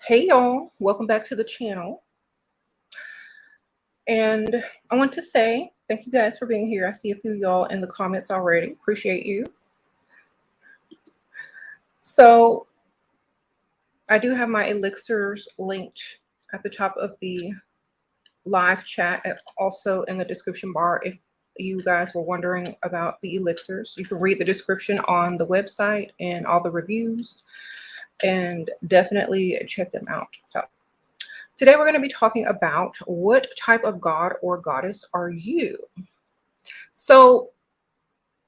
Hey y'all, welcome back to the channel. And I want to say thank you guys for being here. I see a few y'all in the comments already. Appreciate you. So I do have my elixirs linked at the top of the live chat and also in the description bar if you guys were wondering about the elixirs. You can read the description on the website and all the reviews and definitely check them out. So today we're going to be talking about what type of god or goddess are you? So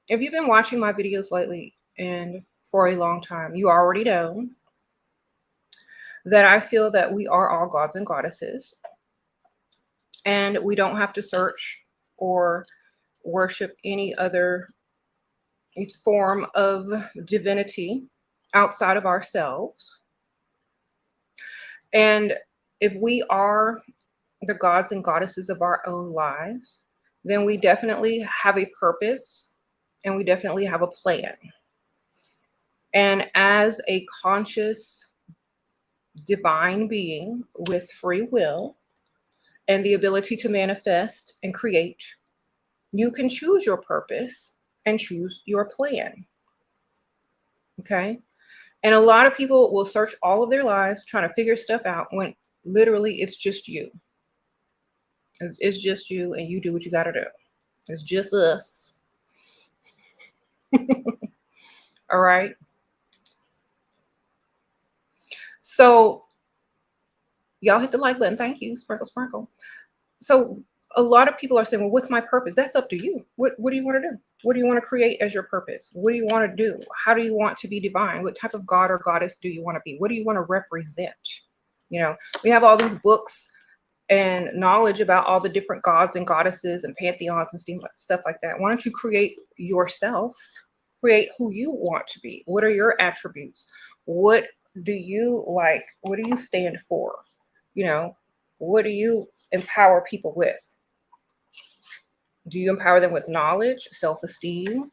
if you've been watching my videos lately and for a long time, you already know that I feel that we are all gods and goddesses and we don't have to search or worship any other form of divinity outside of ourselves. And if we are the gods and goddesses of our own lives, then we definitely have a purpose and we definitely have a plan. And as a conscious divine being with free will and the ability to manifest and create, you can choose your purpose and choose your plan. Okay. And a lot of people will search all of their lives trying to figure stuff out when literally it's just you. It's just you and you do what you got to do. It's just us. All right. So y'all hit the like button. Thank you. Sprinkle, sprinkle. So a lot of people are saying, well, what's my purpose? That's up to you. What do you want to do? What do you want to create as your purpose? What do you want to do? How do you want to be divine? What type of god or goddess do you want to be? What do you want to represent? You know, we have all these books and knowledge about all the different gods and goddesses and pantheons and stuff like that. Why don't you create yourself? Create who you want to be. What are your attributes? What do you like? What do you stand for? You know, what do you empower people with? Do you empower them with knowledge, self-esteem?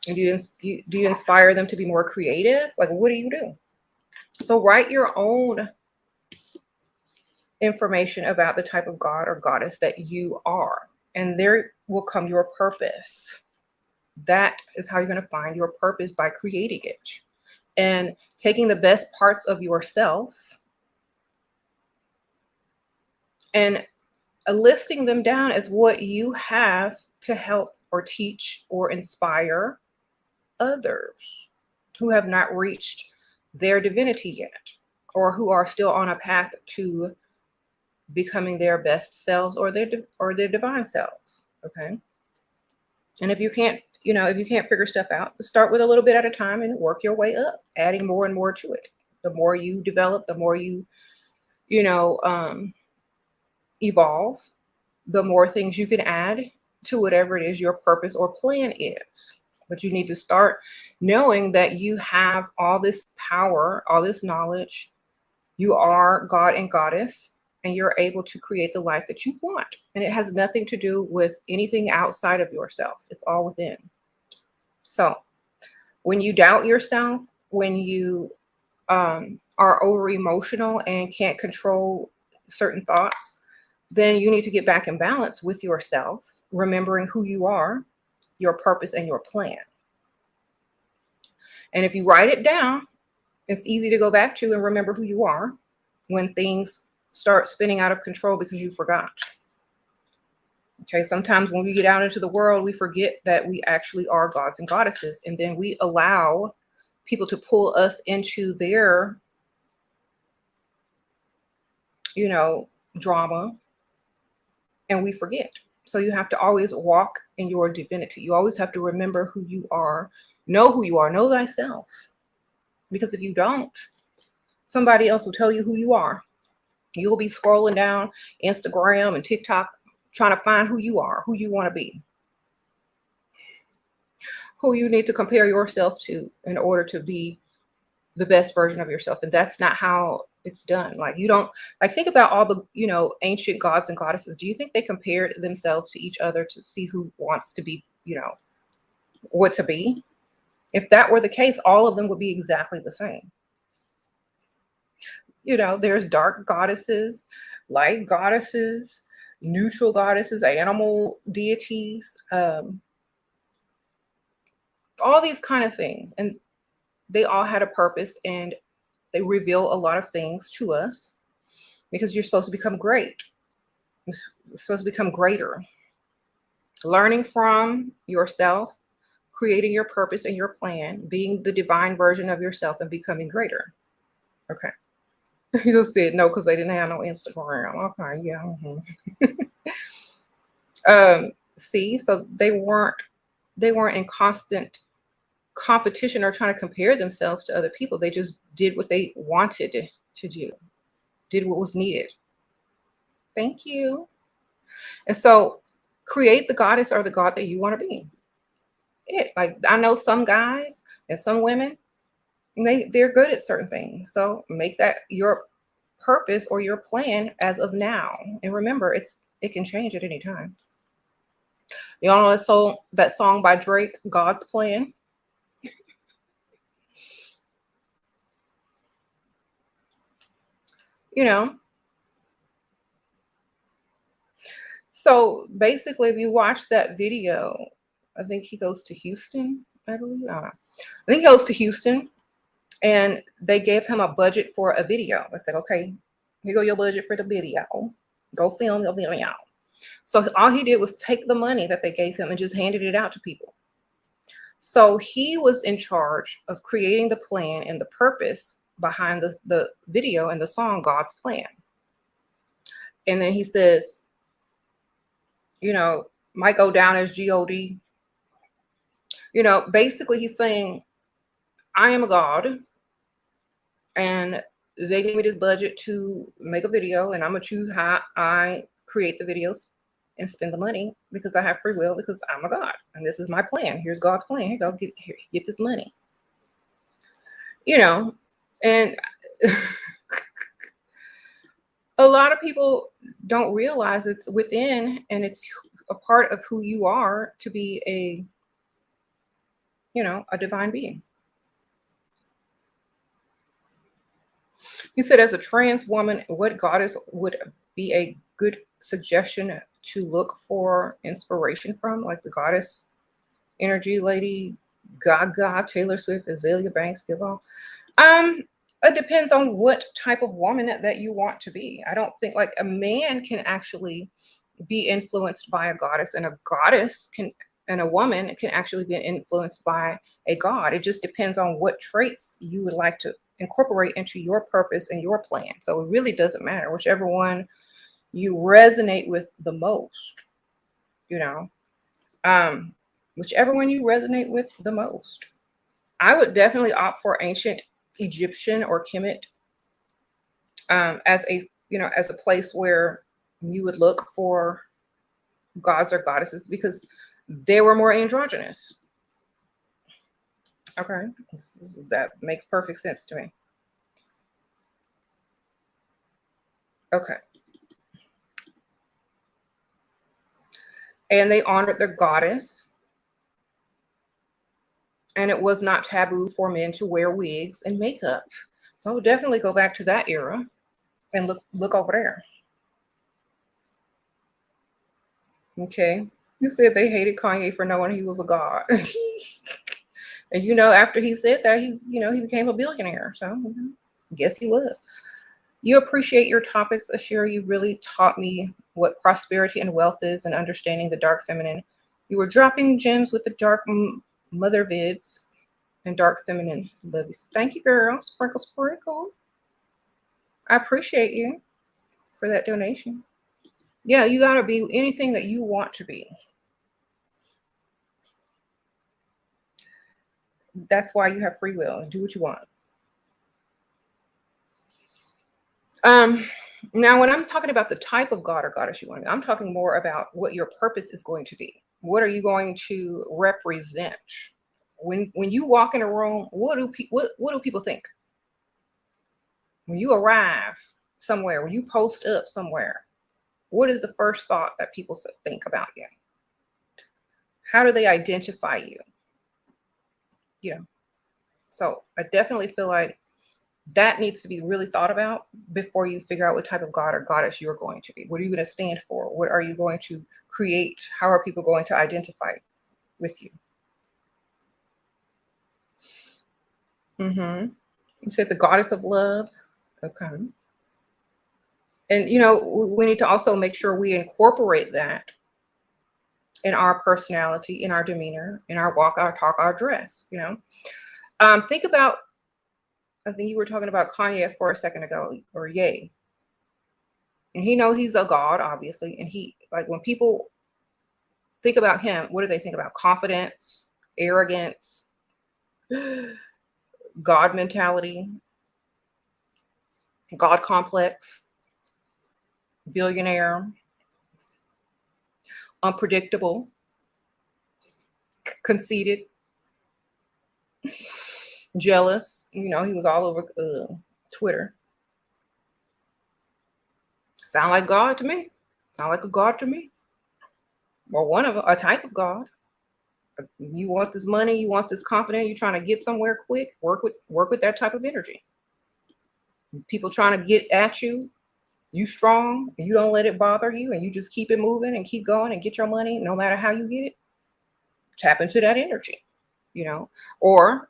And do you inspire them to be more creative? Like, what do you do? So write your own information about the type of god or goddess that you are, and there will come your purpose. That is how you're going to find your purpose, by creating it and taking the best parts of yourself and listing them down as what you have to help or teach or inspire others who have not reached their divinity yet, or who are still on a path to becoming their best selves or their divine selves. Okay. And if you can't, if you can't figure stuff out, start with a little bit at a time and work your way up, adding more and more to it. The more you develop, the more you evolve, the more things you can add to whatever it is your purpose or plan is. But you need to start knowing that you have all this power, all this knowledge. You are God and goddess, and you're able to create the life that you want. And it has nothing to do with anything outside of yourself. It's all within. So when you doubt yourself, when you are over emotional and can't control certain thoughts, then you need to get back in balance with yourself, remembering who you are, your purpose, and your plan. And if you write it down, it's easy to go back to and remember who you are when things start spinning out of control because you forgot. Okay, sometimes when we get out into the world, we forget that we actually are gods and goddesses, and then we allow people to pull us into their, drama, and we forget. So you have to always walk in your divinity. You always have to remember who you are, know thyself. Because if you don't, somebody else will tell you who you are. You'll be scrolling down Instagram and TikTok trying to find who you are, who you want to be, who you need to compare yourself to in order to be the best version of yourself. And that's not how it's done. Like, you don't, like, think about all the, ancient gods and goddesses. Do you think they compared themselves to each other to see who wants to be, what to be? If that were the case, all of them would be exactly the same. There's dark goddesses, light goddesses, neutral goddesses, animal deities, all these kind of things. And they all had a purpose, and they reveal a lot of things to us because you're supposed to become great. You're supposed to become greater. Learning from yourself, creating your purpose and your plan, being the divine version of yourself, and becoming greater. Okay. You just said no because they didn't have no Instagram. Okay, yeah. See, so they weren't in constant competition or trying to compare themselves to other people. They just did what they wanted to do, did what was needed. Thank you. And so create the goddess or the god that you want to be. Like I know some guys and some women, they're good at certain things. So make that your purpose or your plan as of now. And remember, it can change at any time. Y'all know that song by Drake, God's Plan? You know. So basically, if you watch that video, I think he goes to Houston, I believe. I don't know. I think he goes to Houston, and they gave him a budget for a video. It's like, okay, here go your budget for the video. Go film your video. So all he did was take the money that they gave him and just handed it out to people. So he was in charge of creating the plan and the purpose behind the video and the song God's Plan. And then he says, might go down as God. Basically he's saying, I am a God, and they gave me this budget to make a video, and I'm gonna choose how I create the videos and spend the money because I have free will, because I'm a God and this is my plan. Here's God's plan. Here, go get this money. And a lot of people don't realize it's within, and it's a part of who you are to be a divine being. He said, as a trans woman, what goddess would be a good suggestion to look for inspiration from? Like the goddess energy, Lady Gaga, Taylor Swift, Azalea Banks, give all. It depends on what type of woman that you want to be. I don't think like a man can actually be influenced by a goddess, and a woman can actually be influenced by a god. It just depends on what traits you would like to incorporate into your purpose and your plan. So it really doesn't matter whichever one you resonate with the most, whichever one you resonate with the most. I would definitely opt for ancient Egyptian or Kemet, as a place where you would look for gods or goddesses, because they were more androgynous. Okay, that makes perfect sense to me. Okay. And they honored their goddess, and it was not taboo for men to wear wigs and makeup. So I would definitely go back to that era and look over there. Okay. You said they hated Kanye for knowing he was a god. And after he said that, he became a billionaire. So guess he was. You appreciate your topics, Ashira. You really taught me what prosperity and wealth is, and understanding the dark feminine. You were dropping gems with the dark mother vids and dark feminine loves. Thank you, girl. Sprinkle, sprinkle. I appreciate you for that donation. Yeah, you got to be anything that you want to be. That's why you have free will and do what you want. Now, when I'm talking about the type of god or goddess you want to be, I'm talking more about what your purpose is going to be. What are you going to represent? When you walk in a room, what do people think? When you arrive somewhere, when you post up somewhere, what is the first thought that people think about you? How do they identify you? So I definitely feel like That needs to be really thought about before you figure out what type of god or goddess you're going to be. What are you going to stand for? What are you going to create? How are people going to identify with you? Mm-hmm. You said the goddess of love. Okay. And we need to also make sure we incorporate that in our personality, in our demeanor, in our walk, our talk, our dress. Think about, I think you were talking about Kanye for a second ago, or Ye. And he's a god, obviously. And he, like, when people think about him, what do they think about? Confidence, arrogance, God mentality, God complex, billionaire, unpredictable, conceited, jealous. He was all over Twitter. Sound like God to me. Sound like a god to me. Or a type of God. You want this money, you want this confidence, you're trying to get somewhere quick, work with that type of energy. People trying to get at you, you strong, and you don't let it bother you, and you just keep it moving and keep going and get your money no matter how you get it. Tap into that energy, or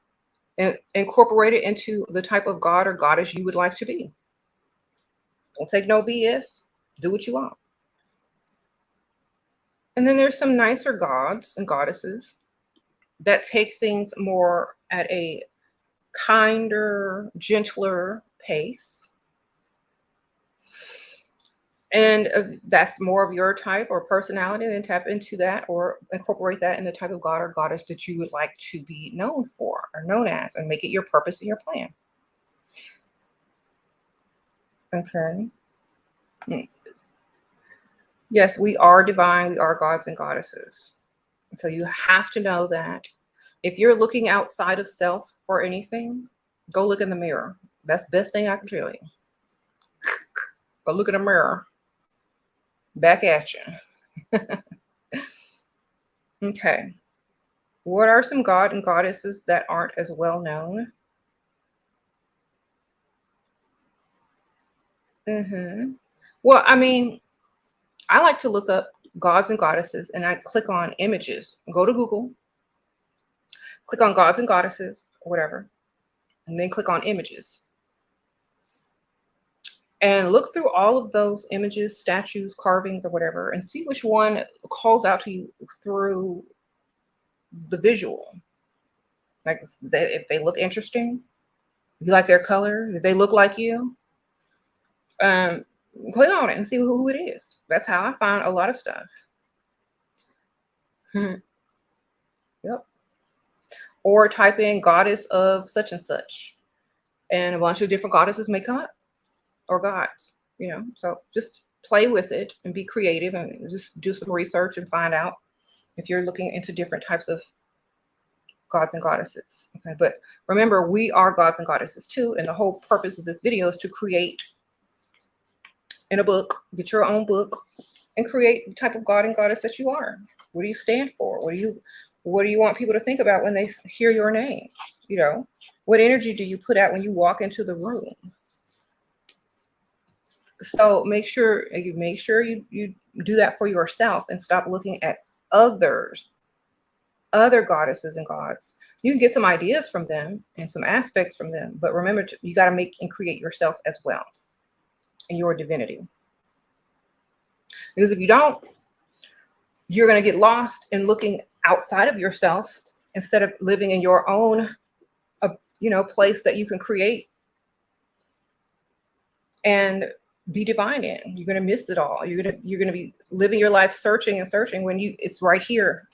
incorporate it into the type of god or goddess you would like to be. Don't take no BS. Do what you want. And then there's some nicer gods and goddesses that take things more at a kinder, gentler pace. And if that's more of your type or personality, then tap into that or incorporate that in the type of god or goddess that you would like to be known for or known as, and make it your purpose and your plan. Okay. Yes, we are divine. We are gods and goddesses. So you have to know that if you're looking outside of self for anything, go look in the mirror. That's the best thing I can tell you. Go look in the mirror. Back at you. Okay. What are some god and goddesses that aren't as well known? Well, I mean, I like to look up gods and goddesses, and I click on images. Go to Google, click on gods and goddesses, or whatever, and then click on images. And look through all of those images, statues, carvings, or whatever, and see which one calls out to you through the visual. Like, if they look interesting, if you like their color, if they look like you, click on it and see who it is. That's how I found a lot of stuff. Yep. Or type in goddess of such and such, and a bunch of different goddesses may come up, or gods. So just play with it and be creative and just do some research and find out if you're looking into different types of gods and goddesses. Okay, but remember, we are gods and goddesses too, and the whole purpose of this video is to create in a book, get your own book, and create the type of god and goddess that you are. What do you stand for? What do you want people to think about when they hear your name? What energy do you put out when you walk into the room? So make sure you do that for yourself and stop looking at other goddesses and gods. You can get some ideas from them and some aspects from them, but remember, you got to make and create yourself as well and your divinity. Because if you don't, you're going to get lost in looking outside of yourself instead of living in your own place that you can create and be divine in. You're going to miss it all. You're going to be living your life searching and searching when it's right here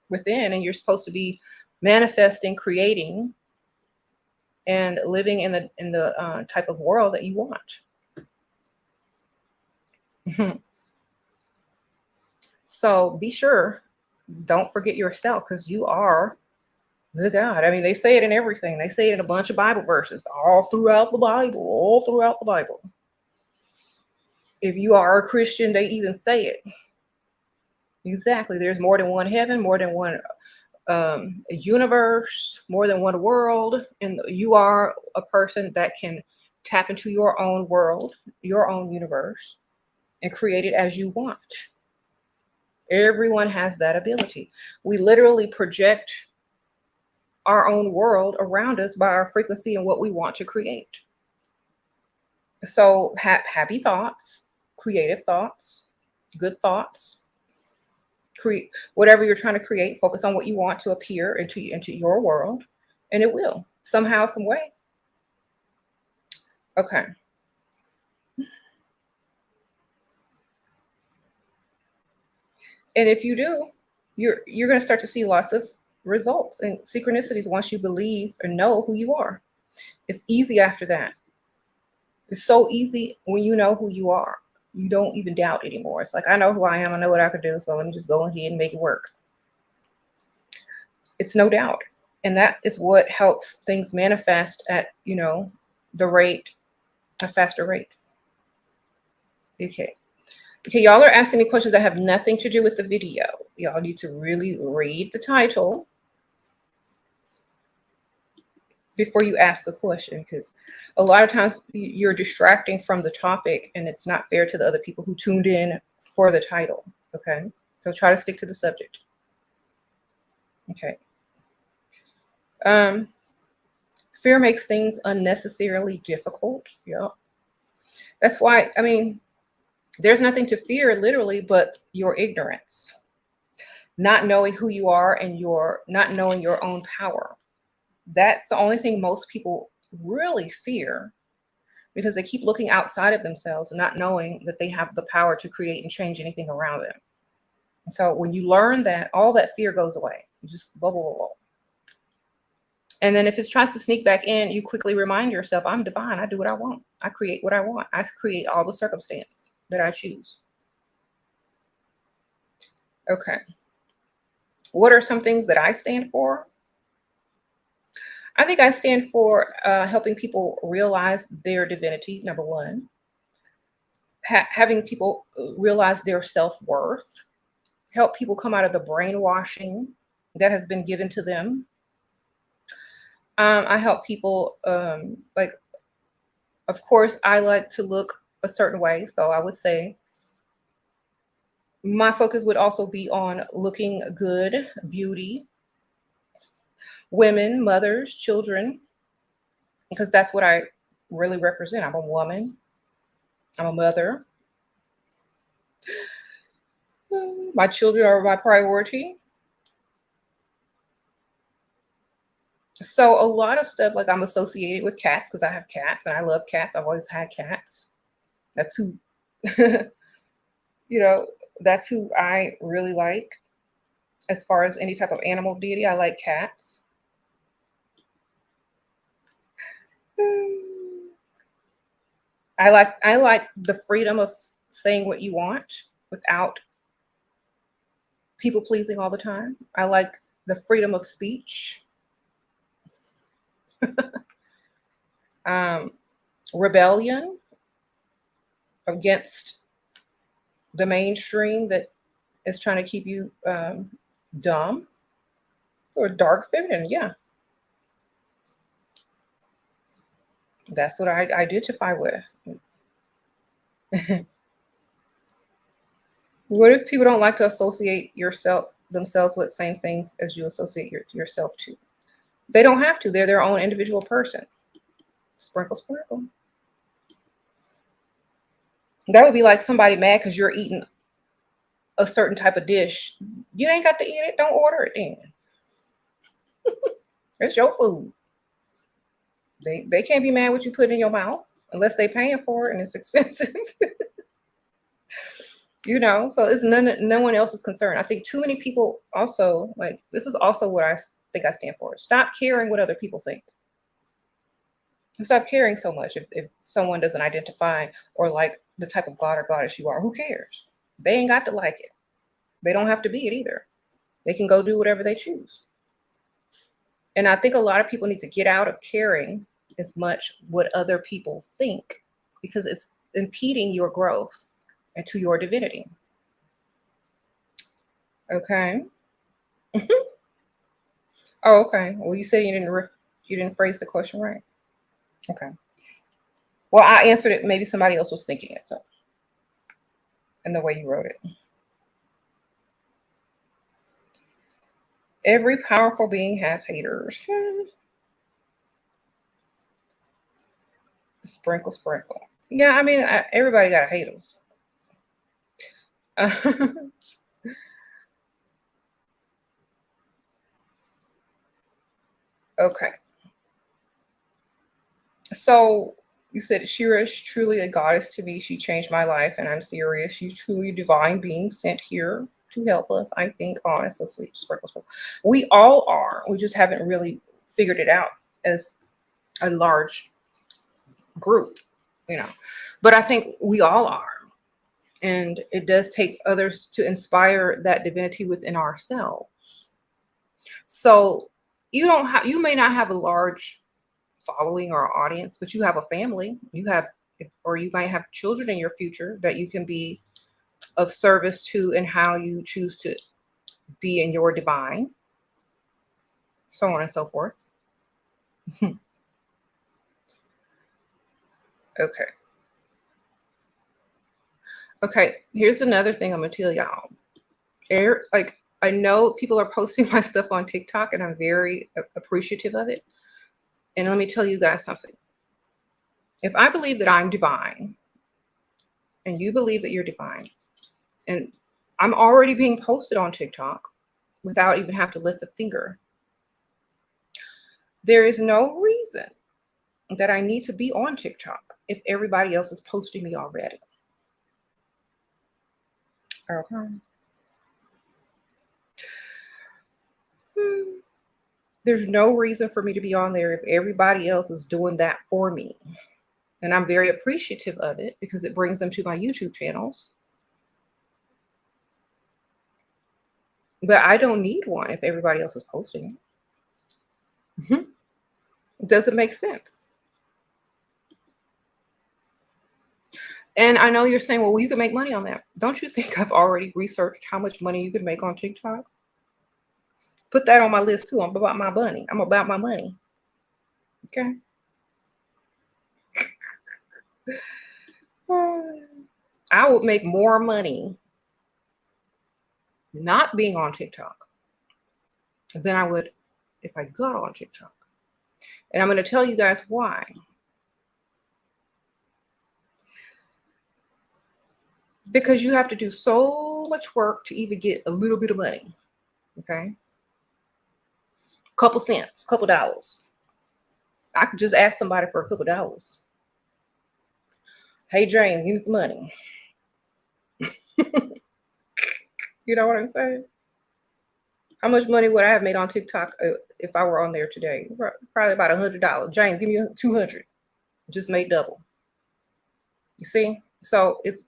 within, and you're supposed to be manifesting, creating, and living in the type of world that you want. So be sure, don't forget yourself, because you are the God. I mean, they say it in everything. They say it in a bunch of Bible verses, all throughout the Bible. If you are a Christian, they even say it. Exactly. There's more than one heaven, more than one a universe, more than one world, and you are a person that can tap into your own world, your own universe, and create it as you want. Everyone has that ability. We literally project our own world around us by our frequency and what we want to create. So, happy thoughts, creative thoughts, good thoughts, create whatever you're trying to create. Focus on what you want to appear into your world, and it will somehow, some way. Okay. And if you do, you're going to start to see lots of results and synchronicities once you believe and know who you are. It's easy after that. It's so easy when you know who you are. You don't even doubt anymore. It's like, I know who I am. I know what I can do. So let me just go ahead and make it work. It's no doubt. And that is what helps things manifest at, the rate, a faster rate. Okay. Okay, y'all are asking me questions that have nothing to do with the video. Y'all need to really read the title before you ask a question, because a lot of times you're distracting from the topic and it's not fair to the other people who tuned in for the title. Okay, so try to stick to the subject. Okay. Fear makes things unnecessarily difficult. Yeah, that's why, there's nothing to fear literally but your ignorance, not knowing who you are, and your not knowing your own power. That's the only thing most people really fear, because they keep looking outside of themselves, not knowing that they have the power to create and change anything around them. And so when you learn that, all that fear goes away. You just blah, blah, blah, blah. And then if it tries to sneak back in, you quickly remind yourself, I'm divine. I do what I want. I create what I want. I create all the circumstance that I choose. Okay. What are some things that I stand for? I think I stand for helping people realize their divinity, number one. Having people realize their self-worth, help people come out of the brainwashing that has been given to them. I help people, like, of course, I like to look a certain way. So I would say my focus would also be on looking good, beauty, women, mothers, children, because that's what I really represent. I'm a woman, I'm a mother. My children are my priority. So a lot of stuff, like, I'm associated with cats because I have cats and I love cats. I've always had cats. That's who, you know, that's who I really like. As far as any type of animal deity, I like cats. I like the freedom of saying what you want without people pleasing all the time. I like the freedom of speech. um, Rebellion against the mainstream that is trying to keep you dumb, or dark feminine. Yeah, that's what I identify with. What if people don't like to associate themselves with same things as you associate yourself to? They don't have to. They're their own individual person. Sprinkle, sprinkle. That would be like somebody mad because you're eating a certain type of dish. You ain't got to eat it. Don't order it then. It's your food. They can't be mad what you put in your mouth unless they paying for it and it's expensive. So it's no one else's concern. I think too many people also, like, this is also what I think I stand for. Stop caring what other people think. Stop caring so much if someone doesn't identify or like the type of god or goddess you are. Who cares? They ain't got to like it. They don't have to be it either. They can go do whatever they choose. And I think a lot of people need to get out of caring as much what other people think, because it's impeding your growth and to your divinity. Okay. Oh, okay. Well, you said you didn't phrase the question right. Okay. Well, I answered it. Maybe somebody else was thinking it. So, in the way you wrote it, every powerful being has haters. Sprinkle, sprinkle. Yeah, I mean, everybody got haters. Okay. So you said Shira is truly a goddess to me. She changed my life, and I'm serious. She's truly a divine being sent here to help us. I think, oh, it's so sweet. Sprinkle, sprinkle. We all are. We just haven't really figured it out as a large group, you know. But I think we all are. And it does take others to inspire that divinity within ourselves. So you may not have a large following or audience, but you have a family, you have, or you might have children in your future that you can be of service to and how you choose to be in your divine, so on and so forth. Okay. Okay. Here's another thing I'm gonna tell y'all. Like I know people are posting my stuff on TikTok, and I'm very appreciative of it. And let me tell you guys something. If I believe that I'm divine, and you believe that you're divine, and I'm already being posted on TikTok without even have to lift a finger, there is no reason that I need to be on TikTok if everybody else is posting me already. Okay. There's no reason for me to be on there if everybody else is doing that for me. And I'm very appreciative of it because it brings them to my YouTube channels. But I don't need one if everybody else is posting it. It doesn't make sense. And I know you're saying, well, you can make money on that. Don't you think I've already researched how much money you can make on TikTok? Put that on my list too. I'm about my money. I'm about my money. Okay. I would make more money not being on TikTok than I would if I got on TikTok. And I'm going to tell you guys why. Because you have to do so much work to even get a little bit of money. Okay. Couple cents, couple dollars. I could just ask somebody for a couple dollars. Hey, James, give me some money. You know what I'm saying? How much money would I have made on TikTok if I were on there today? Probably about $100. James, give me 200. Just made double. You see? So it's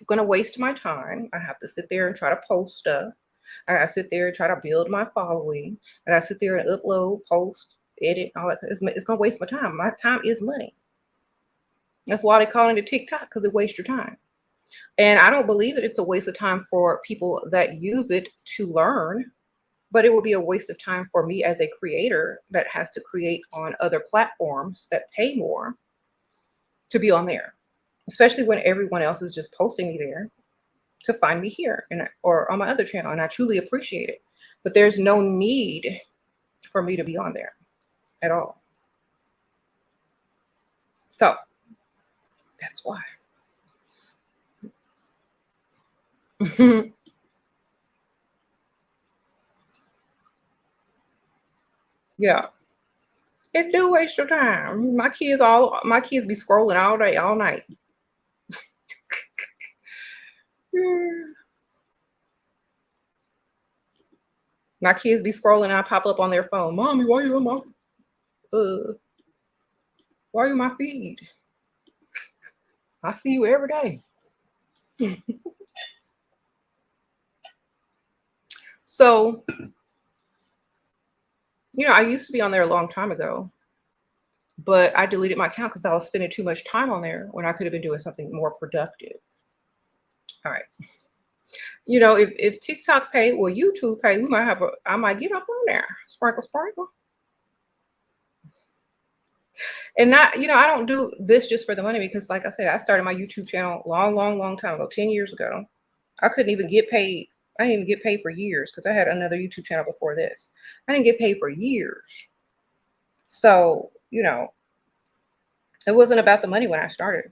gonna waste my time. I have to sit there and try to post stuff. I sit there and try to build my following. And I sit there and upload, post, edit, all that. It's gonna waste my time. My time is money. That's why they call it a TikTok, because it wastes your time. And I don't believe that it's a waste of time for people that use it to learn, but it would be a waste of time for me as a creator that has to create on other platforms that pay more to be on there, especially when everyone else is just posting me there to find me here and or on my other channel. And I truly appreciate it. But there's no need for me to be on there at all. So that's why. Yeah. It do waste your time. My kids be scrolling all day, all night. My kids be scrolling and I pop up on their phone. Mommy, why you on my feed? I see you every day. So, I used to be on there a long time ago, but I deleted my account because I was spending too much time on there when I could have been doing something more productive. All right. You know, if TikTok pay, well, YouTube pay, we might have a, I might get up on there, sprinkle, sprinkle. And not, you know, I don't do this just for the money because, like I said, I started my YouTube channel long, long, long time ago, 10 years ago. I couldn't even get paid. I didn't even get paid for years because I had another YouTube channel before this. I didn't get paid for years. So, you know, it wasn't about the money when I started.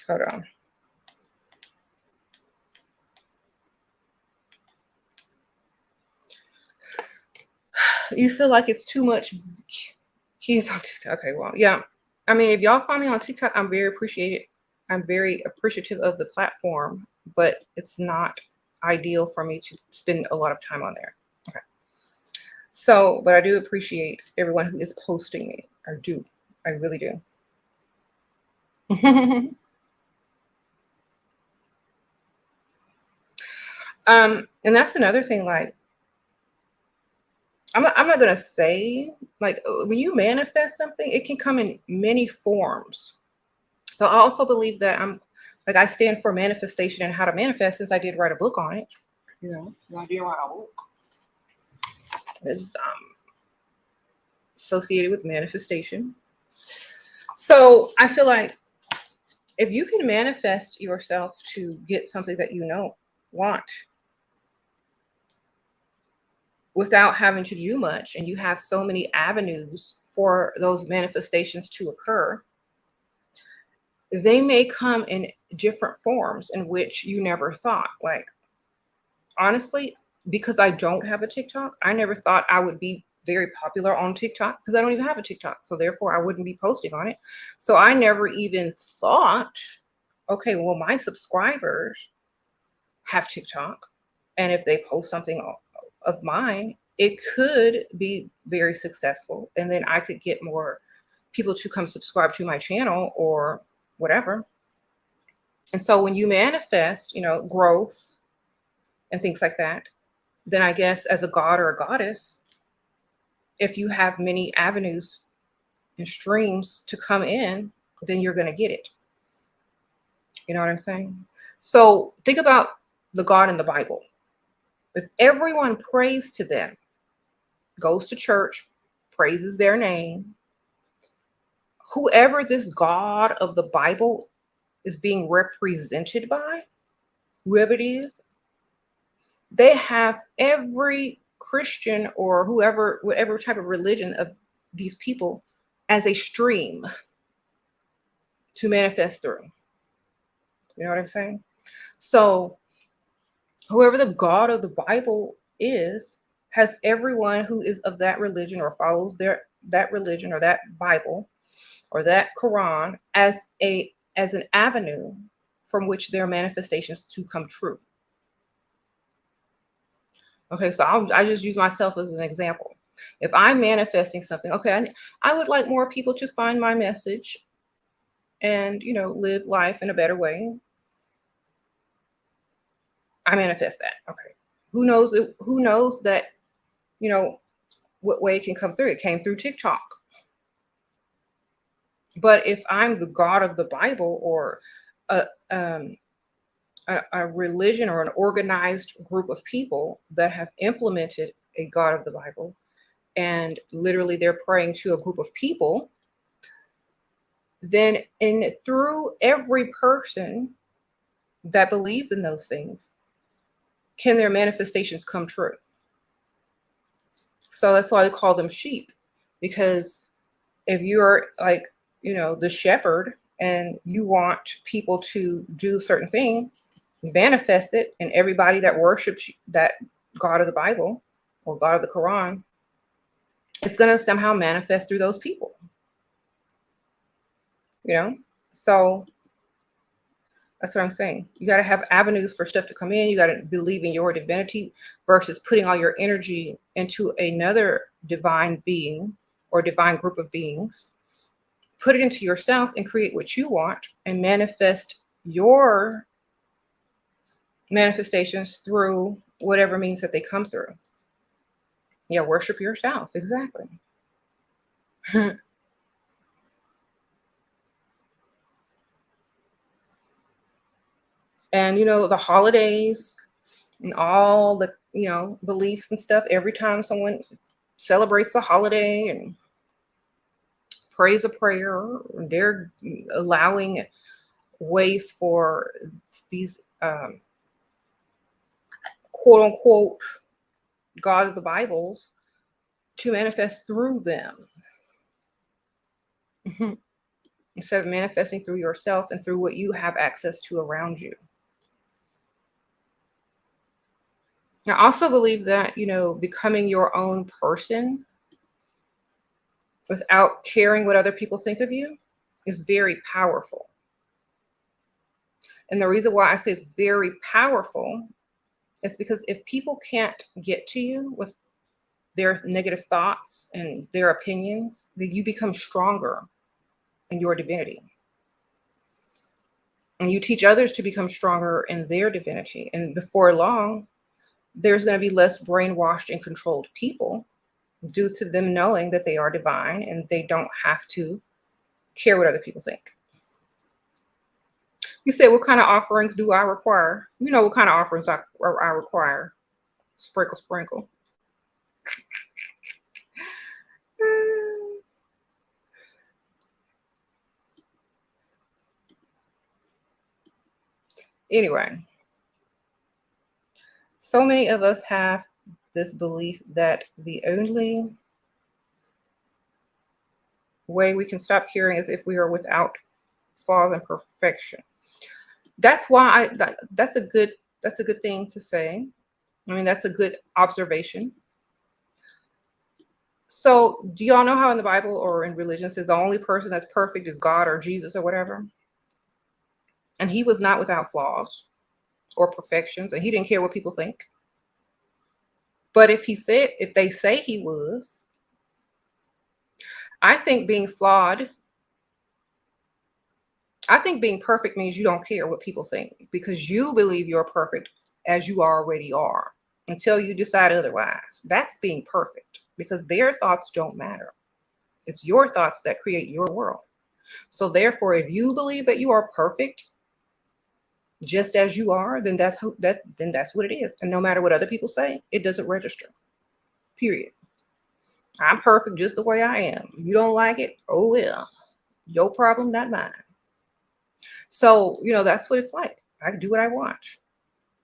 Hold on. You feel like it's too much kids on TikTok. Okay, well, yeah. I mean, if y'all find me on TikTok, I'm very appreciated. I'm very appreciative of the platform, but it's not ideal for me to spend a lot of time on there. Okay. So, but I do appreciate everyone who is posting me. I do. I really do. And that's another thing, like, I'm not gonna say, like, when you manifest something, it can come in many forms. So I also believe that I stand for manifestation and how to manifest, since I did write a book on it. You know, I did write a book. It's associated with manifestation. So I feel like if you can manifest yourself to get something that you know want without having to do much, and you have so many avenues for those manifestations to occur, they may come in different forms in which you never thought. Like, honestly, because I don't have a TikTok, I never thought I would be very popular on TikTok because I don't even have a TikTok. So therefore I wouldn't be posting on it. So I never even thought, okay, well, my subscribers have TikTok. And if they post something of mine, it could be very successful. And then I could get more people to come subscribe to my channel or whatever. And so when you manifest, you know, growth and things like that, then I guess as a god or a goddess, if you have many avenues and streams to come in, then you're going to get it. You know what I'm saying? So think about the God in the Bible. If everyone prays to them, goes to church, praises their name, whoever this God of the Bible is being represented by, whoever it is, they have every Christian or whoever, whatever type of religion of these people as a stream to manifest through. You know what I'm saying? So whoever the God of the Bible is has everyone who is of that religion or follows that religion or that Bible or that Quran as an avenue from which their manifestations to come true. Okay, so I just use myself as an example. If I'm manifesting something, okay, I would like more people to find my message and, you know, live life in a better way. I manifest that. Okay. Who knows that, you know, what way it can come through? It came through TikTok. But if I'm the God of the Bible or a, um, a religion or an organized group of people that have implemented a God of the Bible, and literally they're praying to a group of people, then and through every person that believes in those things, can their manifestations come true? So that's why they call them sheep, because if you're like, you know, the shepherd and you want people to do a certain thing, manifest it, and everybody that worships that God of the Bible or God of the Quran, it's going to somehow manifest through those people, you know? So that's what I'm saying. You got to have avenues for stuff to come in. You got to believe in your divinity versus putting all your energy into another divine being or divine group of beings. Put it into yourself and create what you want and manifest your manifestations through whatever means that they come through. Yeah, worship yourself. Exactly. And the holidays and all the beliefs and stuff. Every time someone celebrates a holiday and prays a prayer, they're allowing ways for these quote unquote God of the Bibles to manifest through them. Mhm. Instead of manifesting through yourself and through what you have access to around you. I also believe that, becoming your own person without caring what other people think of you is very powerful. And the reason why I say it's very powerful is because if people can't get to you with their negative thoughts and their opinions, then you become stronger in your divinity. And you teach others to become stronger in their divinity. And before long, there's going to be less brainwashed and controlled people due to them knowing that they are divine and they don't have to care what other people think. You say, what kind of offerings do I require? You know what kind of offerings I require. Sprinkle, sprinkle. Anyway, so many of us have this belief that the only way we can stop caring is if we are without flaws and perfection. That's why that's a good thing to say. I mean, that's a good observation. So, do y'all know how in the Bible or in religion says the only person that's perfect is God or Jesus or whatever? And he was not without flaws or perfections, and he didn't care what people think. But if they say he was, I think being flawed, I think being perfect means you don't care what people think because you believe you're perfect as you already are until you decide otherwise. That's being perfect because their thoughts don't matter. It's your thoughts that create your world. So therefore, if you believe that you are perfect just as you are, then that's what it is. And no matter what other people say, it doesn't register. Period. I'm perfect just the way I am. You don't like it? Oh well. Your problem, not mine. So, that's what it's like. I can do what I want.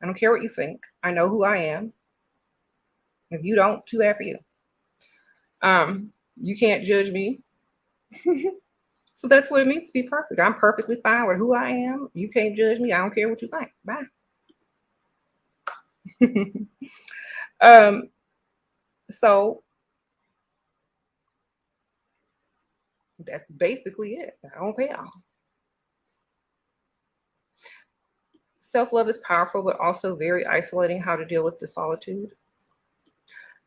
I don't care what you think. I know who I am. If you don't, too bad for you. You can't judge me. So that's what it means to be perfect. I'm perfectly fine with who I am. You can't judge me. I don't care what you think. Bye. um, so that's basically it. I don't care. Self-love is powerful, but also very isolating how to deal with the solitude.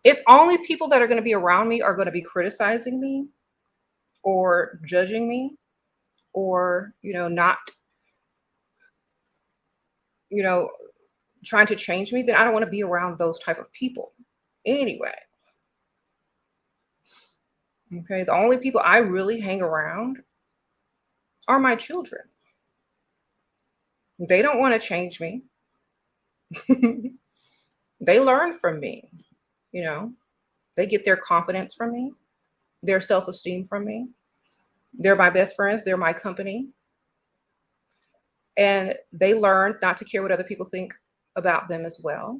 If only people that are going to be around me are going to be criticizing me or judging me or, not, you know, trying to change me, then I don't want to be around those type of people. Anyway, okay, the only people I really hang around are my children. They don't want to change me. They learn from me, you know. They get their confidence from me, their self-esteem from me. They're my best friends, they're my company. And they learn not to care what other people think about them as well.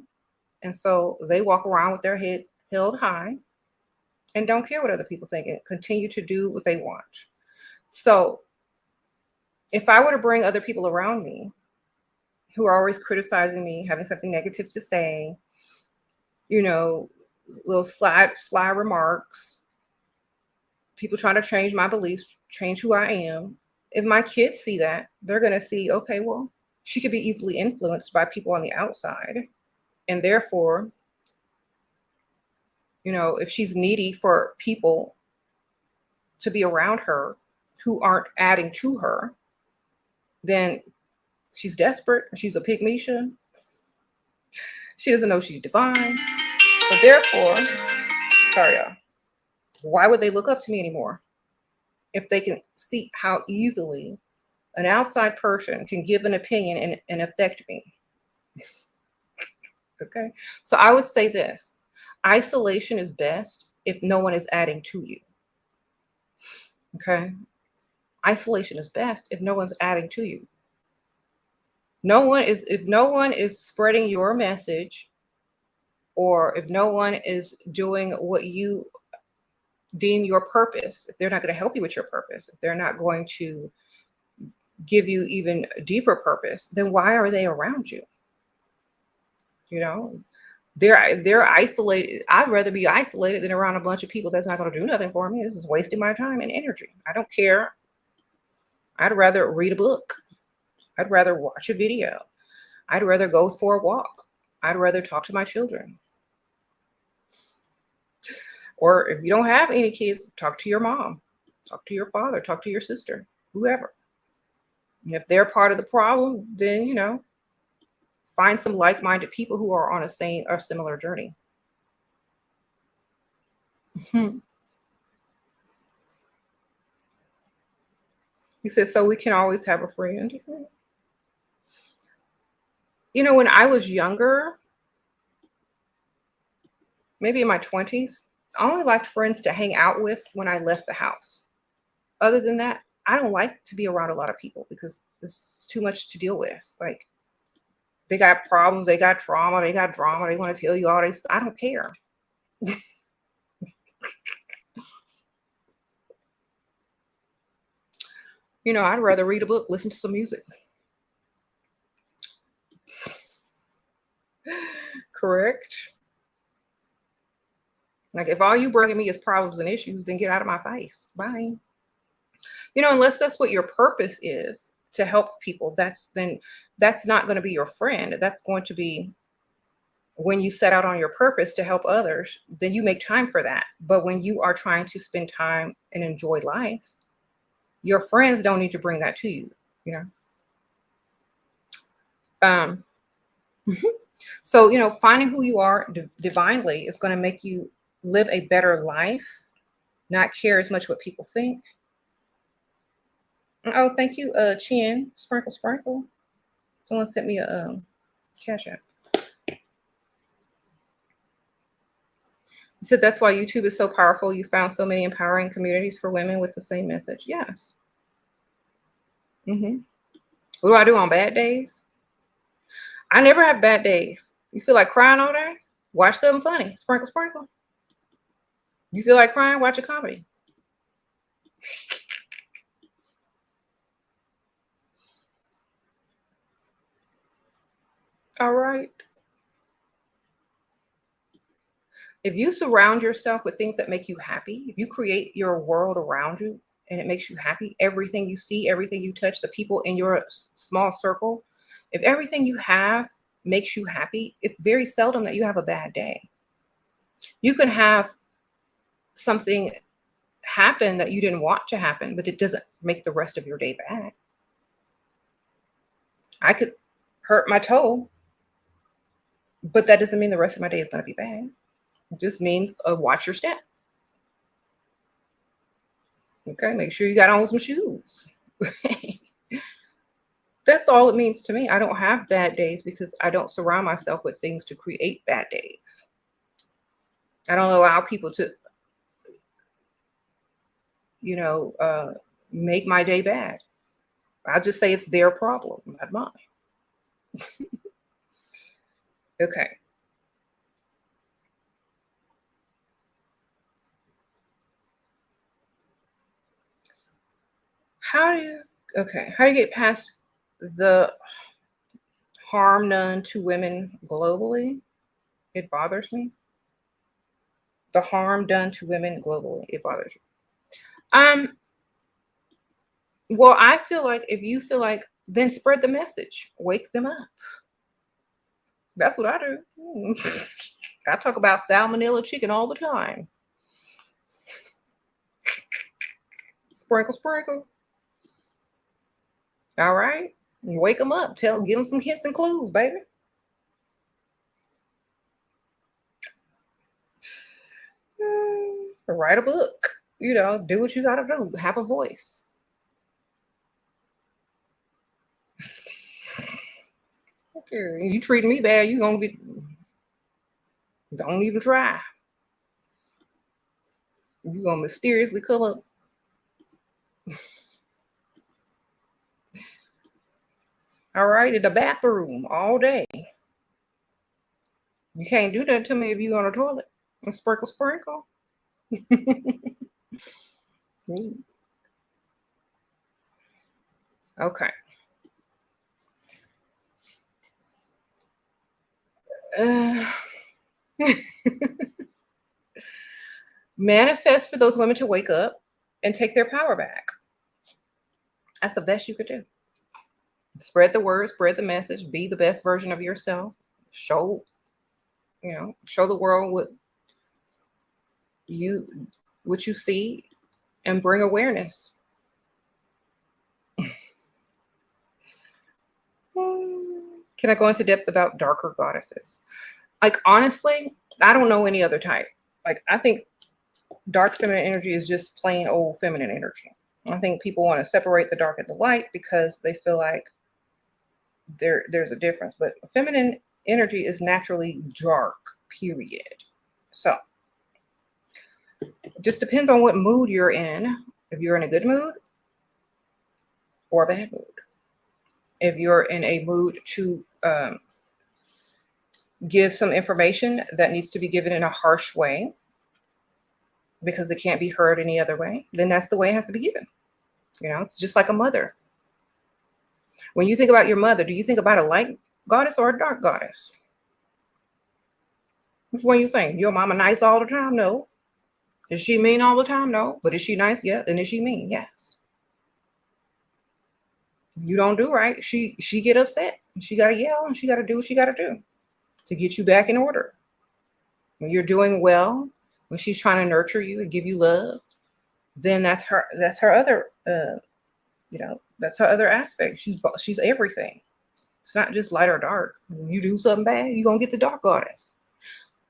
And so they walk around with their head held high and don't care what other people think and continue to do what they want. So if I were to bring other people around me who are always criticizing me, having something negative to say, you know, little sly remarks, people trying to change my beliefs, change who I am. If my kids see that, they're going to see, okay, well, she could be easily influenced by people on the outside. And therefore, if she's needy for people to be around her who aren't adding to her, then she's desperate. She's a pygmisha. She doesn't know she's divine. So therefore, sorry, y'all. Why would they look up to me anymore if they can see how easily an outside person can give an opinion and affect me? Okay. So I would say this: isolation is best if no one is adding to you. Okay. Isolation is best if no one's adding to you. If no one is spreading your message, or if no one is doing what you deem your purpose, if they're not going to help you with your purpose, if they're not going to give you even deeper purpose, then why are they around you? You know, they're isolated. I'd rather be isolated than around a bunch of people that's not going to do nothing for me. This is wasting my time and energy. I don't care. I'd rather read a book. I'd rather watch a video. I'd rather go for a walk. I'd rather talk to my children. Or if you don't have any kids, talk to your mom, talk to your father, talk to your sister, whoever. And if they're part of the problem, then, find some like-minded people who are on a same or similar journey. He says, so we can always have a friend. When I was younger, maybe in my 20s, I only liked friends to hang out with when I left the house. Other than that, I don't like to be around a lot of people because it's too much to deal with. Like, they got problems, they got trauma, they got drama, they want to tell you all this. I don't care. I'd rather read a book, listen to some music. Correct. Like, if all you bringing me is problems and issues, then get out of my face. Bye. Unless that's what your purpose is, to help people, that's not going to be your friend. That's going to be, when you set out on your purpose to help others, then you make time for that. But when you are trying to spend time and enjoy life, your friends don't need to bring that to you, you know? Um, so, finding who you are divinely is going to make you live a better life, not care as much what people think. Oh, thank you, Chin. Sprinkle, sprinkle. Someone sent me a cash app. He said that's why YouTube is so powerful. You found so many empowering communities for women with the same message. Yes. What do I do on bad days? I never have bad days. You feel like crying all day? Watch something funny. Sprinkle, sprinkle. You feel like crying? Watch a comedy. All right. If you surround yourself with things that make you happy, if you create your world around you and it makes you happy, everything you see, everything you touch, the people in your small circle, if everything you have makes you happy, it's very seldom that you have a bad day. You can have something happen that you didn't want to happen, but it doesn't make the rest of your day bad. I could hurt my toe, but that doesn't mean the rest of my day is going to be bad. It just means watch your step. Okay, make sure you got on some shoes. That's all it means to me. I don't have bad days because I don't surround myself with things to create bad days. I don't allow people to, make my day bad. I'll just say it's their problem, not mine. Okay. How do you get past the harm done to women globally? It bothers me. The harm done to women globally, it bothers you. Well, I feel like if you feel like, then spread the message, wake them up. That's what I do. I talk about salmonella chicken all the time. Sprinkle, sprinkle. All right. Wake them up. Get them some hints and clues, baby. Write a book. Do what you gotta do. Have a voice. Okay, you treat me bad, you gonna be. Don't even try. You gonna mysteriously come up. All right, in the bathroom all day. You can't do that to me if you on a toilet. And sprinkle, sprinkle. Okay. Uh, manifest for those women to wake up and take their power back. That's the best you could do. Spread the word, spread the message, be the best version of yourself. Show, show the world you what you see and bring awareness. Can I go into depth about darker goddesses? Like, honestly, I don't know any other type. Like, I think dark feminine energy is just plain old feminine energy. I think people want to separate the dark and the light because they feel like there's a difference. But feminine energy is naturally dark, period. So it just depends on what mood you're in. If you're in a good mood or a bad mood. If you're in a mood to give some information that needs to be given in a harsh way because it can't be heard any other way, then that's the way it has to be given. It's just like a mother. When you think about your mother, do you think about a light goddess or a dark goddess? Which one you think? Your mama nice all the time? No. Is she mean all the time? No. But is she nice? Yeah. And is she mean? Yes. You don't do right, she get upset. She got to yell and she got to do what she got to do to get you back in order. When you're doing well, when she's trying to nurture you and give you love, then that's her other that's her other aspect. She's everything. It's not just light or dark. When you do something bad, you're gonna get the dark goddess.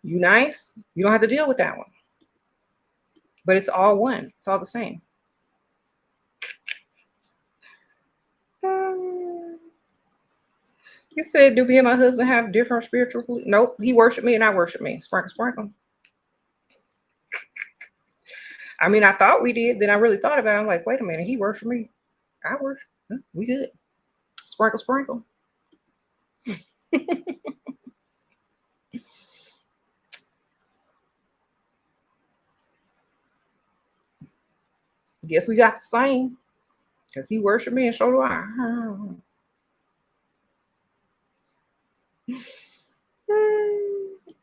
You nice, you don't have to deal with that one. But it's all one. It's all the same. He said, do me and my husband have different spiritual beliefs? Nope. He worshiped me and I worship me. Sprinkle, sprinkle. I mean, I thought we did. Then I really thought about it. I'm like, wait a minute. He worshiped me. I worship. We good. Sprinkle, sprinkle. Guess we got the same. Because he worshiped me and so do I.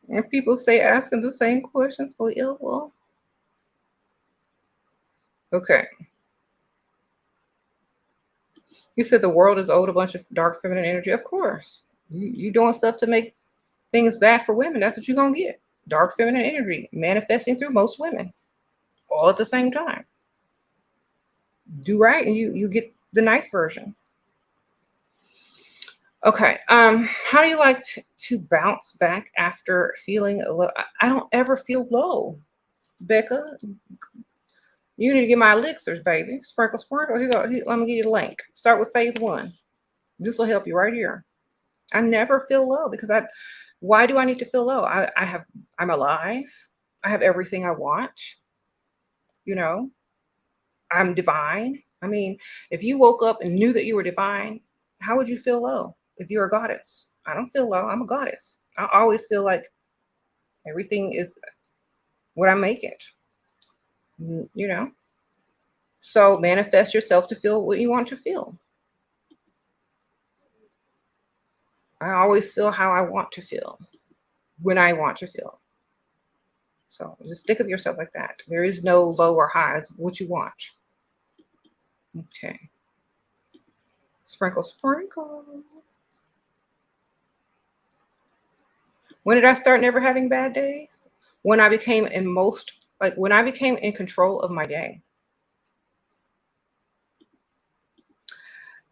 And people stay asking the same questions for ill will. Okay. You said the world is owed a bunch of dark feminine energy. Of course. You doing stuff to make things bad for women. That's what you're going to get. Dark feminine energy manifesting through most women all at the same time. Do right and you get the nice version. Okay. How do you like to bounce back after feeling low? I don't ever feel low, Becca. You need to get my elixirs, baby. Sprinkle, sprinkle. Here go. Let me give you the link. Start with phase 1. This will help you right here. I never feel low because why do I need to feel low? I'm alive. I have everything I want. I'm divine. I mean, if you woke up and knew that you were divine, how would you feel low if you're a goddess? I don't feel low. I'm a goddess. I always feel like everything is what I make it. So manifest yourself to feel what you want to feel. I always feel how I want to feel when I want to feel. So just think of yourself like that. There is no low or high. It's what you want. Okay. Sprinkle, sprinkle. When did I start never having bad days? When I became when I became in control of my day.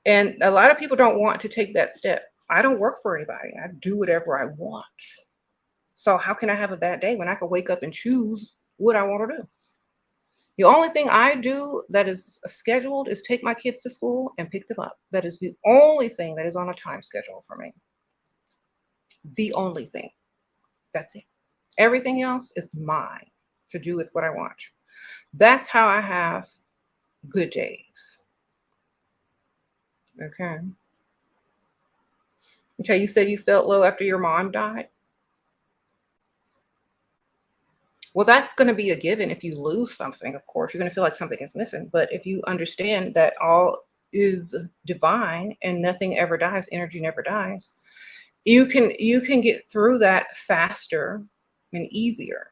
And a lot of people don't want to take that step. I don't work for anybody. I do whatever I want. So how can I have a bad day when I can wake up and choose what I want to do? The only thing I do that is scheduled is take my kids to school and pick them up. That is the only thing that is on a time schedule for me. The only thing. That's it. Everything else is mine to do with what I want. That's how I have good days. Okay. Okay, you said you felt low after your mom died. Well, that's going to be a given. If you lose something, of course, you're going to feel like something is missing. But if you understand that all is divine and nothing ever dies, energy never dies, you can get through that faster and easier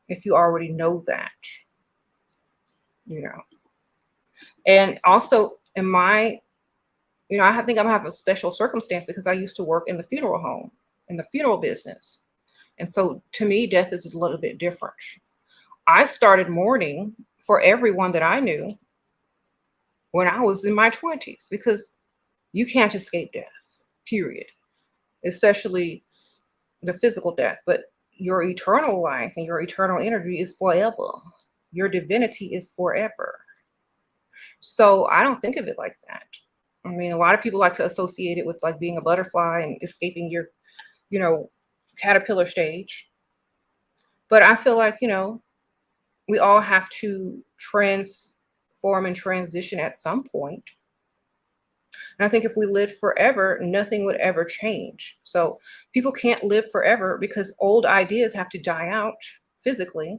if you already know that, you know. And also in my, I think I'm gonna have a special circumstance because I used to work in the funeral home, in the funeral business. And so to me, death is a little bit different. I started mourning for everyone that I knew when I was in my 20s because you can't escape death, period, especially the physical death. But your eternal life and your eternal energy is forever. Your divinity is forever. So I don't think of it like that. I mean, a lot of people like to associate it with like being a butterfly and escaping your, you know, caterpillar stage. But I feel like, we all have to transform and transition at some point. And I think if we lived forever, nothing would ever change. So people can't live forever because old ideas have to die out physically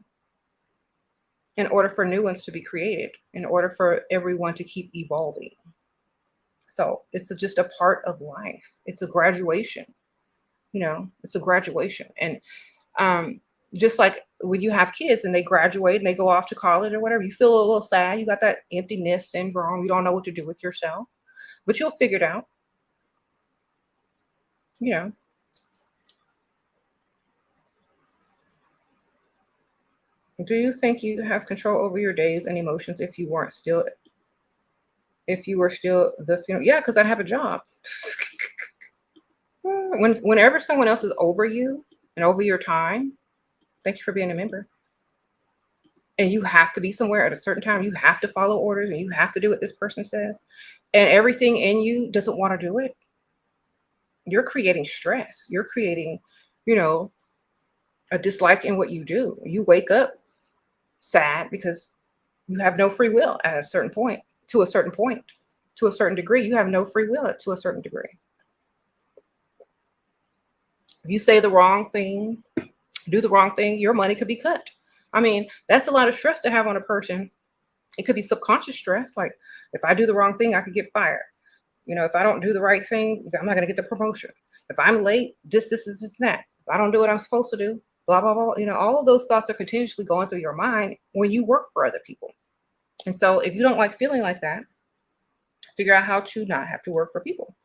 in order for new ones to be created, in order for everyone to keep evolving. So it's just a part of life. It's a graduation, it's a graduation. And just like when you have kids and they graduate and they go off to college or whatever, you feel a little sad. You got that emptiness syndrome. You don't know what to do with yourself, but you'll figure it out, you know. Do you think you have control over your days and emotions if you were still the funeral? Yeah, because I'd have a job. Whenever someone else is over you and over your time, thank you for being a member. And you have to be somewhere at a certain time. You have to follow orders and you have to do what this person says. And everything in you doesn't want to do it. You're creating stress. You're creating, you know, a dislike in what you do. You wake up sad because you have no free will at a certain point, to a certain point, to a certain degree. You have no free will to a certain degree. If you say the wrong thing, do the wrong thing, your money could be cut. I mean, that's a lot of stress to have on a person. It could be subconscious stress. Like if I do the wrong thing, I could get fired. If I don't do the right thing, I'm not going to get the promotion. If I'm late, this, and that. If I don't do what I'm supposed to do, blah, blah, blah. All of those thoughts are continuously going through your mind when you work for other people. And so if you don't like feeling like that, figure out how to not have to work for people.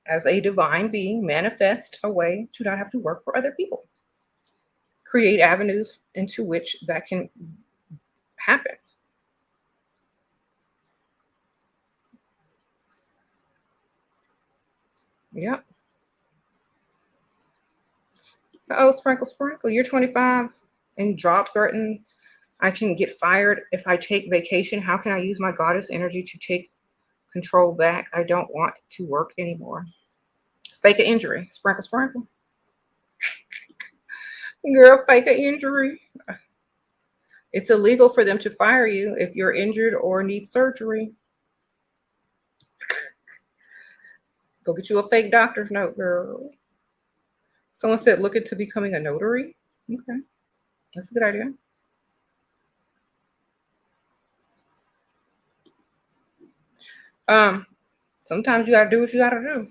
As a divine being, manifest a way to not have to work for other people. Create avenues into which that can happen. Yep. Oh, sprinkle, sprinkle. You're 25 and job threatened. I can get fired if I take vacation. How can I use my goddess energy to take control back? I don't want to work anymore. Fake an injury. Sprinkle, sprinkle. Girl, fake an injury. It's illegal for them to fire you if you're injured or need surgery. Go get you a fake doctor's note, girl. Someone said look into becoming a notary. Okay, that's a good idea. Um, Sometimes you gotta do what you gotta do.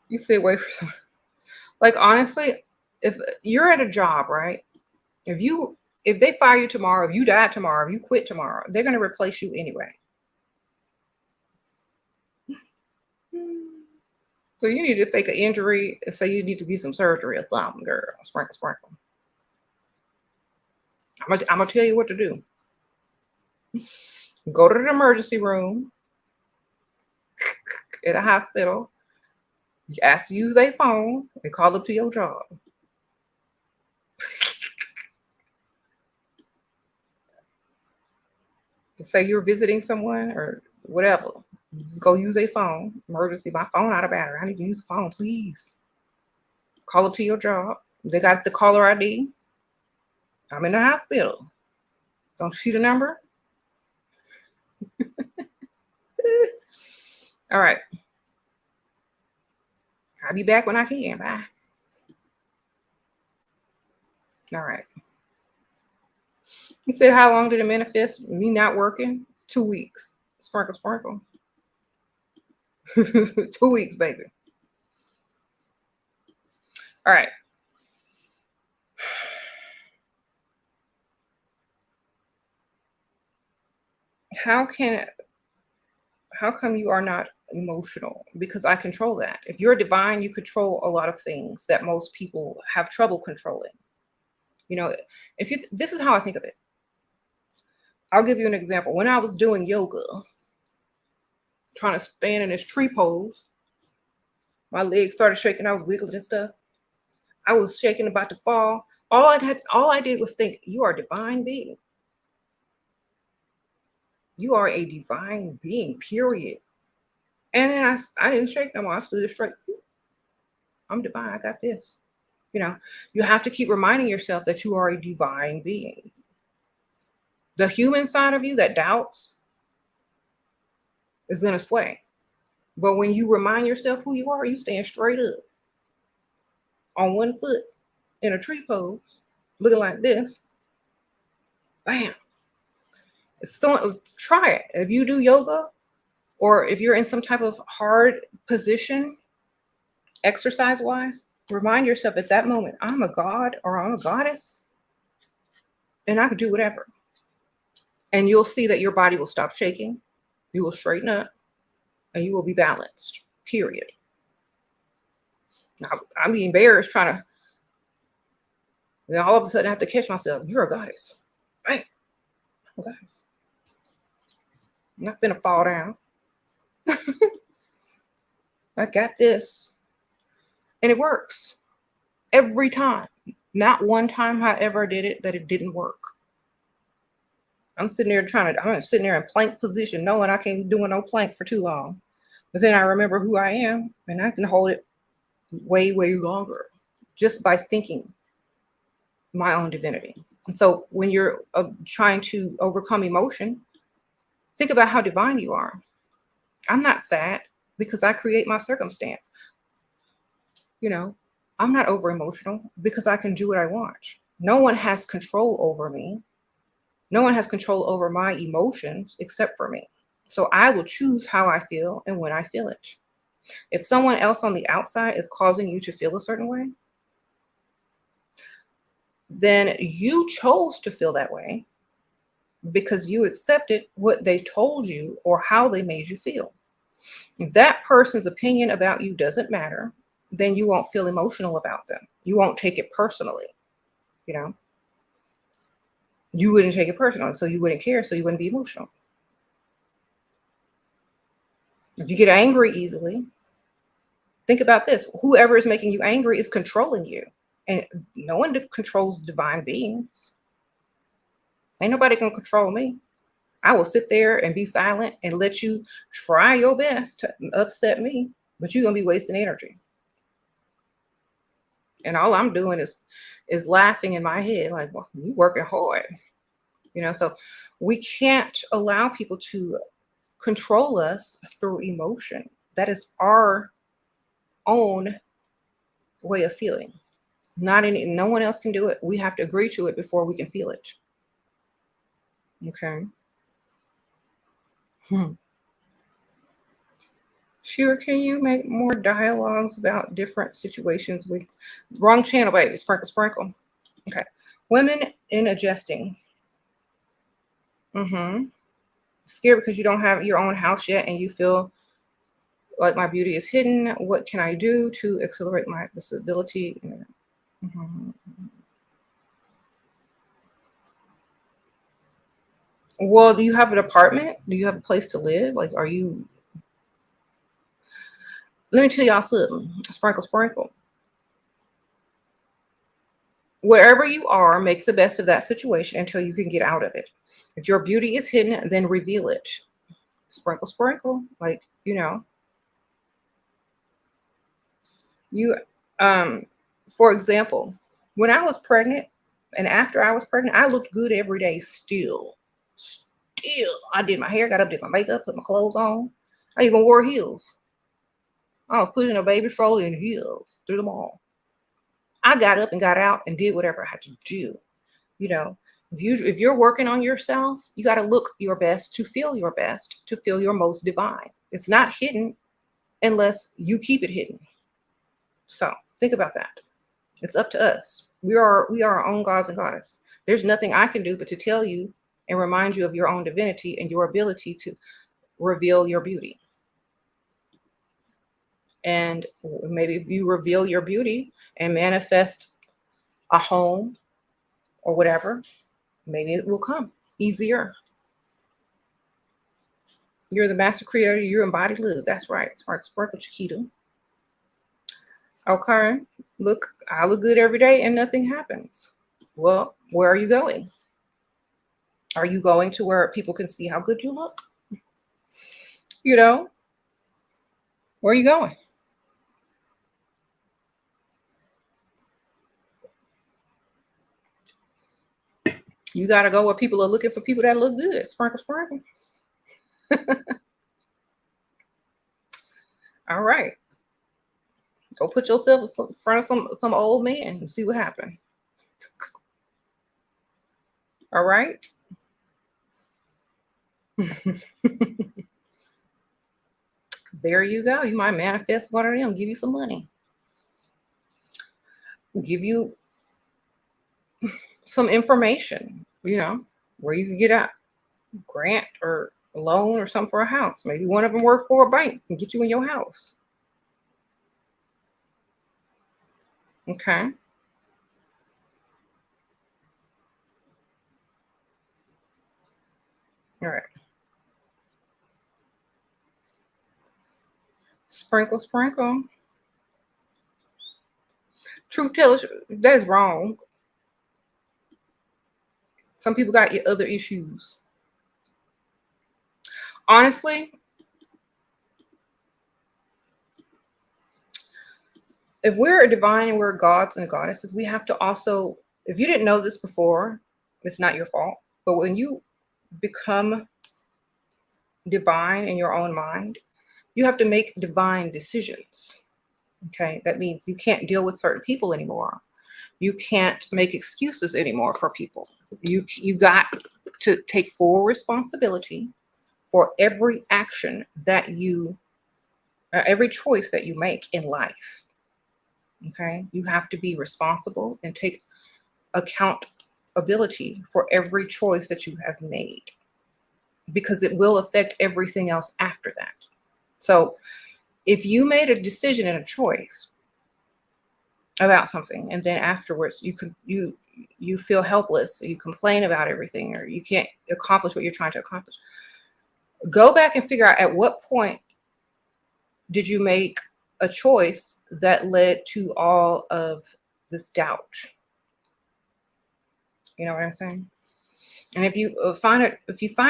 You stay away from someone. Like honestly, if you're at a job, right? If they fire you tomorrow, if you die tomorrow, if you quit tomorrow, they're gonna replace you anyway. So you need to fake an injury and say you need to get some surgery or something, girl. Sprinkle, sprinkle. I'm gonna tell you what to do. Go to the emergency room at a hospital You ask to use their phone and call up to your job. Say you're visiting someone or whatever. You just go use a phone. Emergency, my phone out of battery. I need to use the phone, please. Call up to your job. They got the caller ID. I'm in the hospital. Don't shoot a number. All right. I'll be back when I can. Bye. All right. He said, how long did it manifest? Me not working? 2 weeks. Sprinkle, sprinkle. 2 weeks, baby. All right. How come you are not emotional? Because I control that. If you're divine, you control a lot of things that most people have trouble controlling. You know, if you this is how I think of it. I'll give you an example. When I was doing yoga, trying to stand in this tree pose, my legs started shaking. I was wiggling and stuff. I was shaking, about to fall. All I did was think, you are a divine being. You are a divine being, period. And then I didn't shake no more. I stood straight. I'm divine. I got this. You know, you have to keep reminding yourself that you are a divine being. The human side of you that doubts is going to sway. But when you remind yourself who you are, you stand straight up on one foot in a tree pose, looking like this. Bam. So try it. If you do yoga or if you're in some type of hard position, exercise wise, remind yourself at that moment, I'm a god or I'm a goddess and I can do whatever. And you'll see that your body will stop shaking. You will straighten up and you will be balanced, period. Now, I'm being embarrassed trying to, then all of a sudden I have to catch myself. You're a goddess. Right? I'm a goddess. I'm not finna fall down. I got this. And it works every time. Not one time, however, I did it that it didn't work. I'm sitting there in plank position, knowing I can't be doing no plank for too long. But then I remember who I am and I can hold it way, way longer just by thinking my own divinity. And so when you're trying to overcome emotion, think about how divine you are. I'm not sad because I create my circumstance. You know, I'm not over emotional because I can do what I want. No one has control over me. No one has control over my emotions except for me. So I will choose how I feel and when I feel it. If someone else on the outside is causing you to feel a certain way, then you chose to feel that way because you accepted what they told you or how they made you feel. If that person's opinion about you doesn't matter, then you won't feel emotional about them. You won't take it personally. You know, you wouldn't take it personally, so you wouldn't care, so you wouldn't be emotional. If you get angry easily, think about this. Whoever is making you angry is controlling you. And no one controls divine beings. Ain't nobody can control me. I will sit there and be silent and let you try your best to upset me, but you're gonna be wasting energy. And all I'm doing is laughing in my head, like, well, you working hard. So we can't allow people to control us through emotion. That is our own way of feeling. No one else can do it. We have to agree to it before we can feel it. Okay. Sure, can you make more dialogues about different situations with wrong channel, baby? Sprinkle, sprinkle. Okay. Women in adjusting. Scared because you don't have your own house yet and you feel like my beauty is hidden. What can I do to accelerate my visibility? Mhm. Well, do you have an apartment? Do you have a place to live? Like, Let me tell y'all something. Sprinkle, sprinkle. Wherever you are, make the best of that situation until you can get out of it. If your beauty is hidden, then reveal it. Sprinkle, sprinkle. Like, you, for example, when I was pregnant and after I was pregnant, I looked good every day still. Still. I did my hair, got up, did my makeup, put my clothes on. I even wore heels. I was pushing a baby stroller in heels through the mall. I got up and got out and did whatever I had to do. You know, if you're working on yourself, you got to look your best, to feel your best, to feel your most divine. It's not hidden unless you keep it hidden. So think about that. It's up to us. We are our own gods and goddess. There's nothing I can do but to tell you and remind you of your own divinity and your ability to reveal your beauty. And maybe if you reveal your beauty and manifest a home or whatever, maybe it will come easier. You're the master creator. You embody live. That's right. Spark, sparkle, Chiquita. Okay. Look, I look good every day and nothing happens. Well, where are you going? Are you going to where people can see how good you look? You know, where are you going? You got to go where people are looking for people that look good. Sparkle, sparkle. All right. Go put yourself in front of some old man and see what happens. All right. There you go. You might manifest one of them, give you some money, give you some information, where you can get a grant or a loan or something for a house. Maybe one of them work for a bank and get you in your house. Okay. All right. Sprinkle, sprinkle. Truth tellers, that's wrong. Some people got other issues. Honestly, if we're a divine and we're gods and goddesses, we have to also, if you didn't know this before, it's not your fault. But when you become divine in your own mind, you have to make divine decisions. Okay. That means you can't deal with certain people anymore. You can't make excuses anymore for people. You got to take full responsibility for every action that every choice that you make in life. Okay. You have to be responsible and take accountability for every choice that you have made, because it will affect everything else after that. So if you made a decision and a choice about something, and then afterwards you feel helpless, you complain about everything, or you can't accomplish what you're trying to accomplish, go back and figure out at what point did you make a choice that led to all of this doubt. You know what I'm saying? And if you find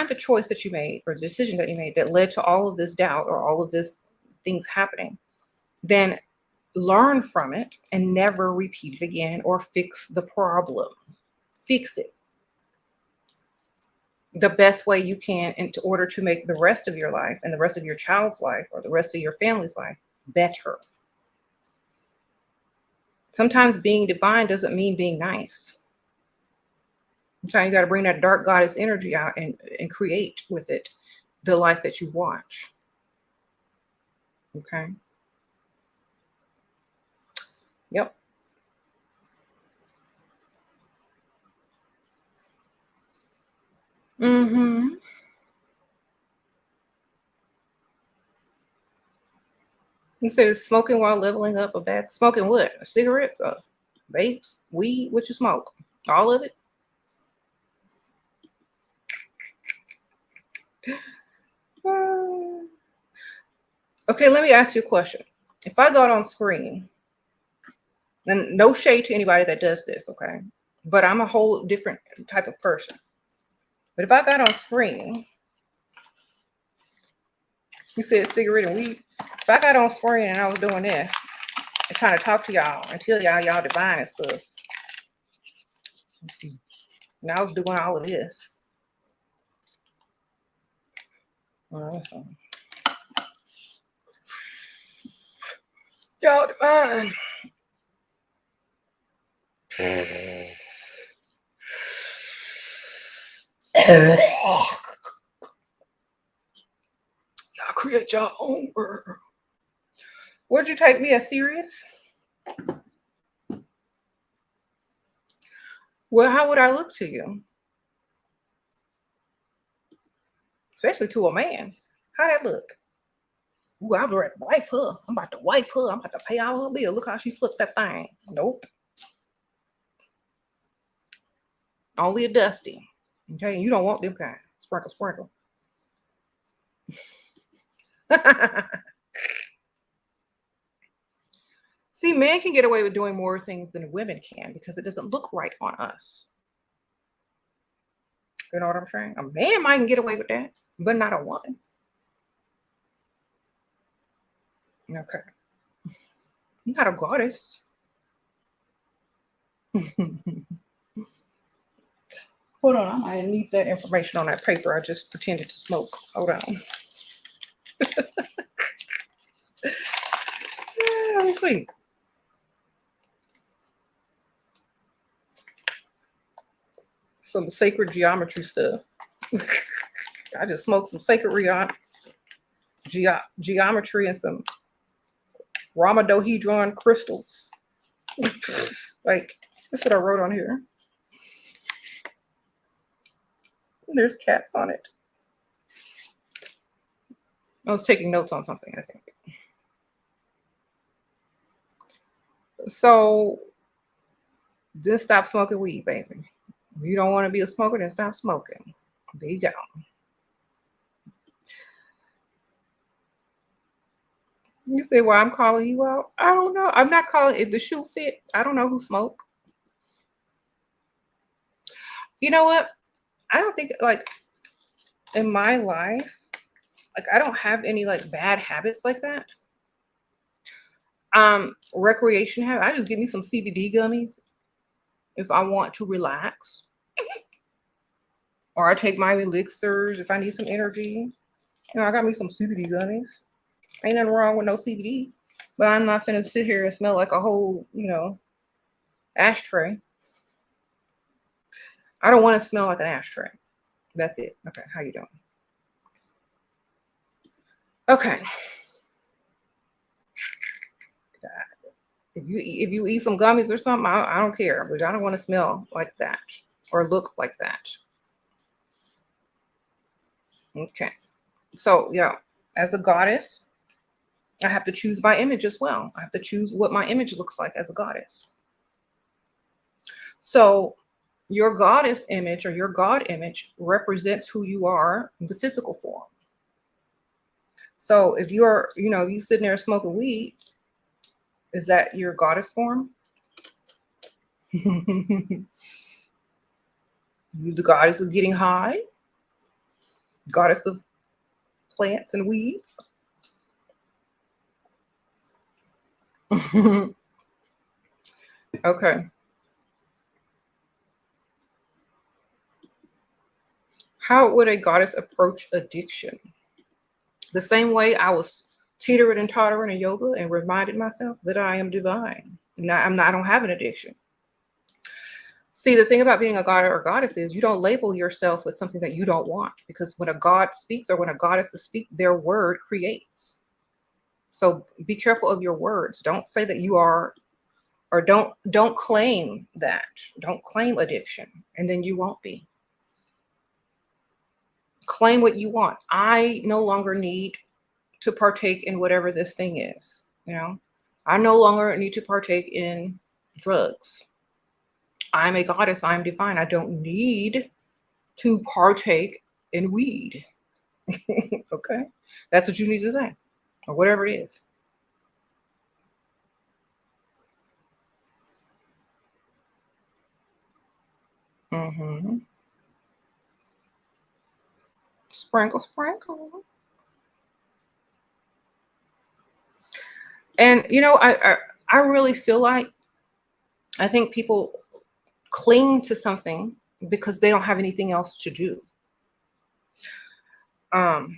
the choice that you made or the decision that you made that led to all of this doubt or all of this things happening, then learn from it and never repeat it again, or fix the problem. Fix it the best way you can in order to make the rest of your life and the rest of your child's life or the rest of your family's life better. Sometimes being divine doesn't mean being nice. Sometimes you got to bring that dark goddess energy out and create with it the life that you want. Okay. Yep. Mm-hmm. He said smoking while leveling up a bag. Smoking what? Cigarettes? Vapes? Weed? What you smoke? All of it? Okay, let me ask you a question. If I got on screen, and no shade to anybody that does this, okay? But I'm a whole different type of person. But if I got on screen, you said cigarette and weed. If I got on screen and I was doing this and trying to talk to y'all and tell y'all divine and stuff, let's see. And I was doing all of this. Y'all divine. Y'all create your own world. Would you take me as serious? Well, how would I look to you? Especially to a man. How that look? Ooh, I'm ready to wife her. I'm about to wife her. I'm about to pay all her bill. Look how she flipped that thing. Nope. Only a dusty. Okay, you don't want them kind. Sprinkle, sprinkle. See, men can get away with doing more things than women can because it doesn't look right on us. You know what I'm saying? A man might get away with that, but not a woman. Okay. I'm not a goddess. Hold on, I might need that information on that paper I just pretended to smoke. Hold on. Let me see. Some sacred geometry stuff. I just smoked some sacred geometry and some ramadohedron crystals. Like, that's what I wrote on here. There's cats on it. I was taking notes on something, I think. So, then stop smoking weed, baby. If you don't want to be a smoker, then stop smoking. There you go. You say, well, I'm calling you out. I don't know. I'm not calling if the shoe fit. I don't know who smoke. You know what? I don't think like in my life, like I don't have any like bad habits like that. Recreation habit. I just give me some CBD gummies if I want to relax. Or I take my elixirs if I need some energy. You know, I got me some CBD gummies. Ain't nothing wrong with no CBD. But I'm not finna sit here and smell like a whole, ashtray. I don't want to smell like an ashtray. That's it. Okay, how you doing? Okay. If you eat some gummies or something, I don't care, but I don't want to smell like that or look like that. Okay. So yeah, as a goddess, I have to choose my image as well. I have to choose what my image looks like as a goddess. So your goddess image or your God image represents who you are in the physical form. So if you're, you sitting there smoking weed, is that your goddess form? You the goddess of getting high? Goddess of plants and weeds? Okay. How would a goddess approach addiction? The same way I was teetering and tottering in yoga and reminded myself that I am divine. I don't have an addiction. See, the thing about being a god or goddess is you don't label yourself with something that you don't want, because when a god speaks or when a goddess speaks, their word creates. So be careful of your words. Don't say that you are, or don't claim that. Don't claim addiction, and then you won't be. Claim what you want. I no longer need to partake in whatever this thing is. I no longer need to partake in drugs. I'm a goddess. I'm divine. I don't need to partake in weed. Okay. That's what you need to say, or whatever it is. Mm-hmm. Sprinkle, sprinkle. And I really feel like I think people cling to something because they don't have anything else to do. Um,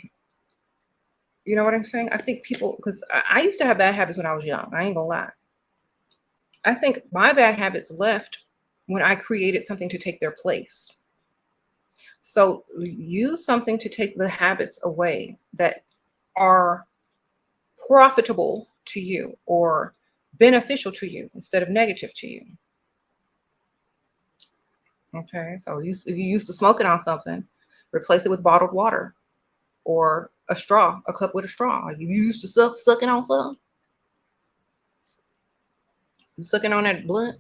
you know what I'm saying? I think people, because I used to have bad habits when I was young. I ain't gonna lie. I think my bad habits left when I created something to take their place. So use something to take the habits away that are profitable to you or beneficial to you instead of negative to you. Okay, so if you used to smoking on something, replace it with bottled water or a straw, a cup with a straw. Like you used to sucking on something, you sucking on that blunt,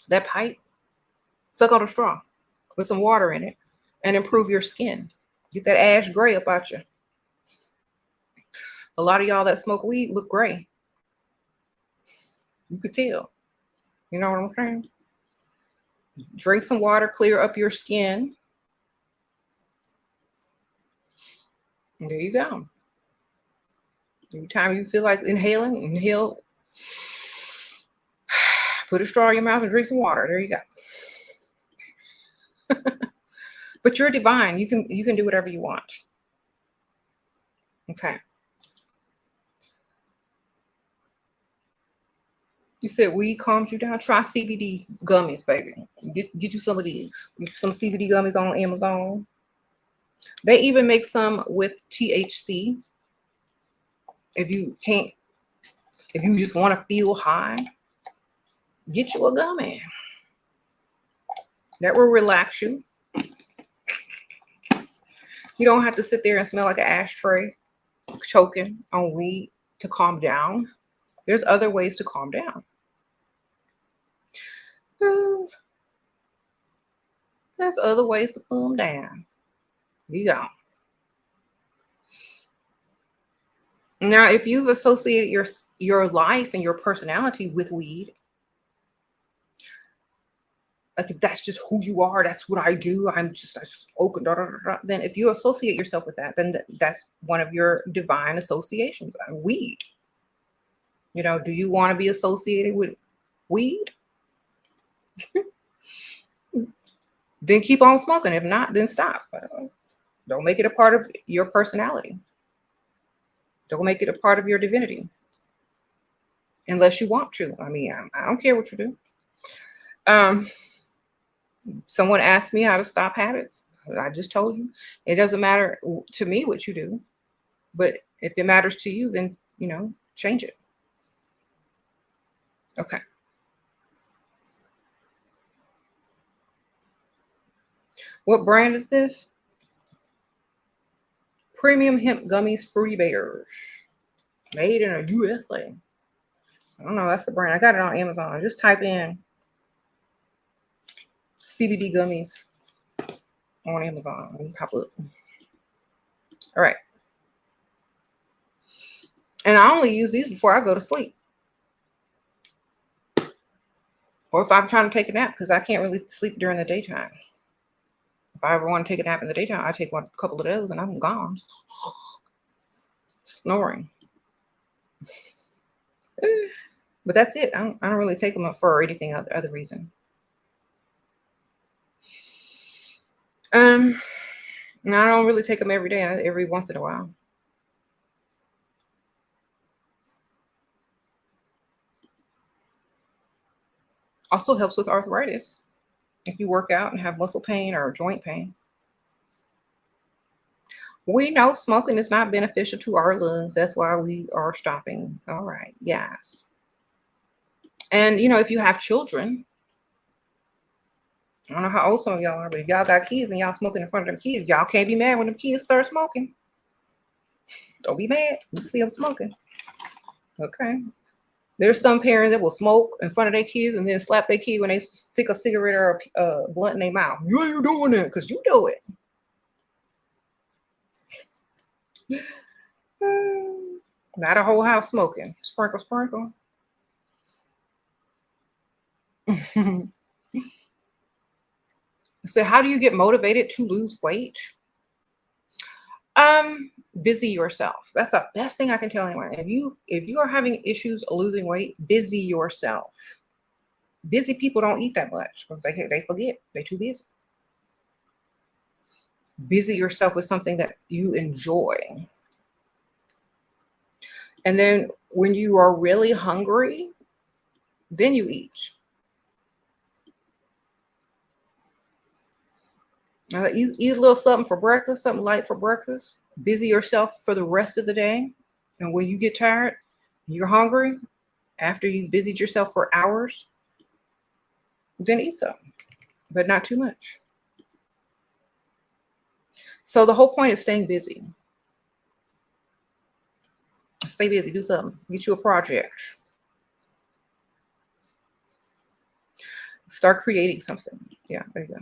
that pipe, suck on a straw with some water in it and improve your skin. Get that ash gray up out you. A lot of y'all that smoke weed look gray. You could tell. You know what I'm saying? Drink some water, clear up your skin. And there you go. Every time you feel like inhaling, inhale, put a straw in your mouth and drink some water. There you go. But you're divine. You can do whatever you want. Okay. You said weed calms you down. Try CBD gummies, baby. Get you some of these. Get you some CBD gummies on Amazon. They even make some with THC. If you can't, if you just want to feel high, get you a gummy. That will relax you. You don't have to sit there and smell like an ashtray, choking on weed to calm down. There's other ways to calm down. There's other ways to calm down. Here you go. Now, if you've associated your life and your personality with weed, like if that's just who you are, that's what I do. I'm just open. Da, da, da, da. Then, if you associate yourself with that, then that's one of your divine associations. Weed. Do you want to be associated with weed? Then keep on smoking. If not, then stop. Don't make it a part of your personality. Don't make it a part of your divinity, unless you want to. I mean, I don't care what you do. Someone asked me how to stop habits. I just told you. It doesn't matter to me what you do, but if it matters to you, then change it. Okay. What brand is this? Premium hemp gummies, Free Bears, made in a USA. I don't know. That's the brand. I got it on Amazon. Just type in CBD gummies on Amazon and pop up. All right. And I only use these before I go to sleep. Or if I'm trying to take a nap, because I can't really sleep during the daytime. If I ever want to take a nap in the daytime, I take a couple of those and I'm gone. Snoring. But that's it. I don't really take them for anything other reason. And I don't really take them every day. Every once in a while. Also helps with arthritis. If you work out and have muscle pain or joint pain. We know smoking is not beneficial to our lungs. That's why we are stopping. All right. Yes. And if you have children, I don't know how old some of y'all are, but if y'all got kids and y'all smoking in front of them kids, y'all can't be mad when the kids start smoking. Don't be mad. You see them smoking. Okay. There's some parents that will smoke in front of their kids and then slap their kid when they stick a cigarette or a blunt in their mouth. You ain't doing that because you do it. Not a whole house smoking. Sprinkle, sprinkle. So how do you get motivated to lose weight? Um, Busy yourself. That's the best thing I can tell anyone. If you are having issues losing weight, busy yourself. Busy people don't eat that much because they forget. They're too busy. Busy yourself with something that you enjoy. And then when you are really hungry, then you eat. Eat a little something for breakfast, something light for breakfast. Busy yourself for the rest of the day. And when you get tired, you're hungry, after you've busied yourself for hours, then eat something, but not too much. So the whole point is staying busy. Stay busy, do something. Get you a project. Start creating something. Yeah, there you go.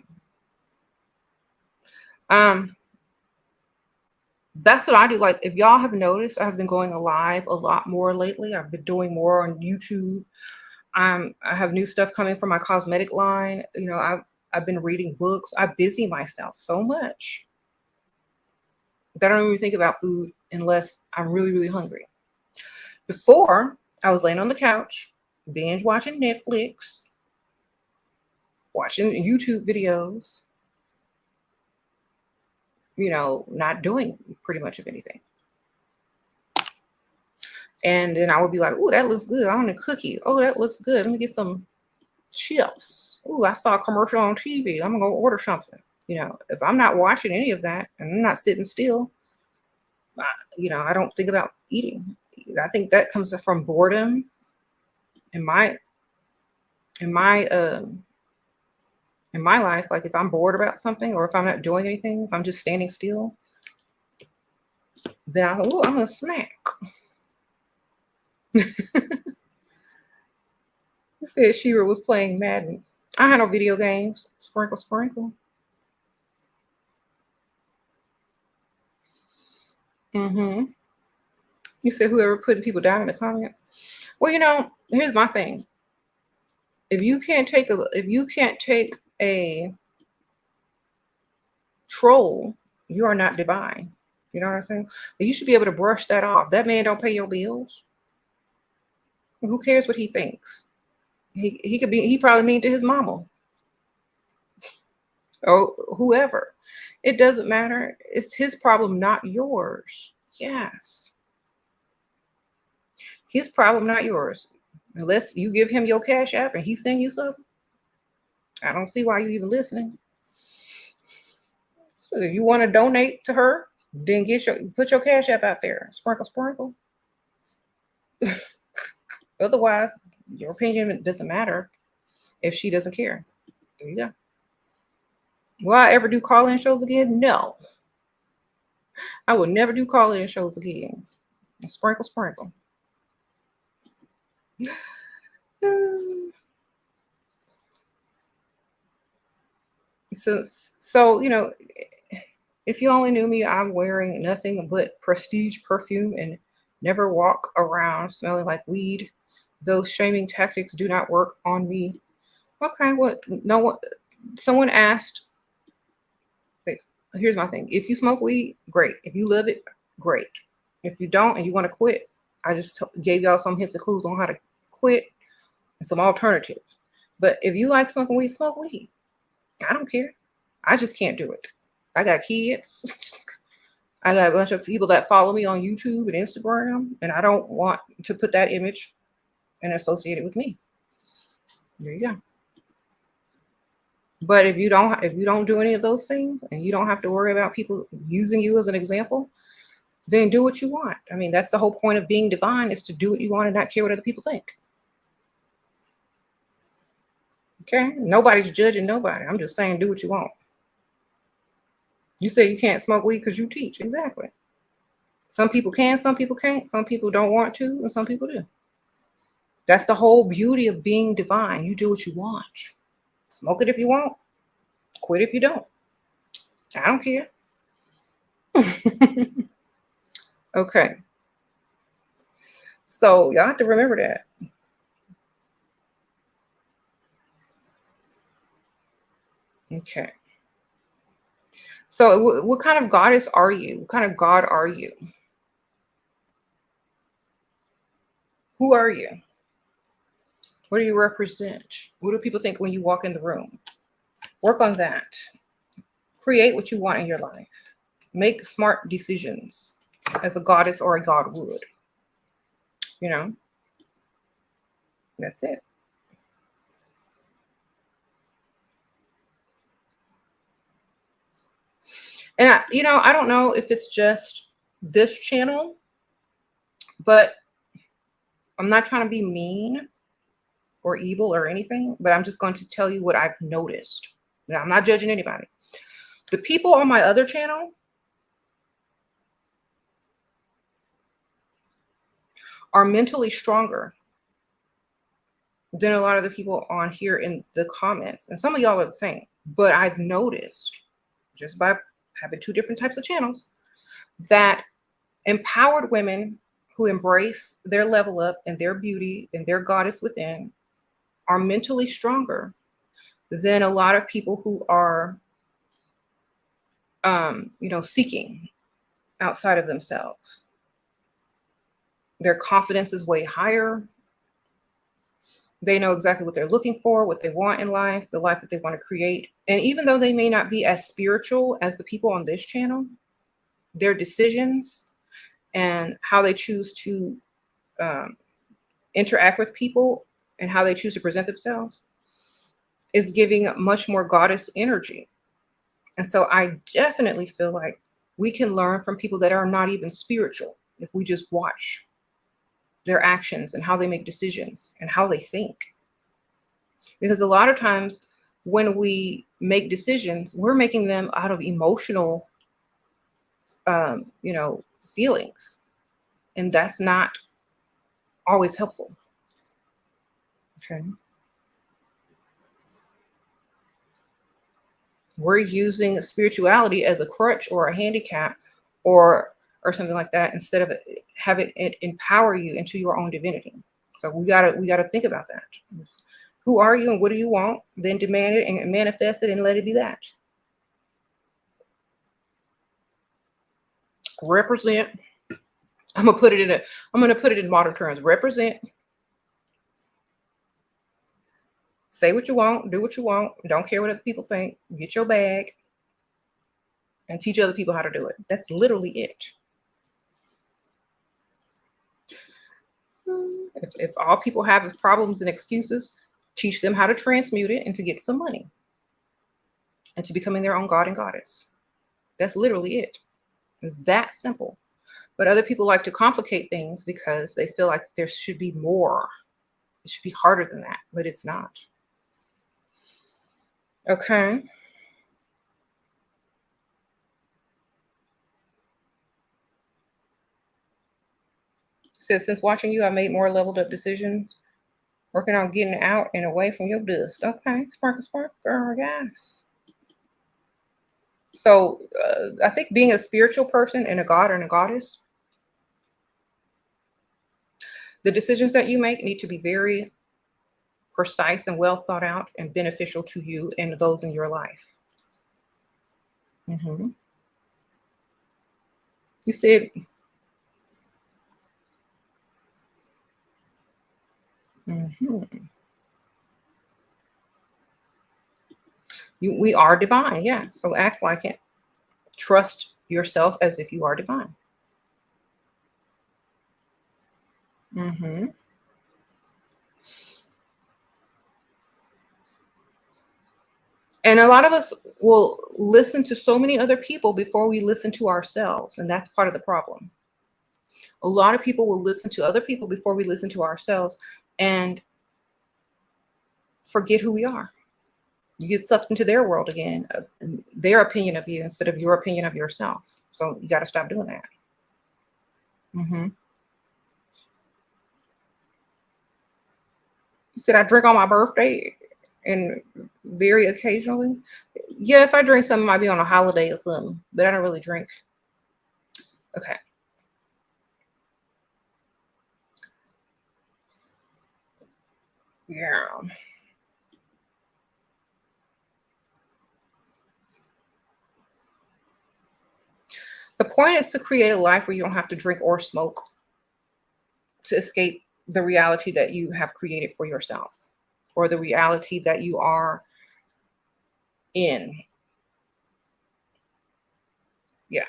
That's what I do. Like if y'all have noticed, I've been going live a lot more lately. I've been doing more on YouTube. I have new stuff coming from my cosmetic line. I've been reading books. I busy myself so much that I don't even think about food unless I'm really, really hungry. Before, I was laying on the couch, binge watching Netflix, watching YouTube videos, not doing pretty much of anything. And then I would be like, oh, that looks good. I want a cookie. Oh, that looks good. Let me get some chips. Oh, I saw a commercial on TV. I'm going to go order something. If I'm not watching any of that and I'm not sitting still, I don't think about eating. I think that comes from boredom in my in my in my life. Like if I'm bored about something or if I'm not doing anything, if I'm just standing still, then I'm gonna snack. He said Shira was playing Madden. I had no video games. Sprinkle, sprinkle. Mm-hmm. You said whoever putting people down in the comments. Well, here's my thing. If you can't take a troll, you are not divine. You know what I'm saying? You should be able to brush that off. That man don't pay your bills. Who cares what he thinks? He probably mean to his mama or whoever. It doesn't matter. It's his problem, not yours. Yes. His problem, not yours. Unless you give him your cash app and he send you something. I don't see why you even listening. So if you want to donate to her, then put your cash app out there. Sprinkle, sprinkle. Otherwise, your opinion doesn't matter if she doesn't care. There you go. Will I ever do call-in shows again? No. I will never do call-in shows again. Sprinkle, sprinkle. So, if you only knew me, I'm wearing nothing but prestige perfume and never walk around smelling like weed. Those shaming tactics do not work on me. Okay, what? No one. Someone asked. Here's my thing. If you smoke weed, great. If you love it, great. If you don't and you want to quit, I just gave y'all some hints and clues on how to quit and some alternatives. But if you like smoking weed, smoke weed. I don't care. I just can't do it. I got kids. I got a bunch of people that follow me on YouTube and Instagram, and I don't want to put that image and associate it with me. There you go. But if you don't do any of those things and you don't have to worry about people using you as an example, then do what you want. I mean, that's the whole point of being divine, is to do what you want and not care what other people think. Okay? Nobody's judging nobody. I'm just saying do what you want. You say you can't smoke weed because you teach. Exactly. Some people can, some people can't. Some people don't want to, and some people do. That's the whole beauty of being divine. You do what you want. Smoke it if you want. Quit if you don't. I don't care. Okay. So y'all have to remember that. Okay. So, what kind of goddess are you? What kind of god are you? Who are you? What do you represent? What do people think when you walk in the room? Work on that. Create what you want in your life. Make smart decisions as a goddess or a god would. You know, that's it. And I don't know if it's just this channel, but I'm not trying to be mean or evil or anything, but I'm just going to tell you what I've noticed. Now, I'm not judging anybody. The people on my other channel are mentally stronger than a lot of the people on here in the comments. And some of y'all are the same, but I've noticed just by having two different types of channels that empowered women who embrace their level up and their beauty and their goddess within are mentally stronger than a lot of people who are seeking outside of themselves. Their confidence is way higher. They know exactly what they're looking for, what they want in life, the life that they want to create. And even though they may not be as spiritual as the people on this channel, their decisions and how they choose to um, interact with people and how they choose to present themselves is giving much more goddess energy. And so I definitely feel like we can learn from people that are not even spiritual if we just watch their actions and how they make decisions and how they think. Because a lot of times when we make decisions, we're making them out of emotional, feelings. And that's not always helpful. Okay. We're using spirituality as a crutch or a handicap or something like that instead of having it empower you into your own divinity. So we gotta think about that. Who are you and what do you want? Then demand it and manifest it and let it be that. Represent. I'm gonna put it in modern terms. Represent. Say what you want, do what you want, don't care what other people think, get your bag, and teach other people how to do it. That's literally it. If all people have is problems and excuses, teach them how to transmute it and to get some money and to becoming their own god and goddess. That's literally it. It's that simple. But other people like to complicate things because they feel like there should be more. It should be harder than that, but it's not. Okay. So since watching you, I made more leveled up decisions, working on getting out and away from your dust. Okay, sparkle, sparkle, girl, yes. So I think being a spiritual person and a god and a goddess, the decisions that you make need to be very precise and well thought out and beneficial to you and those in your life. Hmm. You said, mhm. We are divine, yeah. So act like it. Trust yourself as if you are divine. Hmm. And a lot of us will listen to so many other people before we listen to ourselves, and that's part of the problem. A lot of people will listen to other people before we listen to ourselves and forget who we are. You get sucked into their world again, their opinion of you instead of your opinion of yourself. So you got to stop doing that. Hmm. You said I drink on my birthday and very occasionally. Yeah, if I drink something, it might be on a holiday or something, but I don't really drink. Okay. Yeah. The point is to create a life where you don't have to drink or smoke to escape the reality that you have created for yourself, or the reality that you are in. Yeah.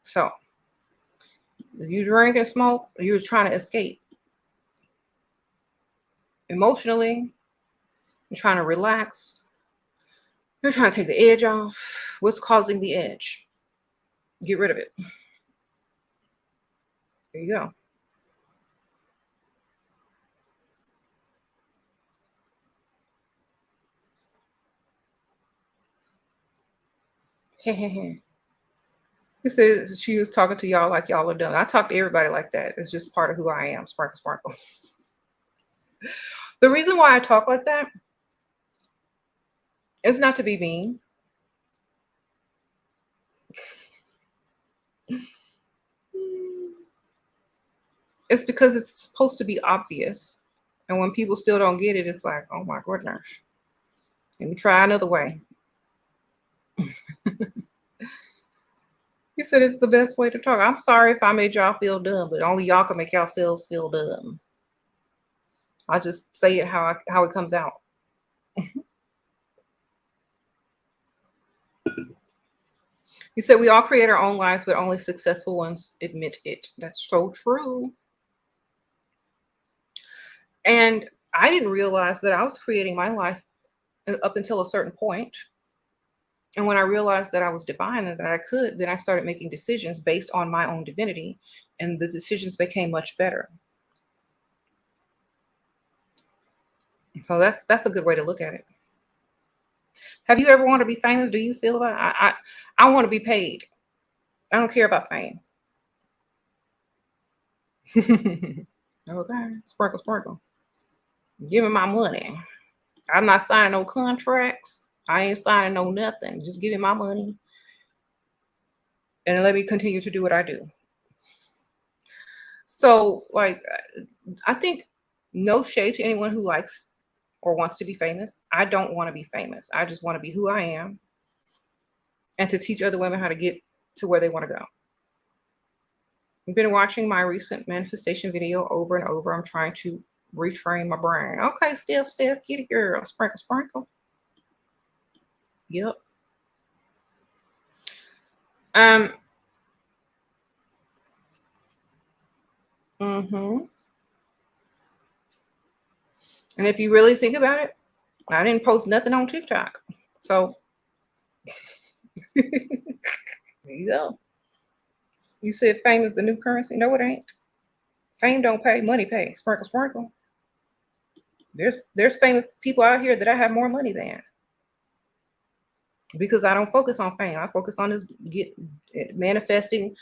So if you drink and smoke, you're trying to escape. Emotionally, you're trying to relax. You're trying to take the edge off. What's causing the edge? Get rid of it. There you go. He says she was talking to y'all like y'all are done. I talk to everybody like that. It's just part of who I am. Sparkle, sparkle. The reason why I talk like that is not to be mean. It's because it's supposed to be obvious. And when people still don't get it, it's like, oh my goodness. Let me try another way. He said it's the best way to talk. I'm sorry if I made y'all feel dumb, but only y'all can make yourselves feel dumb. I just say it how it comes out. He said we all create our own lives, but only successful ones admit it. That's so true. And I didn't realize that I was creating my life up until a certain point. And when I realized that I was divine and that I could, then I started making decisions based on my own divinity, and the decisions became much better. So that's a good way to look at it. Have you ever wanted to be famous? Do you feel about I want to be paid. I don't care about fame. Okay, sparkle, sparkle. Give me my money. I'm not signing no contracts. I ain't signing no nothing. Just give me my money and let me continue to do what I do. So, like, I think no shade to anyone who likes or wants to be famous. I don't want to be famous. I just want to be who I am and to teach other women how to get to where they want to go. You've been watching my recent manifestation video over and over. I'm trying to retrain my brain. Okay, Steph, get it, girl. Sprinkle, sprinkle. Yep. Um. Mm-hmm. And if you really think about it, I didn't post nothing on TikTok. So there you go. You said fame is the new currency. No, it ain't. Fame don't pay, money pay. Sprinkle, sprinkle. There's famous people out here that I have more money than because I don't focus on fame. I focus on this manifesting,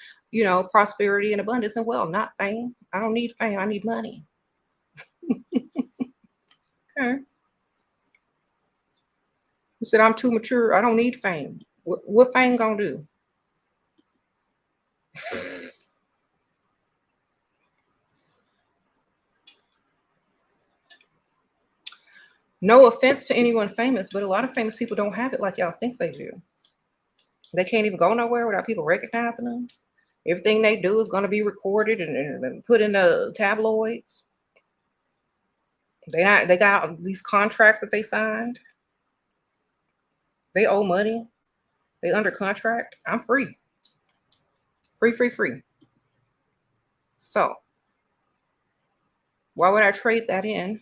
prosperity and abundance and wealth, not fame. I don't need fame. I need money. Okay. You said I'm too mature. I don't need fame. What fame gonna do? No offense to anyone famous, but a lot of famous people don't have it like y'all think they do. They can't even go nowhere without people recognizing them. Everything they do is going to be recorded and put in the tabloids. They got these contracts that they signed. They owe money. They under contract. I'm free. Free, free, free. So why would I trade that in?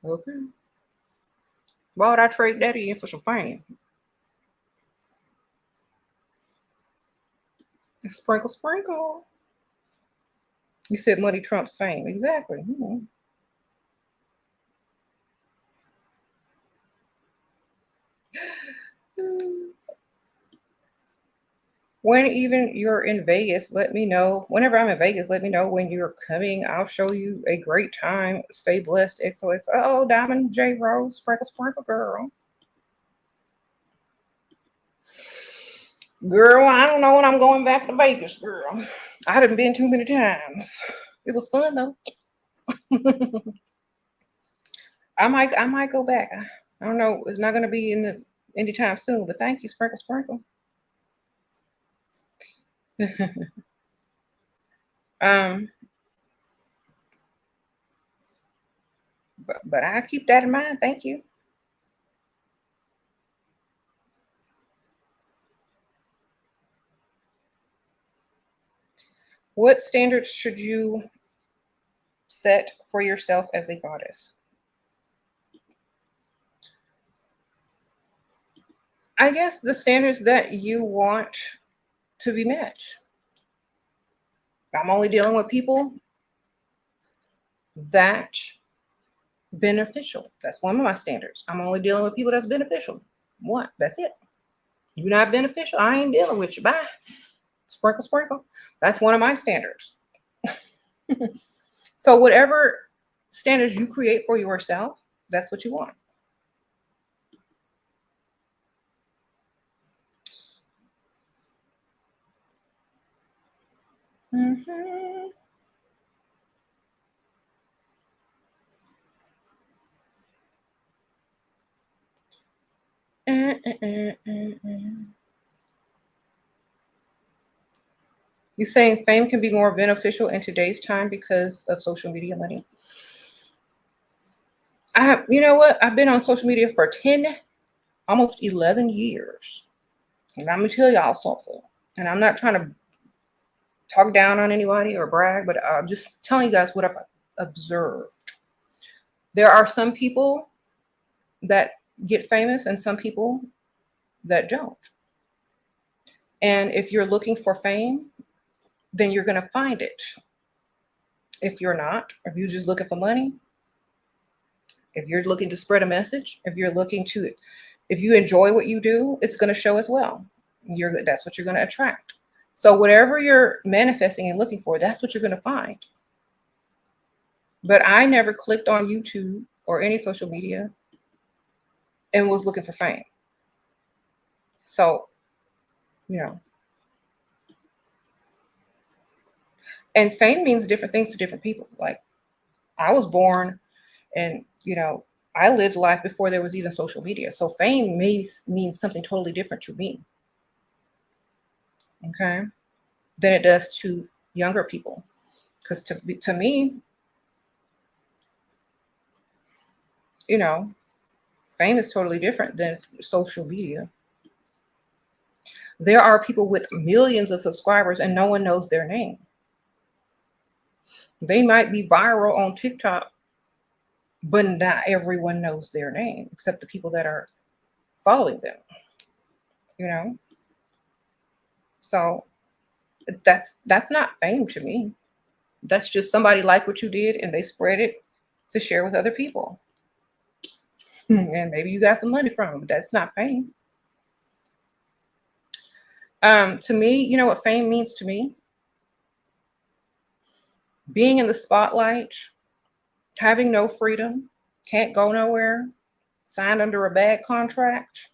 Okay. Why would I trade that in for some fame? Sprinkle, sprinkle. You said money trumps fame. Exactly. When even you're in Vegas, let me know. Whenever I'm in Vegas, let me know when you're coming. I'll show you a great time. Stay blessed. XOXO. Oh, Diamond J Rose, sprinkle, sprinkle, girl. Girl, I don't know when I'm going back to Vegas, girl. I haven't been too many times. It was fun though. I might go back. I don't know. It's not gonna be in the anytime soon. But thank you, Sprinkle Sprinkle. um, but I keep that in mind. Thank you. What standards should you set for yourself as a goddess? I guess the standards that you want to be met. I'm only dealing with people that beneficial. That's one of my standards. I'm only dealing with people that's beneficial. One, that's it. You're not beneficial, I ain't dealing with you. Bye. Sprinkle, sprinkle. That's one of my standards. So whatever standards you create for yourself, that's what you want. Mm-hmm. You're saying fame can be more beneficial in today's time because of social media money. You know what? I've been on social media for 10, almost 11 years. And I'm going to tell y'all something. And I'm not trying to talk down on anybody or brag, but I'm just telling you guys what I've observed. There are some people that get famous and some people that don't. And if you're looking for fame, then you're going to find it. If you're not, if you're just looking for money, if you're looking to spread a message, if you enjoy what you do, it's going to show as well. That's what you're going to attract. So whatever you're manifesting and looking for, that's what you're going to find. But I never clicked on YouTube or any social media and was looking for fame. So, you know, and fame means different things to different people. Like I was born and, I lived life before there was even social media. So fame means something totally different to me. Okay. Than it does to younger people. Because to me, fame is totally different than social media. There are people with millions of subscribers and no one knows their name. They might be viral on TikTok, but not everyone knows their name except the people that are following them, you know? So that's not fame to me. That's just somebody liked what you did and they spread it to share with other people. And maybe you got some money from it, but that's not fame. To me, you know what fame means to me? Being in the spotlight, having no freedom, can't go nowhere, signed under a bad contract,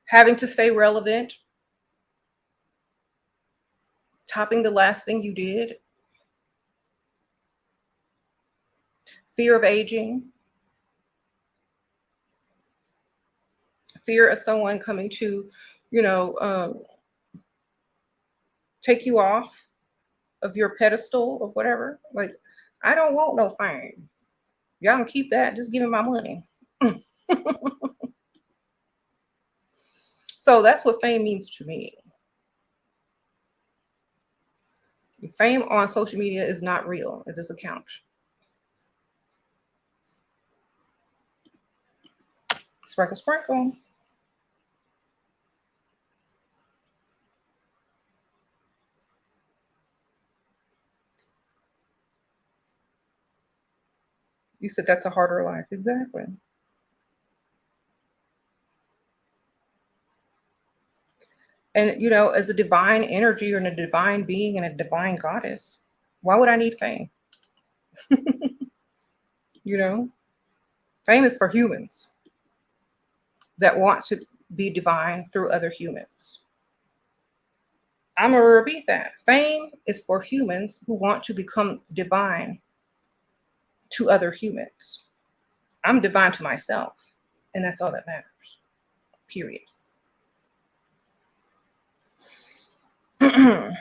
having to stay relevant, topping the last thing you did, fear of aging, fear of someone coming to, you know, um, take you off of your pedestal of whatever. Like, I don't want no fame. Y'all can keep that. Just give me my money. So that's what fame means to me. Fame on social media is not real. It doesn't count. Sprinkle, sprinkle. You said that's a harder life. Exactly. And, as a divine energy and a divine being and a divine goddess, why would I need fame? You know, fame is for humans that want to be divine through other humans. I'm going to repeat that. Fame is for humans who want to become divine to other humans. I'm divine to myself, and that's all that matters. Period. And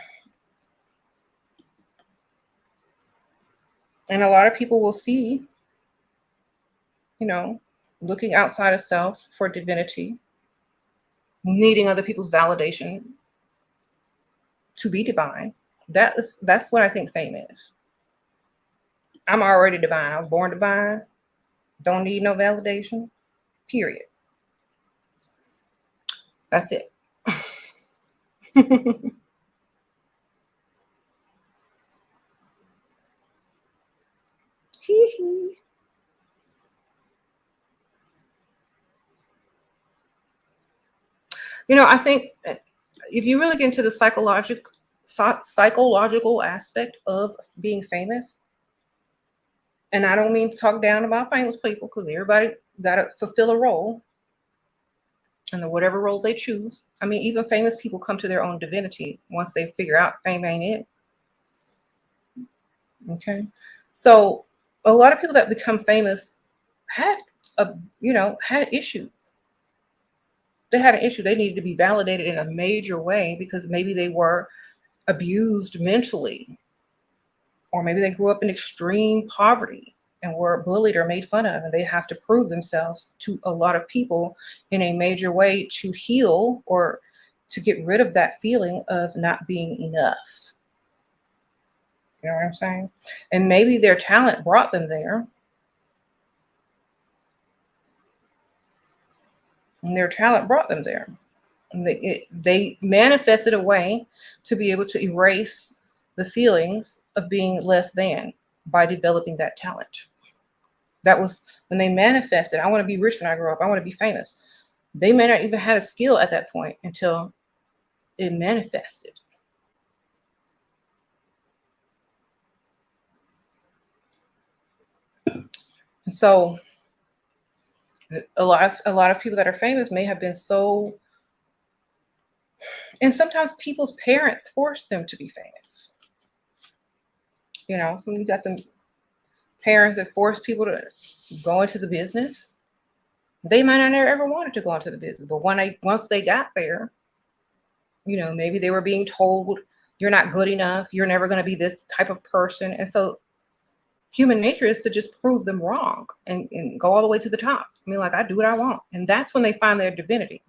a lot of people will see, you know, looking outside of self for divinity, needing other people's validation to be divine. That's what I think fame is. I'm already divine. I was born divine. Don't need no validation. Period. That's it. Hee hee. I think if you really get into the psychological aspect of being famous, and I don't mean to talk down about famous people because everybody got to fulfill a role, and whatever role they choose. I mean, even famous people come to their own divinity once they figure out fame ain't it. Okay, so a lot of people that become famous had a had an issue. They had an issue. They needed to be validated in a major way because maybe they were abused mentally, or maybe they grew up in extreme poverty and were bullied or made fun of, and they have to prove themselves to a lot of people in a major way to heal or to get rid of that feeling of not being enough. You know what I'm saying? And maybe their talent brought them there, and their talent brought them there. And they manifested a way to be able to erase the feelings of being less than by developing that talent. That was when they manifested, I want to be rich when I grow up. I want to be famous. They may not even had a skill at that point until it manifested. And so a lot of people that are famous may have been so, and sometimes people's parents force them to be famous. So you got them parents that force people to go into the business. They might not have ever wanted to go into the business, but once they got there, maybe they were being told, you're not good enough, you're never going to be this type of person. And so human nature is to just prove them wrong and go all the way to the top. I mean, like, I do what I want. And that's when they find their divinity.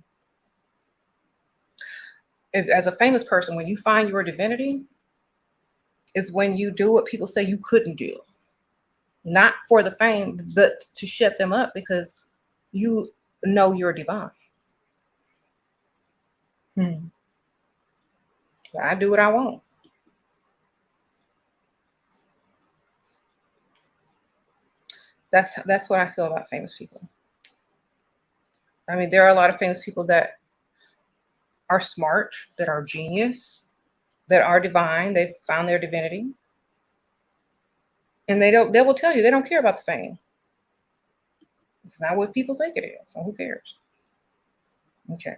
As a famous person, when you find your divinity, is when you do what people say you couldn't do. Not for the fame, but to shut them up because you know you're divine. I do what I want. That's what I feel about famous people. I mean, there are a lot of famous people that are smart, that are genius, that are divine. They've found their divinity. And they will tell you they don't care about the fame. It's not what people think it is. So who cares? Okay.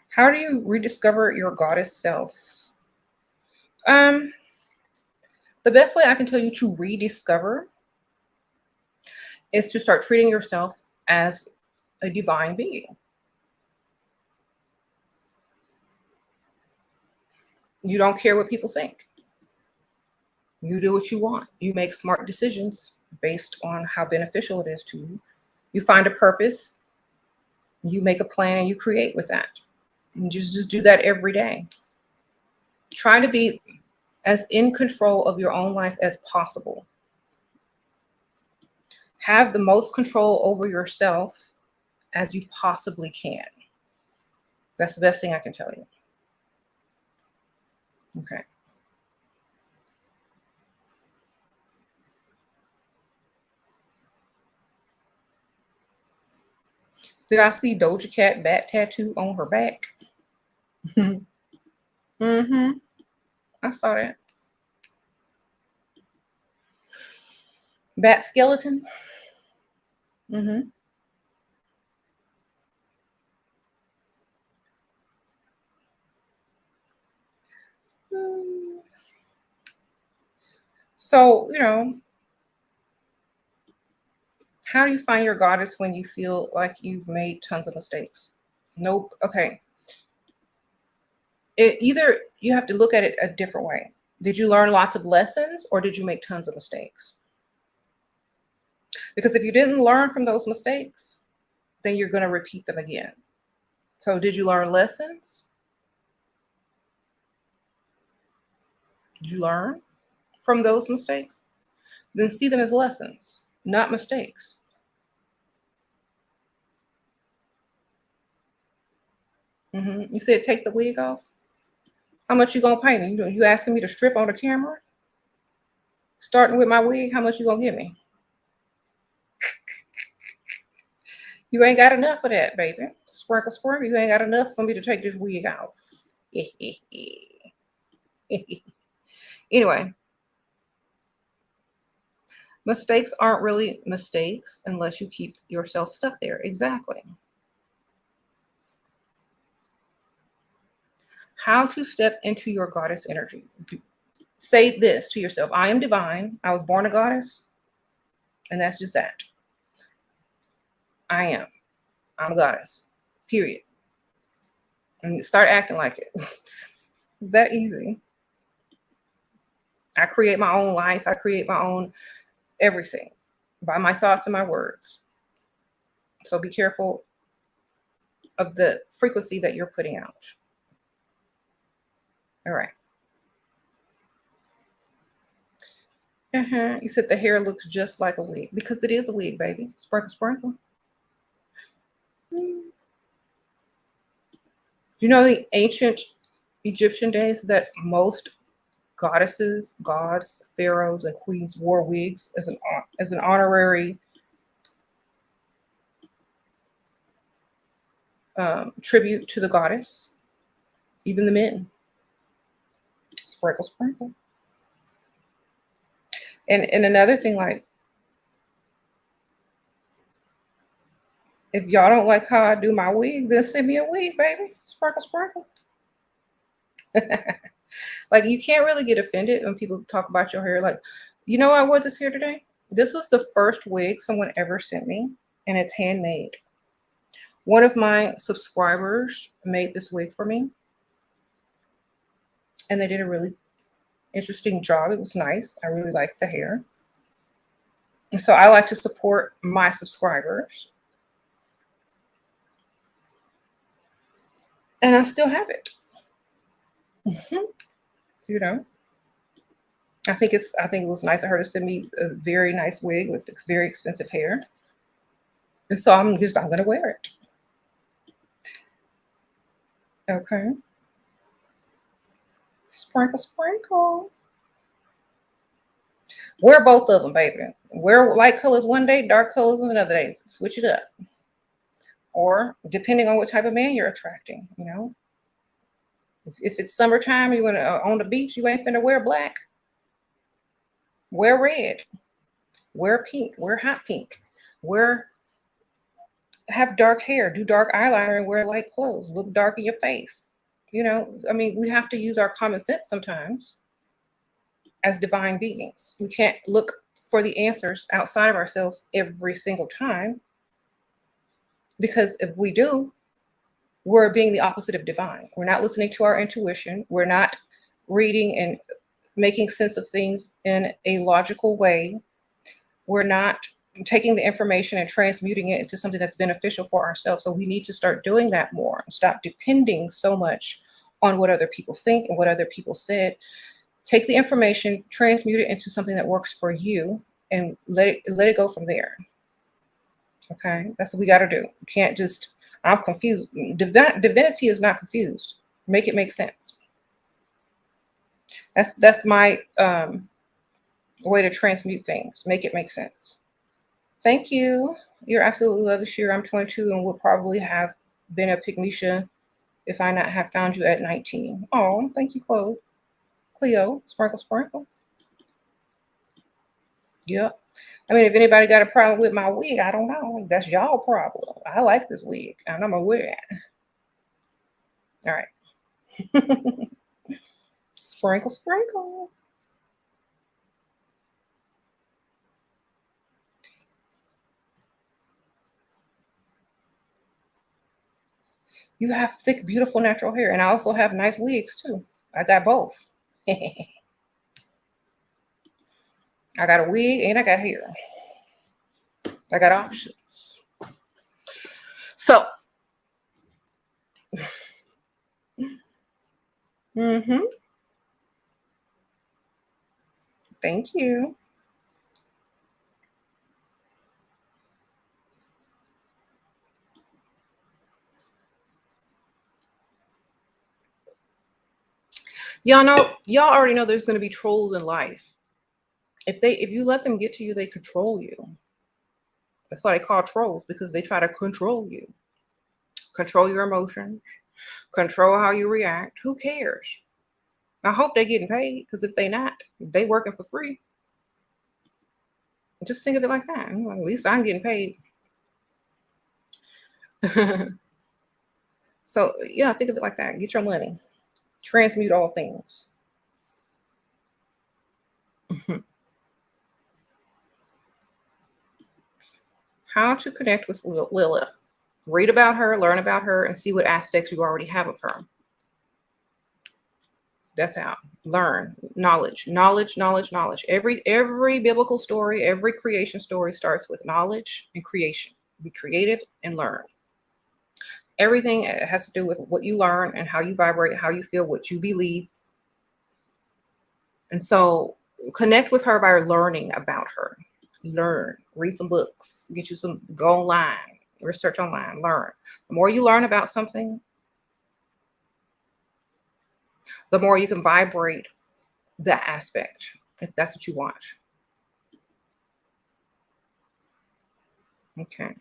How do you rediscover your goddess self? Um, the best way I can tell you to rediscover is to start treating yourself as a divine being. You don't care what people think. You do what you want. You make smart decisions based on how beneficial it is to you. You find a purpose, you make a plan, and you create with that. And just do that every day. Try to be as in control of your own life as possible. Have the most control over yourself as you possibly can. That's the best thing I can tell you. Okay. Did I see Doja Cat bat tattoo on her back? Mm-hmm. I saw that. Bat skeleton? Mm-hmm. So, how do you find your goddess when you feel like you've made tons of mistakes? Nope. Okay. Either you have to look at it a different way. Did you learn lots of lessons or did you make tons of mistakes? Because if you didn't learn from those mistakes, then you're going to repeat them again. So, did you learn lessons? Did you learn from those mistakes? Then see them as lessons, not mistakes. You said take the wig off. How much you gonna pay me? You asking me to strip on the camera? Starting with my wig, how much you gonna give me? You ain't got enough of that, baby. Sprinkle, sprinkle. You ain't got enough for me to take this wig off. Anyway, mistakes aren't really mistakes unless you keep yourself stuck there. Exactly. How to step into your goddess energy. Say this to yourself: I am divine. I was born a goddess, and that's just that. I am. I'm a goddess. Period. And start acting like it. It's that easy. I create my own life. I create my own everything by my thoughts and my words. So be careful of the frequency that you're putting out. All right. You said the hair looks just like a wig because it is a wig, baby. Sprinkle, sprinkle. You know the ancient Egyptian days that most goddesses, gods, pharaohs, and queens wore wigs as an honorary tribute to the goddess. Even the men. Sprinkle, sprinkle. And another thing, like if y'all don't like how I do my wig, then send me a wig, baby. Sprinkle, sprinkle. Like you can't really get offended when people talk about your hair. Like, I wore this hair today. This was the first wig someone ever sent me, and it's handmade. One of my subscribers made this wig for me, and they did a really interesting job. It was nice. I really liked the hair. And so I like to support my subscribers. And I still have it. you know. I think it was nice of her to send me a very nice wig with very expensive hair. And so I'm gonna wear it. Okay. Sprinkle, sprinkle. Wear both of them, baby. Wear light colors one day, dark colors another day. Switch it up. Or depending on what type of man you're attracting. If it's summertime, you want to on the beach, you ain't finna wear black. Wear red. Wear pink. Wear hot pink. Wear have dark hair. Do dark eyeliner and wear light clothes. Look dark in your face. We have to use our common sense sometimes as divine beings. We can't look for the answers outside of ourselves every single time because if we do, we're being the opposite of divine. We're not listening to our intuition. We're not reading and making sense of things in a logical way. We're not taking the information and transmuting it into something that's beneficial for ourselves. So we need to start doing that more and stop depending so much on what other people think and what other people said. Take the information, transmute it into something that works for you, and let it go from there. Okay, that's what we got to do. You can't just. I'm confused. Divinity is not confused. Make it make sense. That's my way to transmute things. Make it make sense. Thank you. You're absolutely lovely, Shira. I'm 22 and would probably have been a pygmisha if I not have found you at 19. Oh, thank you, Cleo. Sprinkle, sprinkle. Yep. I mean, if anybody got a problem with my wig, I don't know. That's y'all problem. I like this wig, and I'm gonna wear it. All right. Sprinkle, sprinkle. You have thick, beautiful natural hair. And I also have nice wigs too. I got both. I got a wig and I got hair. I got options. So, mm-hmm. Thank you. Y'all already know there's gonna be trolls in life. If you let them get to you, they control you. That's why they call trolls, because they try to control you, control your emotions, control how you react. Who cares? I hope they're getting paid, because if they not, they working for free. Just think of it like that. At least I'm getting paid. So yeah, think of it like that. Get your money. Transmute all things. How to connect with Lilith. Read about her, learn about her, and see what aspects you already have of her. That's how. Learn. Knowledge. Knowledge, knowledge, knowledge. Every biblical story, every creation story starts with knowledge and creation. Be creative and learn. Everything has to do with what you learn and how you vibrate, how you feel, what you believe. And so connect with her by learning about her. Learn. Read some books. Get you some, go online, research online, learn. The more you learn about something, the more you can vibrate that aspect, if that's what you want. Okay.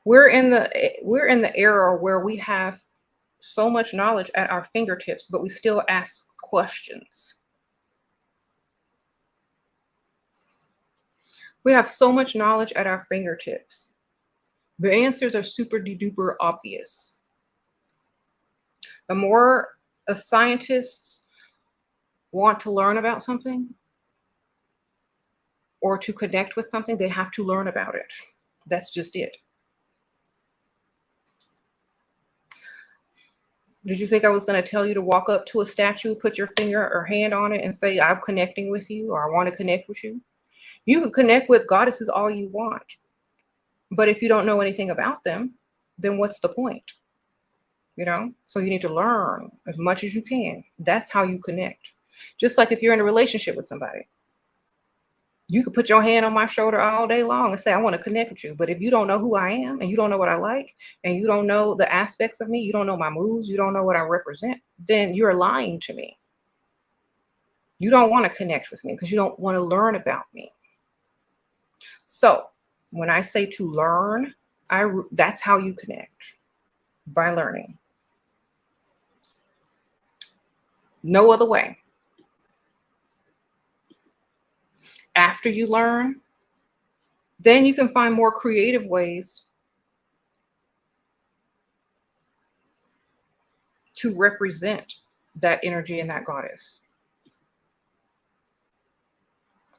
We're in the era where we have so much knowledge at our fingertips, but we still ask questions. We have so much knowledge at our fingertips. The answers are super duper obvious. The more scientists want to learn about something or to connect with something, they have to learn about it. That's just it. Did you think I was going to tell you to walk up to a statue, put your finger or hand on it, and say, I'm connecting with you, or I want to connect with you? You can connect with goddesses all you want. But if you don't know anything about them, then what's the point? So you need to learn as much as you can. That's how you connect. Just like if you're in a relationship with somebody, you could put your hand on my shoulder all day long and say, I want to connect with you. But if you don't know who I am and you don't know what I like and you don't know the aspects of me, you don't know my moves, you don't know what I represent, then you're lying to me. You don't want to connect with me because you don't want to learn about me. So when I say to learn, that's how you connect, by learning. No other way. After you learn, then you can find more creative ways to represent that energy and that goddess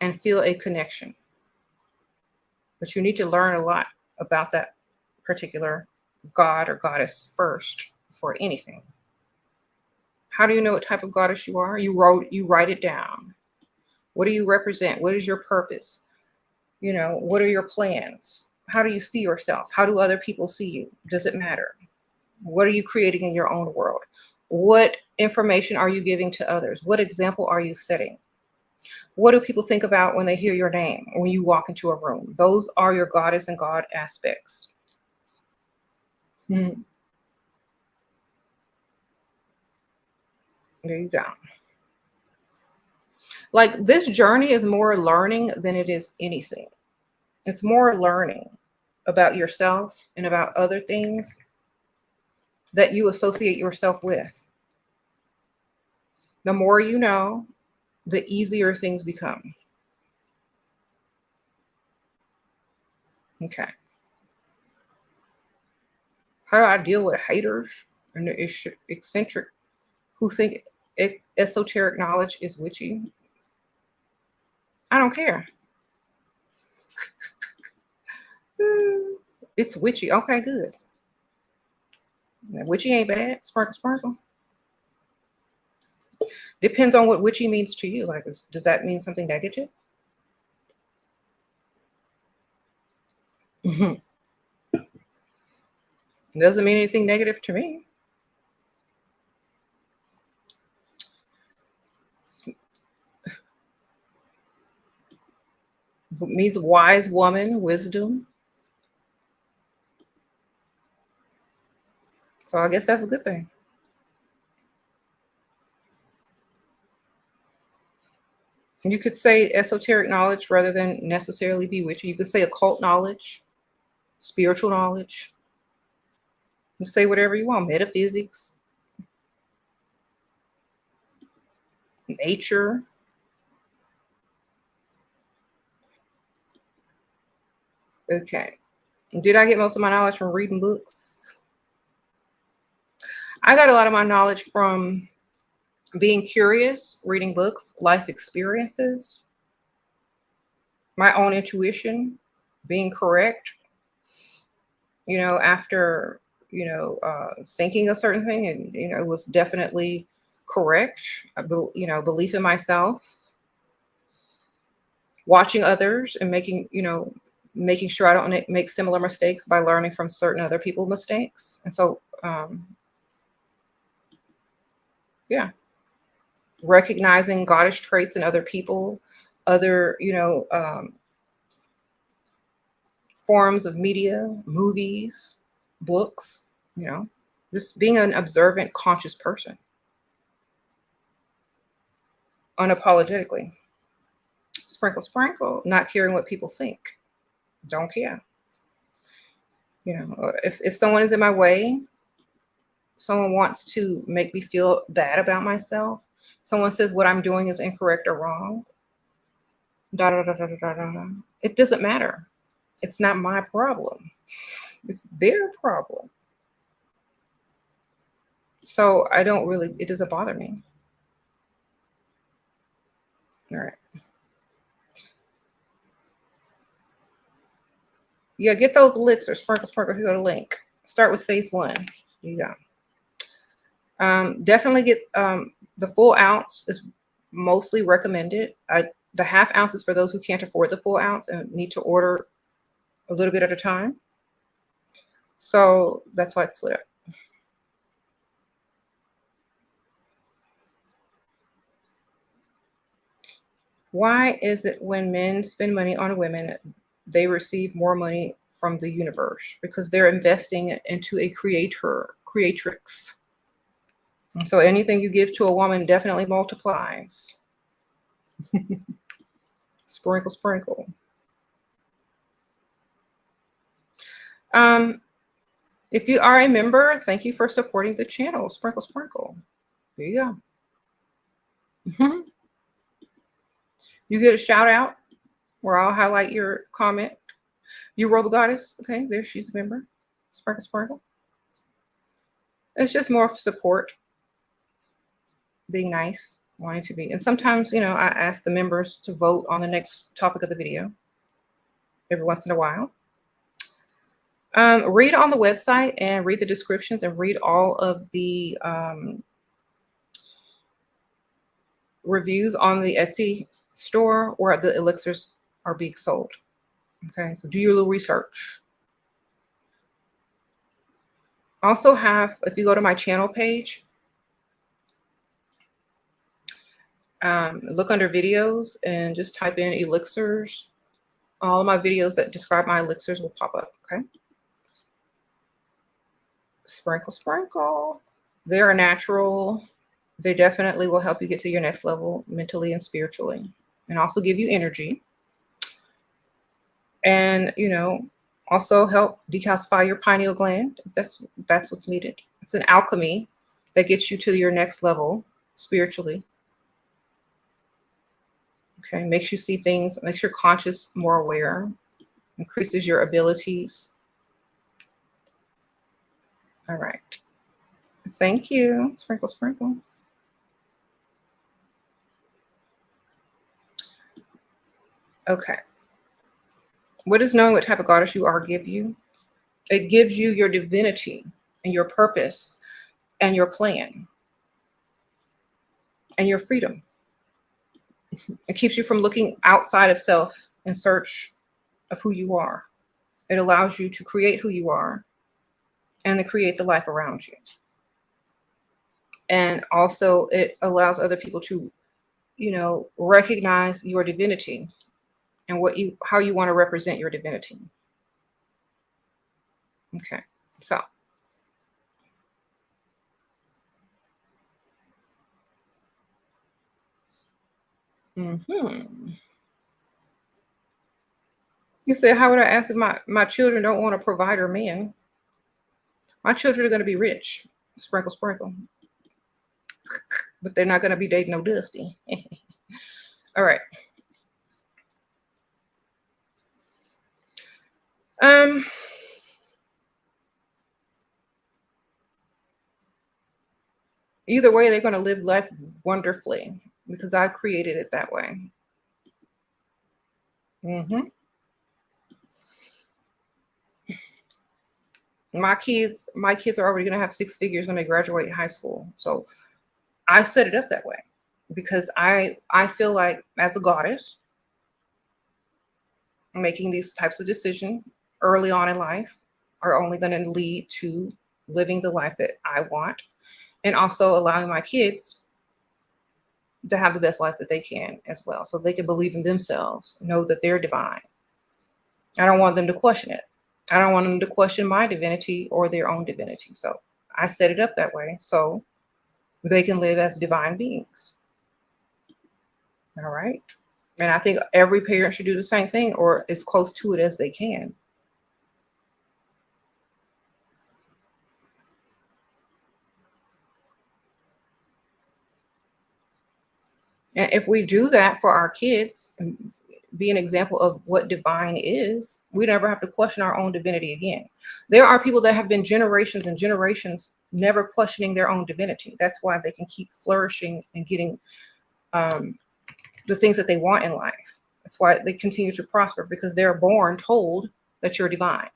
and feel a connection. But you need to learn a lot about that particular god or goddess first for anything. How do you know what type of goddess you are? You write it down. What do you represent? What is your purpose? What are your plans? How do you see yourself? How do other people see you? Does it matter? What are you creating in your own world? What information are you giving to others? What example are you setting? What do people think about when they hear your name, when you walk into a room? Those are your goddess and god aspects. There you go. Like, this journey is more learning than it is anything. It's more learning about yourself and about other things that you associate yourself with. The more you know, the easier things become. Okay. How do I deal with haters and the eccentric who think esoteric knowledge is witchy. I don't care. It's witchy. Okay, good. Witchy ain't bad. Sparkle, sparkle. Depends on what witchy means to you. Like, does that mean something negative? It doesn't mean anything negative to me. It means wise woman, wisdom. So I guess that's a good thing. You could say esoteric knowledge rather than necessarily be witchy. You could say occult knowledge, spiritual knowledge. You say whatever you want. Metaphysics, nature. Okay. Did I get most of my knowledge from reading books? I got a lot of my knowledge from being curious, reading books, life experiences, my own intuition, being correct, after, thinking a certain thing and, it was definitely correct. Belief in myself, watching others and making sure I don't make similar mistakes by learning from certain other people's mistakes. And so, yeah, recognizing goddess traits in other people, other, forms of media, movies, books, just being an observant, conscious person, unapologetically. Sprinkle, sprinkle, not caring what people think. Don't care. If someone is in my way, someone wants to make me feel bad about myself, someone says what I'm doing is incorrect or wrong, da da da da da da da. It doesn't matter. It's not my problem. It's their problem. So it doesn't bother me. All right. Yeah, get those licks or sprinkle, sprinkle. Here's the link. Start with phase 1. Here you go. Definitely get the full ounce is mostly recommended. The half ounce is for those who can't afford the full ounce and need to order a little bit at a time. So that's why it's split up. Why is it when men spend money on women, they receive more money from the universe? Because they're investing into a creatrix. And so anything you give to a woman definitely multiplies. Sprinkle, sprinkle. If you are a member, thank you for supporting the channel. Sprinkle, sprinkle. There you go. You get a shout out where I'll highlight your comment. You Robo Goddess. Okay, there she's a member. Sprinkle, sprinkle. It's just more of support. Being nice, wanting to be. And sometimes, I ask the members to vote on the next topic of the video every once in a while. Read on the website and read the descriptions and read all of the reviews on the Etsy store where the elixirs are being sold. Okay, so do your little research. Also if you go to my channel page, look under videos and just type in elixirs. All of my videos that describe my elixirs will pop up, okay? Sprinkle, sprinkle. They're natural. They definitely will help you get to your next level mentally and spiritually, and also give you energy. And, also help decalcify your pineal gland. That's what's needed. It's an alchemy that gets you to your next level spiritually. Okay, makes you see things, makes your conscious more aware, increases your abilities. All right. Thank you. Sprinkle, sprinkle. Okay. What does knowing what type of goddess you are give you? It gives you your divinity and your purpose and your plan and your freedom. It keeps you from looking outside of self in search of who you are. It allows you to create who you are and to create the life around you. And also it allows other people to, recognize your divinity and how you want to represent your divinity. Okay. So, mhm. You said, how would I ask if my children don't want a provider man? My children are going to be rich. Sprinkle, sprinkle. But they're not going to be dating no Dusty. All right. Um, Either way, they're going to live life wonderfully because I created it that way. Hmm. My kids are already going to have six figures when they graduate high school. So I set it up that way because I feel like as a goddess, making these types of decisions early on in life are only going to lead to living the life that I want and also allowing my kids to have the best life that they can as well. So they can believe in themselves, know that they're divine. I don't want them to question it. I don't want them to question my divinity or their own divinity. So I set it up that way so they can live as divine beings. All right. And I think every parent should do the same thing or as close to it as they can. And if we do that for our kids and be an example of what divine is, we never have to question our own divinity again. There are people that have been generations and generations never questioning their own divinity. That's why they can keep flourishing and getting um, the things that they want in life. That's why they continue to prosper because they're born told that you're divine.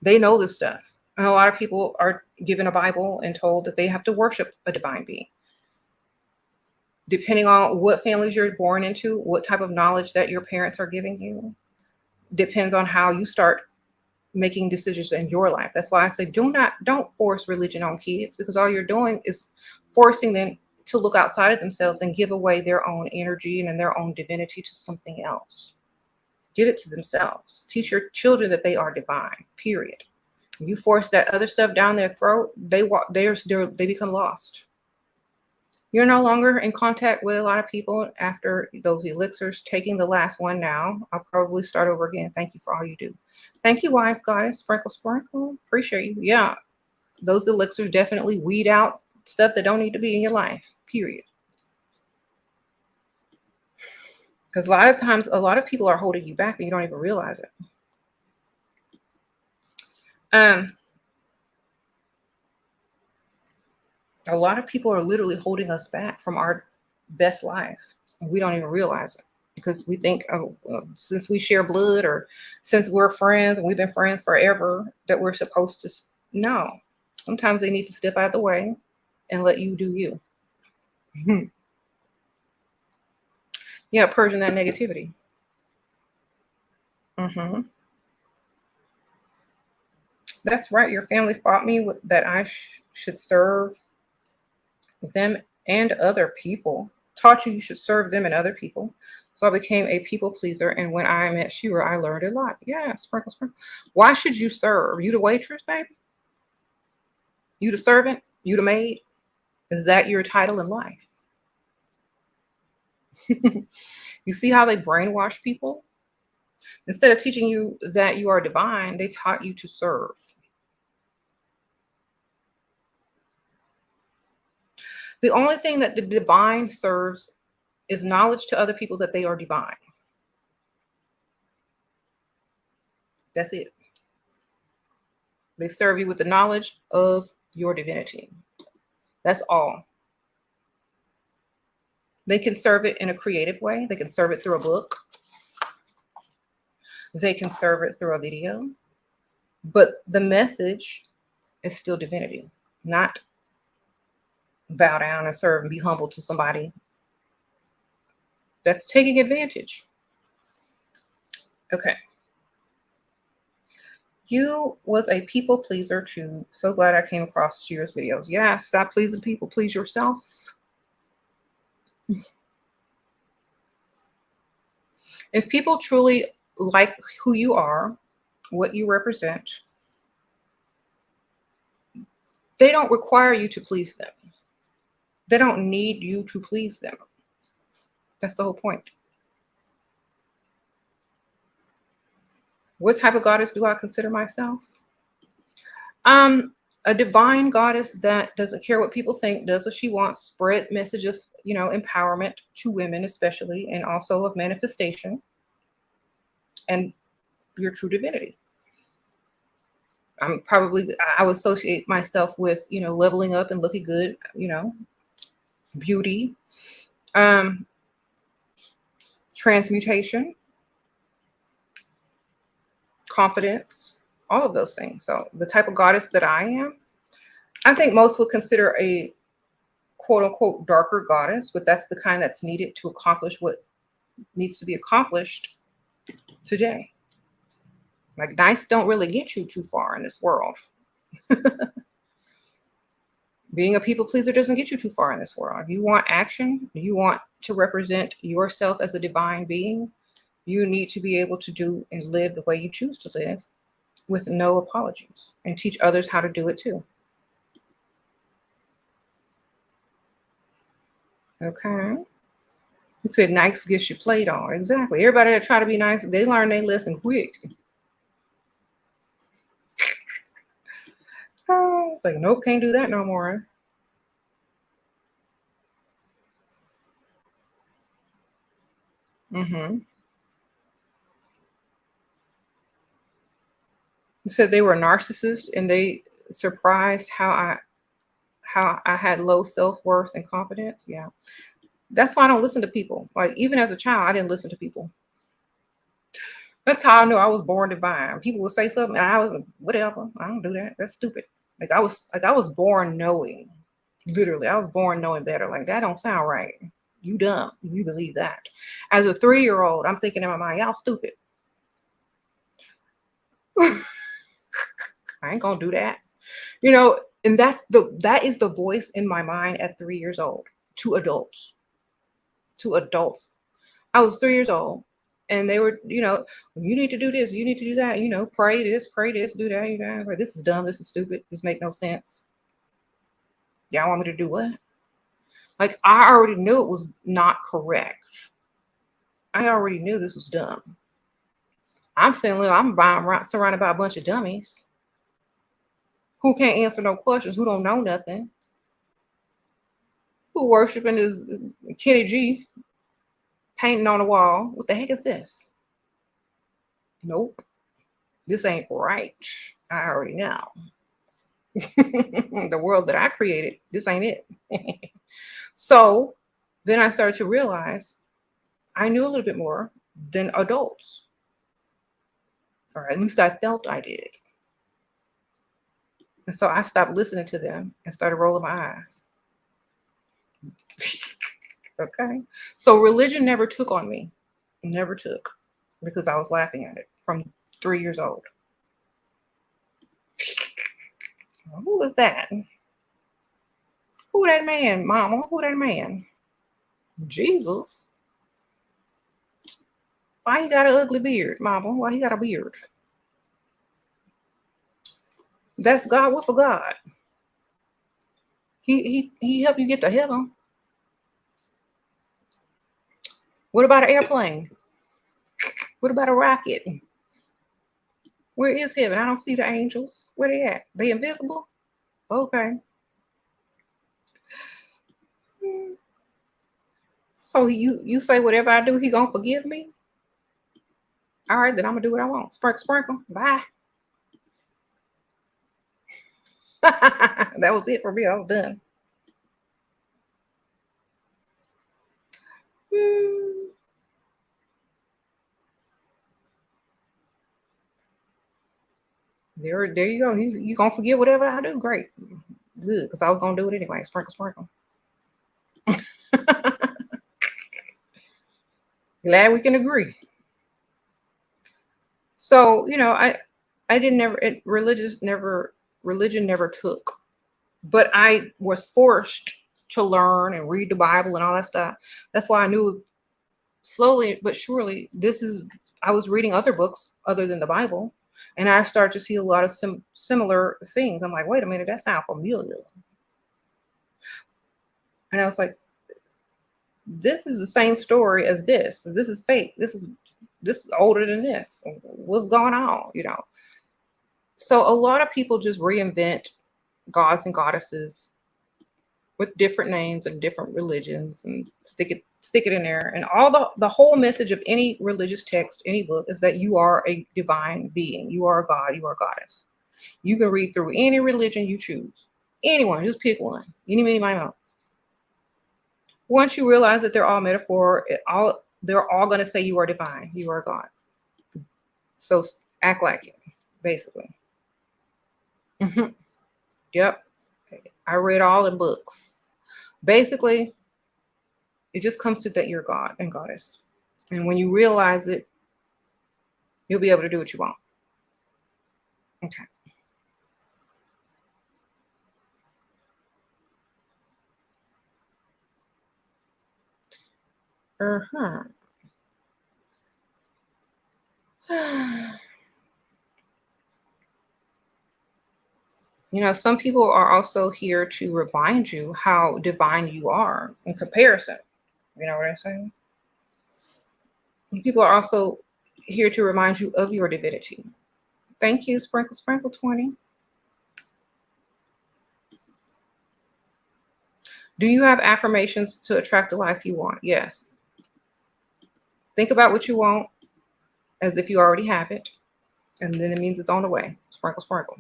They know this stuff. And a lot of people are given a Bible and told that they have to worship a divine being. Depending on what families you're born into, what type of knowledge that your parents are giving you, depends on how you start making decisions in your life. That's why I say don't force religion on kids because all you're doing is forcing them to look outside of themselves and give away their own energy and their own divinity to something else. Give it to themselves. Teach your children that they are divine. Period. You force that other stuff down their throat, they become lost. You're no longer in contact with a lot of people after those elixirs. Taking the last one now. I'll probably start over again. Thank you for all you do. Thank you, wise goddess. Sprinkle, sprinkle. Appreciate you. Yeah, those elixirs definitely weed out stuff that don't need to be in your life. Period. Because a lot of times, a lot of people are holding you back and you don't even realize it. Um, a lot of people are literally holding us back from our best lives. And we don't even realize it because we think, oh, well, since we share blood or since we're friends and we've been friends forever, that we're supposed to. No, sometimes they need to step out of the way and let you do you. Yeah, purging that negativity. Hmm. That's right. Your family fought me that I should serve them and other people. Taught you should serve them and other people. So I became a people pleaser. And when I met Shira, I learned a lot. Yeah, sprinkle, sprinkle. Why should you serve? You the waitress, baby? You the servant? You the maid? Is that your title in life? You see how they brainwash people? Instead of teaching you that you are divine, they taught you to serve. The only thing that the divine serves is knowledge to other people that they are divine. That's it. They serve you with the knowledge of your divinity. That's all. They can serve it in a creative way. They can serve it through a book. They can serve it through a video. But the message is still divinity, not bow down and serve and be humble to somebody. That's taking advantage. Okay. You was a people pleaser too. So glad I came across Shear's videos. Yeah, stop pleasing people. Please yourself. If people truly like who you are, what you represent, they don't require you to please them. They don't need you to please them. That's the whole point. What type of goddess do I consider myself? Um, a divine goddess that doesn't care what people think, does what she wants, spread message of, empowerment to women especially, and also of manifestation and your true divinity. I would associate myself with, leveling up and looking good, beauty, um, transmutation, confidence, all of those things. So the type of goddess that I am, I think most would consider a quote unquote darker goddess, but that's the kind that's needed to accomplish what needs to be accomplished today. Like nice don't really get you too far in this world. Being a people pleaser doesn't get you too far in this world. If you want action, you want to represent yourself as a divine being, you need to be able to do and live the way you choose to live with no apologies and teach others how to do it too. Okay. You said nice gets you played on. Exactly. Everybody that try to be nice, they learn their lesson quick. Oh, it's like, nope, can't do that no more. Mm-hmm. You said they were narcissists and they surprised how I had low self-worth and confidence. Yeah. That's why I don't listen to people. Like even as a child, I didn't listen to people. That's how I knew I was born divine. People would say something and I was whatever. I don't do that. That's stupid. Like I was born knowing. Literally, I was born knowing better. Like that don't sound right. You dumb. You believe that. As a 3-year-old, I'm thinking in my mind, y'all stupid. I ain't gonna do that. And that is the voice in my mind at 3 years old to adults. To adults. I was 3 years old and they were, you need to do this, you need to do that, pray this, do that, like this is dumb, this is stupid, this make no sense. Y'all want me to do what? Like I already knew it was not correct. I already knew this was dumb. I'm saying, look, surrounded by a bunch of dummies who can't answer no questions, who don't know nothing, who worshiping is Kenny G painting on the wall. What the heck is this? Nope, this ain't right. I already know. The world that I created, this ain't it. So then I started to realize I knew a little bit more than adults, or at least I felt I did. And so I stopped listening to them and started rolling my eyes. Okay. So religion never took on me, never took, because I was laughing at it from 3 years old. Who was that? Who that man, mama? Who that man? Jesus. Why he got an ugly beard, mama? Why he got a beard? That's God. What's a God? He helped you get to heaven. What about an airplane? What about a rocket? Where is heaven? I don't see the angels. Where they at? They invisible? Okay. So you say whatever I do, he gonna forgive me? All right, then I'm gonna do what I want. Sprinkle, sprinkle. Bye. That was it for me. I was done. Hmm. There you go. You gonna forget whatever I do? Great, good, because I was gonna do it anyway. Sprinkle, sprinkle. Glad we can agree. So I didn't never it, religion never took, but I was forced to learn and read the Bible and all that stuff. That's why I knew slowly but surely I was reading other books other than the Bible, and I started to see a lot of similar things. I'm like, wait a minute, that sounds familiar, and I was like, this is the same story as this. This is fake. This is older than this. What's going on? So a lot of people just reinvent gods and goddesses with different names and different religions and stick it in there. And all the whole message of any religious text, any book, is that you are a divine being. You are a god. You are a goddess. You can read through any religion you choose. Anyone, just pick one. Any, many, miny, mo. Once you realize that they're all metaphor, they're all going to say you are divine. You are God. So act like it, basically. Mhm. Yep. I read all the books. Basically, it just comes to that you're God and goddess. And when you realize it, you'll be able to do what you want. Okay. Uh-huh. Some people are also here to remind you how divine you are in comparison. You know what I'm saying? People are also here to remind you of your divinity. Thank you, Sprinkle Sprinkle 20. Do you have affirmations to attract the life you want? Yes. Think about what you want as if you already have it, and then it means it's on the way. Sprinkle, sprinkle.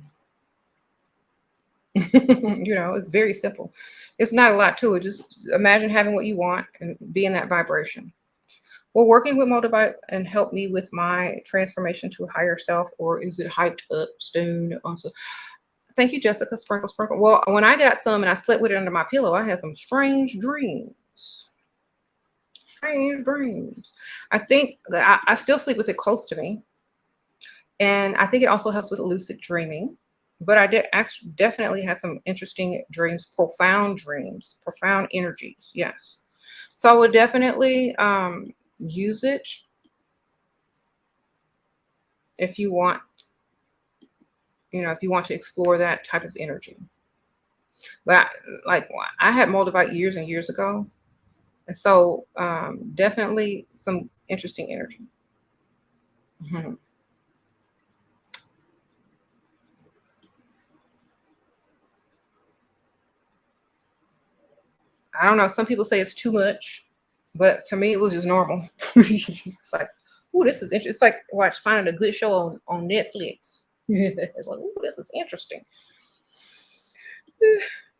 It's very simple. It's not a lot to it. Just imagine having what you want and be in that vibration. Will working with Motivate and help me with my transformation to a higher self, or is it hyped up stone? Also, thank you, Jessica. Sprinkle, sprinkle. Well, when I got some and I slept with it under my pillow, I had some strange dreams. Strange dreams. I think that I still sleep with it close to me, and I think it also helps with lucid dreaming. But I did actually definitely had some interesting dreams, profound energies. Yes. So I would definitely use it if you want, if you want to explore that type of energy. But like I had Moldavite years and years ago, and so definitely some interesting energy. Mhm. I don't know. Some people say it's too much, but to me, it was just normal. It's like, ooh, this is interesting. It's like finding a good show on Netflix. It's like, ooh, this is interesting.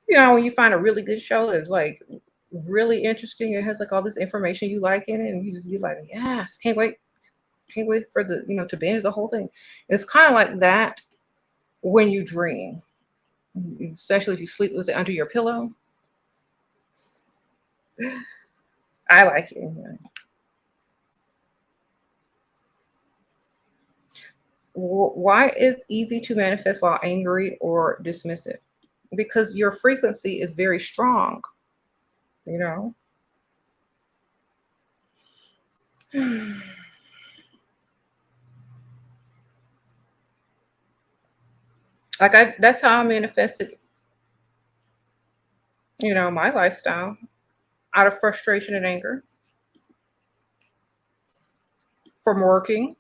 When you find a really good show that's like really interesting, it has like all this information you like in it, and you're like, yes, can't wait for the to binge the whole thing. It's kind of like that when you dream, especially if you sleep with it under your pillow. I like it. Why is easy to manifest while angry or dismissive? Because your frequency is very strong, you know. Like that's how I manifested, my lifestyle out of frustration and anger from working.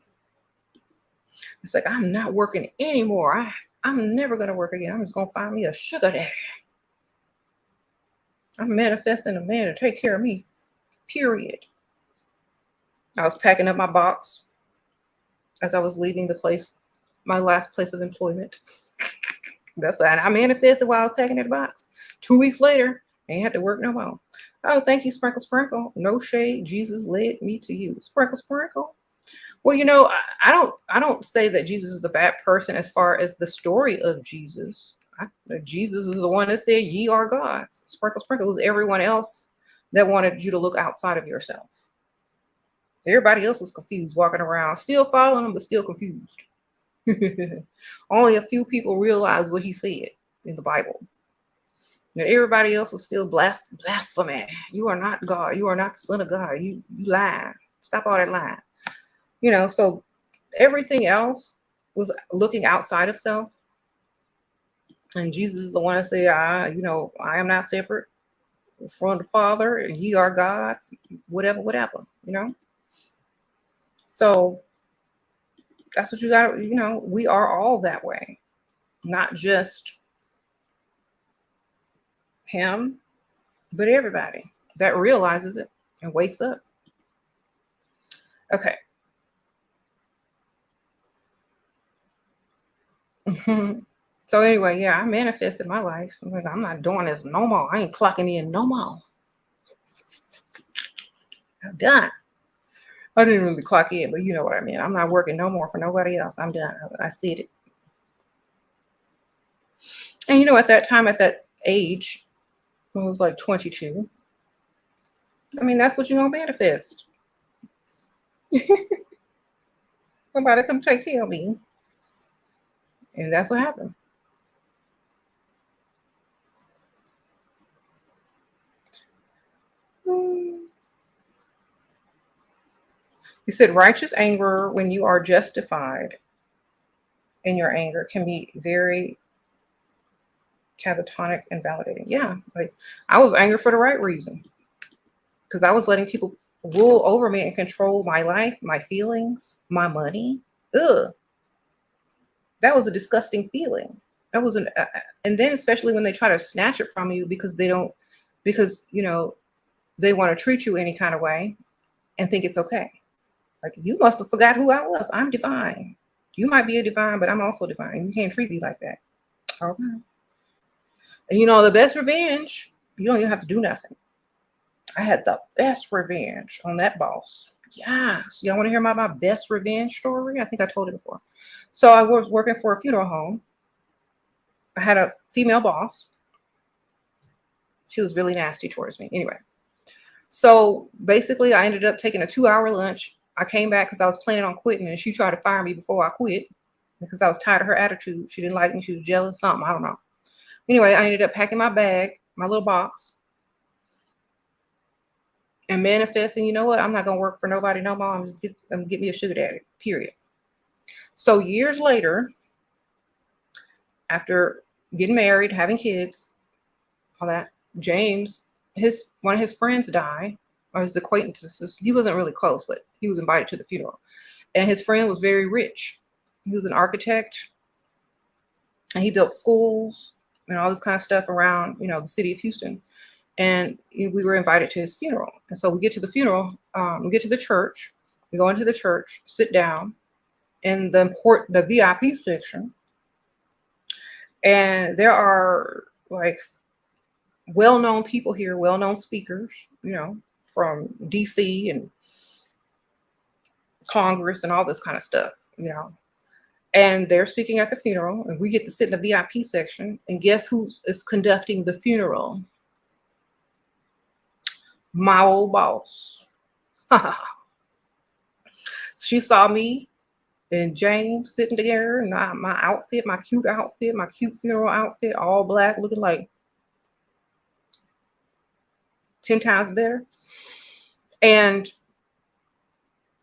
It's like I'm not working anymore. I'm never gonna work again. I'm just gonna find me a sugar daddy. I'm manifesting a man to take care of me. Period. I was packing up my box as I was leaving my last place of employment. That's and I manifested while I was packing in the box. 2 weeks later, ain't had to work no more. Oh, thank you, Sprinkle Sprinkle. No shade. Jesus led me to you. Sprinkle Sprinkle. Well, I don't say that Jesus is a bad person as far as the story of Jesus. Jesus is the one that said, "Ye are gods." Sprinkle Sprinkle is everyone else that wanted you to look outside of yourself. Everybody else was confused, walking around, still following him, but still confused. Only a few people realized what he said in the Bible. And everybody else was still blasphemy. You are not God. You are not the Son of God. You lie. Stop all that lying. So everything else was looking outside of self. And Jesus is the one that said, I am not separate from the Father, and ye are gods, whatever. So that's what you got. We are all that way, not just him, but everybody that realizes it and wakes up. Okay. So anyway, yeah, I manifested my life. I'm like, I'm not doing this no more. I ain't clocking in no more. I'm done. I didn't really clock in, but you know what I mean. I'm not working no more for nobody else. I'm done. I said it. And at that time, at that age, when I was like 22, I mean, that's what you're going to manifest. Somebody come take care of me. And that's what happened. You said righteous anger, when you are justified in your anger, can be very catatonic and validating. Yeah, like I was angry for the right reason, because I was letting people rule over me and control my life, my feelings, my money. Ugh, that was a disgusting feeling. That was and then especially when they try to snatch it from you because they don't, because they want to treat you any kind of way and think it's okay. Like, you must have forgot who I was. I'm divine. You might be a divine, but I'm also divine. You can't treat me like that. Okay. And the best revenge, you don't even have to do nothing. I had the best revenge on that boss. Yes. Y'all want to hear about my best revenge story? I think I told it before. So I was working for a funeral home. I had a female boss. She was really nasty towards me. Anyway, so basically I ended up taking a 2-hour lunch. I came back because I was planning on quitting, and she tried to fire me before I quit because I was tired of her attitude. She didn't like me. She was jealous, something. I don't know. Anyway, I ended up packing my bag, my little box, and manifesting, you know what? I'm not going to work for nobody no more. I'm going to get me a sugar daddy, period. So years later, after getting married, having kids, all that, James, one of his friends died, or his acquaintances. He wasn't really close, but he was invited to the funeral. And his friend was very rich. He was an architect, and he built schools and all this kind of stuff around, the city of Houston. And we were invited to his funeral. And so we get to the funeral, we get to the church, we go into the church, sit down in the VIP section. And there are like well-known people here, well-known speakers, from DC and Congress and all this kind of stuff, And they're speaking at the funeral, and we get to sit in the VIP section. And guess who is conducting the funeral? My old boss. She saw me and James sitting together, and my outfit, my cute funeral outfit, all black, looking like 10 times better. And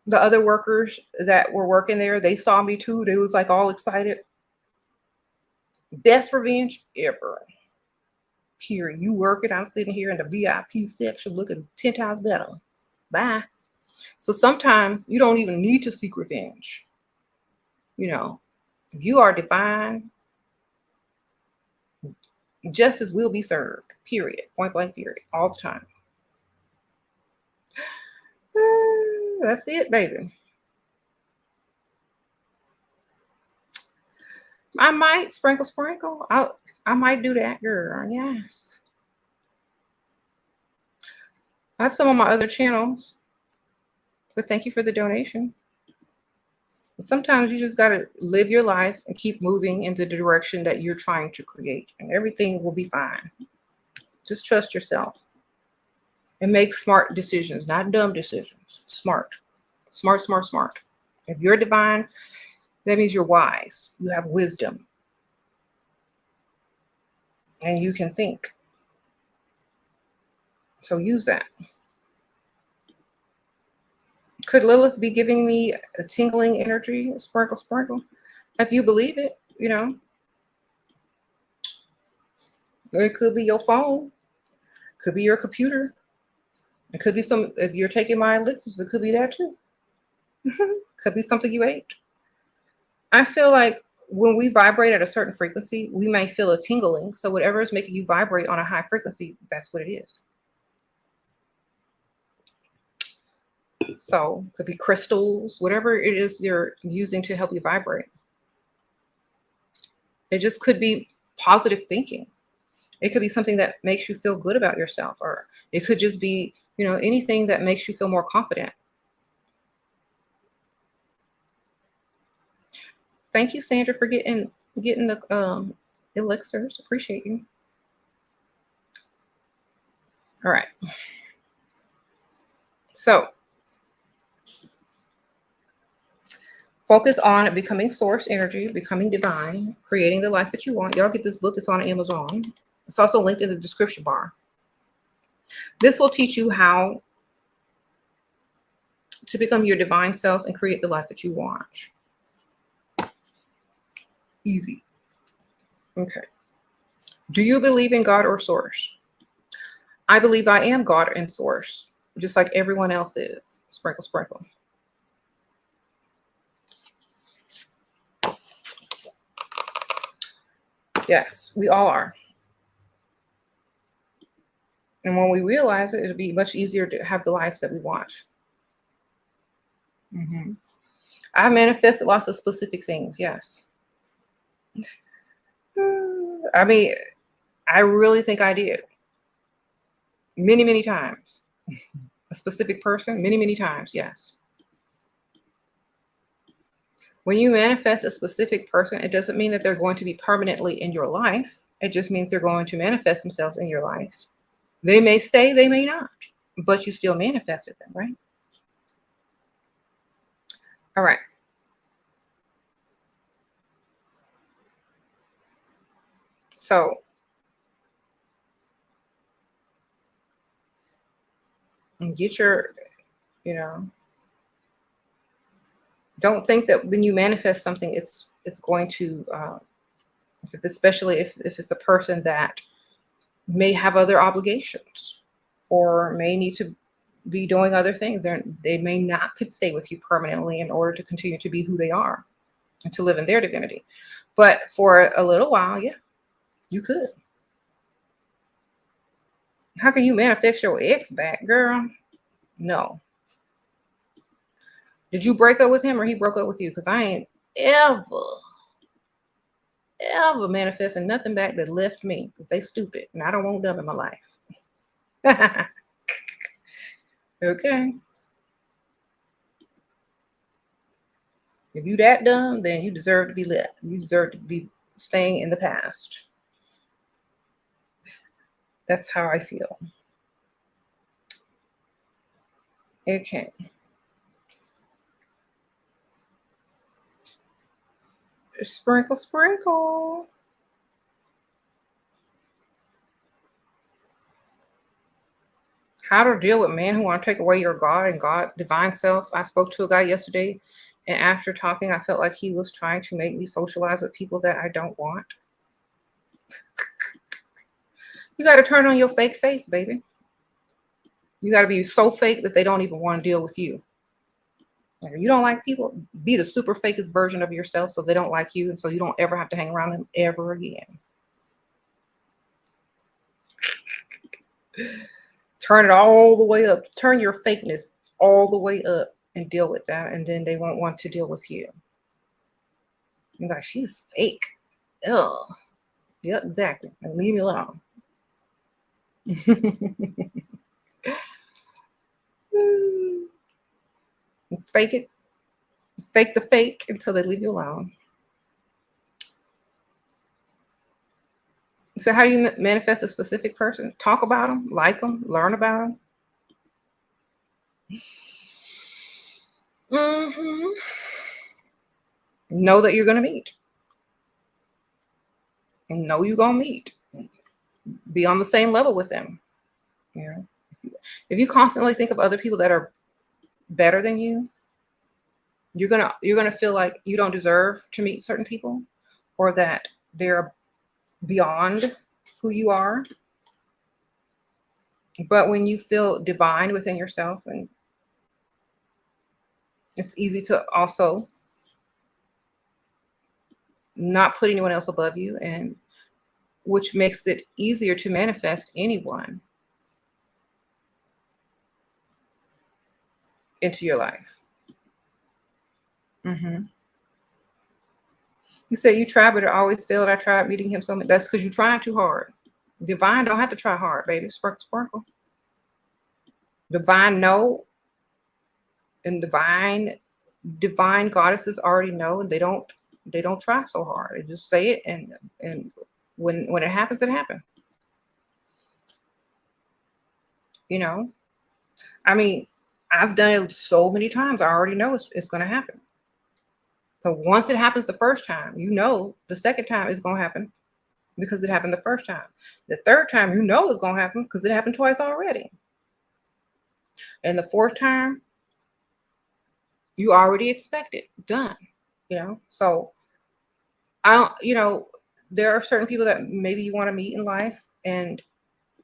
the other workers that were working there, they saw me too. They was like all excited. Best revenge ever. Period. You working, I'm sitting here in the VIP section looking 10 times better. Bye. So sometimes you don't even need to seek revenge. If you are divine, justice will be served. Period. Point blank period. All the time. That's it, baby. I might sprinkle, sprinkle. I might do that, girl. Yes. I have some on my other channels, but thank you for the donation. Sometimes you just got to live your life and keep moving into the direction that you're trying to create, and everything will be fine. Just trust yourself and make smart decisions, not dumb decisions. Smart, smart, smart, smart. If you're divine, that means you're wise. You have wisdom and you can think. So use that. Could Lilith be giving me a tingling energy? Sparkle, sparkle. If you believe it, it could be your phone, could be your computer. It could be if you're taking my elixirs, it could be that too. Could be something you ate. I feel like when we vibrate at a certain frequency, we may feel a tingling. So whatever is making you vibrate on a high frequency, that's what it is. So it could be crystals, whatever it is you're using to help you vibrate. It just could be positive thinking. It could be something that makes you feel good about yourself, or it could just be, anything that makes you feel more confident. Thank you, Sandra, for getting the elixirs. Appreciate you. All right. So focus on becoming source energy, becoming divine, creating the life that you want. Y'all get this book. It's on Amazon. It's also linked in the description bar. This will teach you how to become your divine self and create the life that you want. Easy. Okay. Do you believe in God or source? I believe I am God and source, just like everyone else is. Sprinkle, sprinkle. Yes, we all are. And when we realize it, it'll be much easier to have the lives that we want. Mm-hmm. I manifested lots of specific things. Yes. I mean, I really think I did. Many, many times. A specific person, many, many times. Yes. When you manifest a specific person, it doesn't mean that they're going to be permanently in your life. It just means they're going to manifest themselves in your life. They may stay, they may not, but you still manifested them, right? All right. So get your, don't think that when you manifest something, it's going to, especially if it's a person that may have other obligations or may need to be doing other things. They may not could stay with you permanently in order to continue to be who they are and to live in their divinity. But for a little while, yeah, you could. How can you manifest your ex back, girl? No. Did you break up with him or he broke up with you? Because I ain't ever manifesting nothing back that left me. Because they stupid and I don't want them in my life. Okay. If you that dumb, then you deserve to be left. You deserve to be staying in the past. That's how I feel. Okay. Sprinkle, sprinkle. How to deal with men who want to take away your God and God divine self. I spoke to a guy yesterday, and after talking, I felt like he was trying to make me socialize with people that I don't want. You got to turn on your fake face, baby. You got to be so fake that they don't even want to deal with you. If you don't like people, be the super fakest version of yourself so they don't like you, and so you don't ever have to hang around them ever again. Turn it all the way up. Turn your fakeness all the way up and deal with that, and then they won't want to deal with you. You're like, she's fake. Oh, yeah, exactly. And leave me alone. Fake it, fake the fake until they leave you alone. So, how do you manifest a specific person? Talk about them, like them, learn about them. Know that you're going to meet. Know you're going to meet. Be on the same level with them. You know, if you constantly think of other people that are better than you, you're gonna feel like you don't deserve to meet certain people, or that they're beyond who you are. But when you feel divine within yourself, and it's easy to also not put anyone else above you, and which makes it easier to manifest anyone into your life. Hmm. You said you tried, but it always failed. I tried meeting him so much. That's because you tried too hard. Divine don't have to try hard, baby. Sparkle, sparkle. Divine know, and divine goddesses already know, and they don't try so hard. They just say it, and when it happens, it happens. You know, I mean, I've done it so many times. I already know it's going to happen. So once it happens the first time, you know the second time is going to happen because it happened the first time. The third time, you know it's going to happen because it happened twice already. And the fourth time, you already expect it done. So I don't. There are certain people that maybe you want to meet in life, and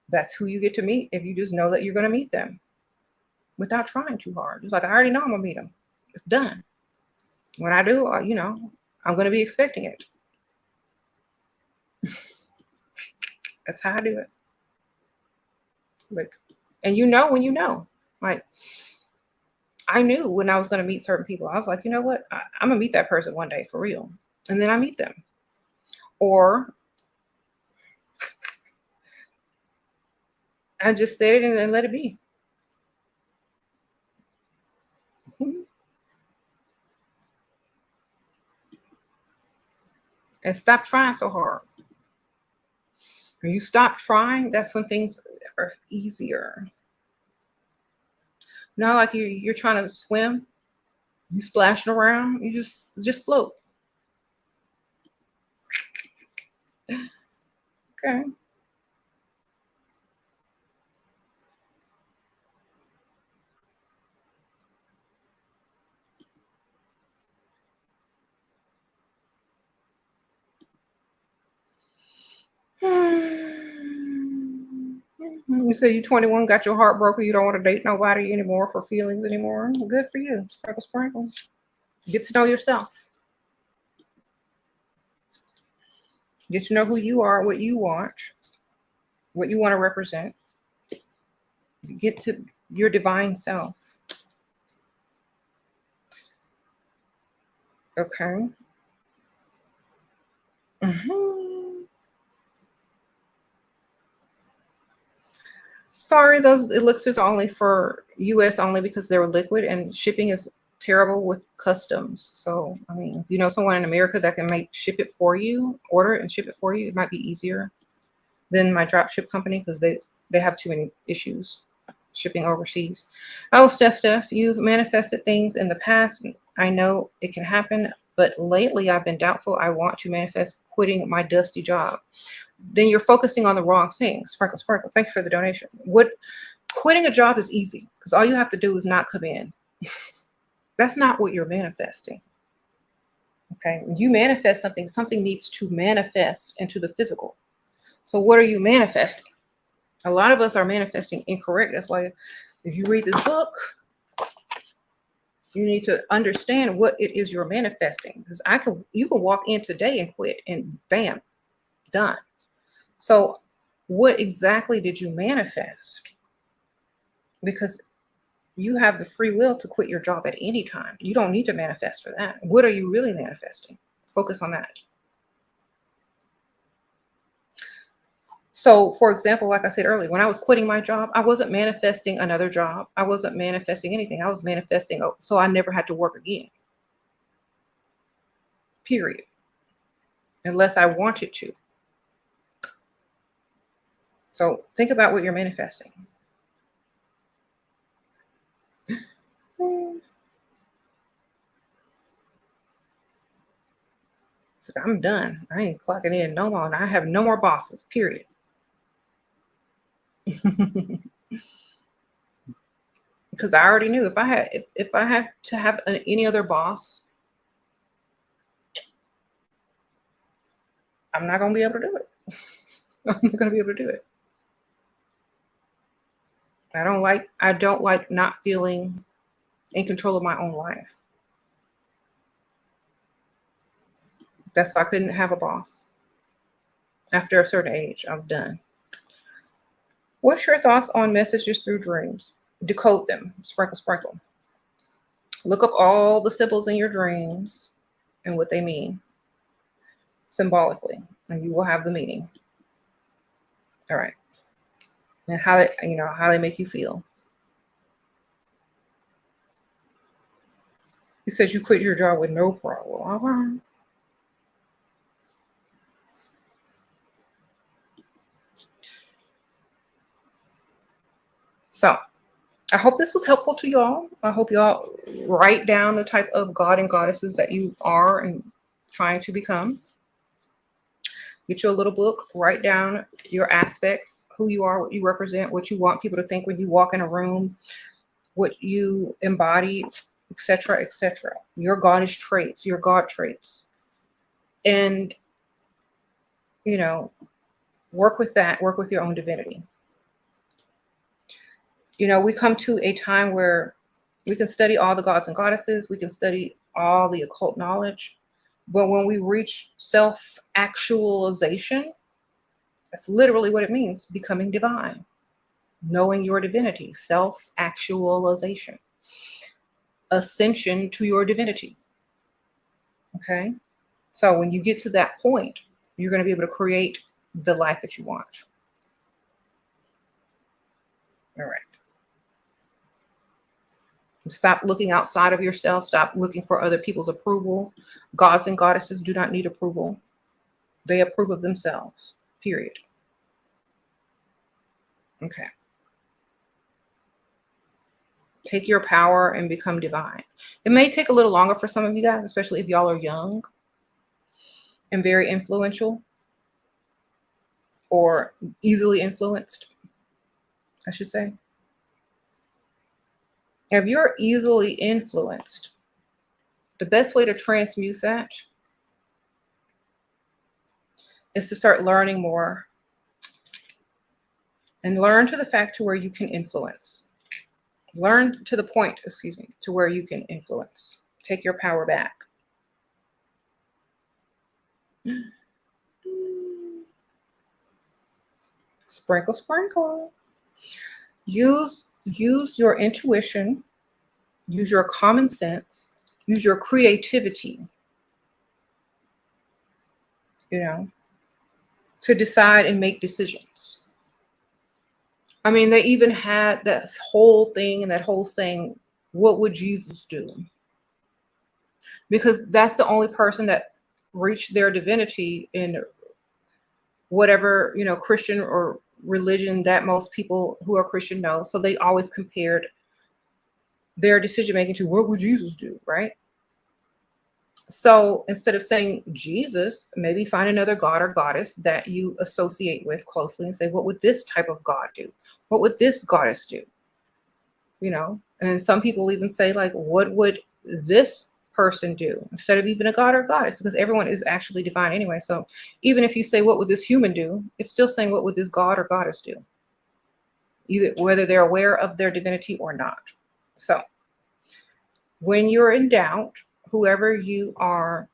that's who you get to meet if you just know that you're going to meet them without trying too hard. Just like, I already know I'm going to meet them. It's done. When I do, I'm going to be expecting it. That's how I do it. Like, and when you know, like, I knew when I was going to meet certain people, I was like, you know what? I'm going to meet that person one day for real. And then I meet them. Or I just said it and then let it be. And stop trying so hard. When you stop trying, that's when things are easier. Not like you're trying to swim, you splashing around, you just float. Okay. You say you 21, got your heart broken, you don't want to date nobody anymore for feelings anymore. Good for you. Sprinkle, sprinkle. Get to know yourself. Get to know who you are, what you want, what you want to represent. Get to your divine self. Okay. Hmm. Sorry, those elixirs are only for US only because they're liquid, and shipping is terrible with customs. So, I mean, if you know someone in America that can ship it for you, order it and ship it for you, it might be easier than my drop ship company because they have too many issues shipping overseas. Oh, Steph, you've manifested things in the past. I know it can happen, but lately I've been doubtful. I want to manifest quitting my dusty job. Then you're focusing on the wrong things. Sparkle, sparkle. Thank you for the donation. Quitting a job is easy because all you have to do is not come in. That's not what you're manifesting. Okay. When you manifest something, something needs to manifest into the physical. So what are you manifesting? A lot of us are manifesting incorrect. That's why if you read this book, you need to understand what it is you're manifesting. Because you can walk in today and quit and bam, done. So what exactly did you manifest? Because you have the free will to quit your job at any time. You don't need to manifest for that. What are you really manifesting? Focus on that. So, for example, like I said earlier, when I was quitting my job, I wasn't manifesting another job. I wasn't manifesting anything. I was manifesting so I never had to work again, period, unless I wanted to. So, think about what you're manifesting. So I'm done. I ain't clocking in no more. And I have no more bosses, period. Because I already knew if I had to have any other boss, I'm not going to be able to do it. I'm not going to be able to do it. I don't like not feeling in control of my own life. That's why I couldn't have a boss. After a certain age, I was done. What's your thoughts on messages through dreams? Decode them. Sprinkle, sprinkle. Look up all the symbols in your dreams and what they mean symbolically, and you will have the meaning. All right. And how they make you feel. He says you quit your job with no problem. All right. So I hope this was helpful to y'all. I hope y'all write down the type of god and goddesses that you are and trying to become. Get you a little book, write down your aspects, who you are, what you represent, what you want people to think when you walk in a room, what you embody, etc., etc. Your goddess traits, your god traits. And, work with that, work with your own divinity. We come to a time where we can study all the gods and goddesses, we can study all the occult knowledge, but when we reach self-actualization, that's literally what it means, becoming divine, knowing your divinity, self-actualization, ascension to your divinity. Okay? So when you get to that point, you're going to be able to create the life that you want. All right. Stop looking outside of yourself. Stop looking for other people's approval. Gods and goddesses do not need approval. They approve of themselves, period. Okay. Take your power and become divine. It may take a little longer for some of you guys, especially if y'all are young and very influential or easily influenced, I should say. If you're easily influenced, the best way to transmute that is to start learning more and learn to the fact to where you can influence. Learn to the point, to where you can influence. Take your power back. Sprinkle, sprinkle. Use your intuition, use your common sense, use your creativity, to decide and make decisions. I mean, they even had that whole thing and that whole saying, what would Jesus do? Because that's the only person that reached their divinity in whatever, Christian or religion that most people who are Christian know. So they always compared their decision making to what would Jesus do, right? So instead of saying Jesus, maybe find another god or goddess that you associate with closely and say, what would this type of god do? What would this goddess do? And some people even say, like, what would this person do, instead of even a god or goddess, because everyone is actually divine anyway. So even if you say, what would this human do? It's still saying, what would this god or goddess do? Either whether they're aware of their divinity or not. So when you're in doubt, whoever you are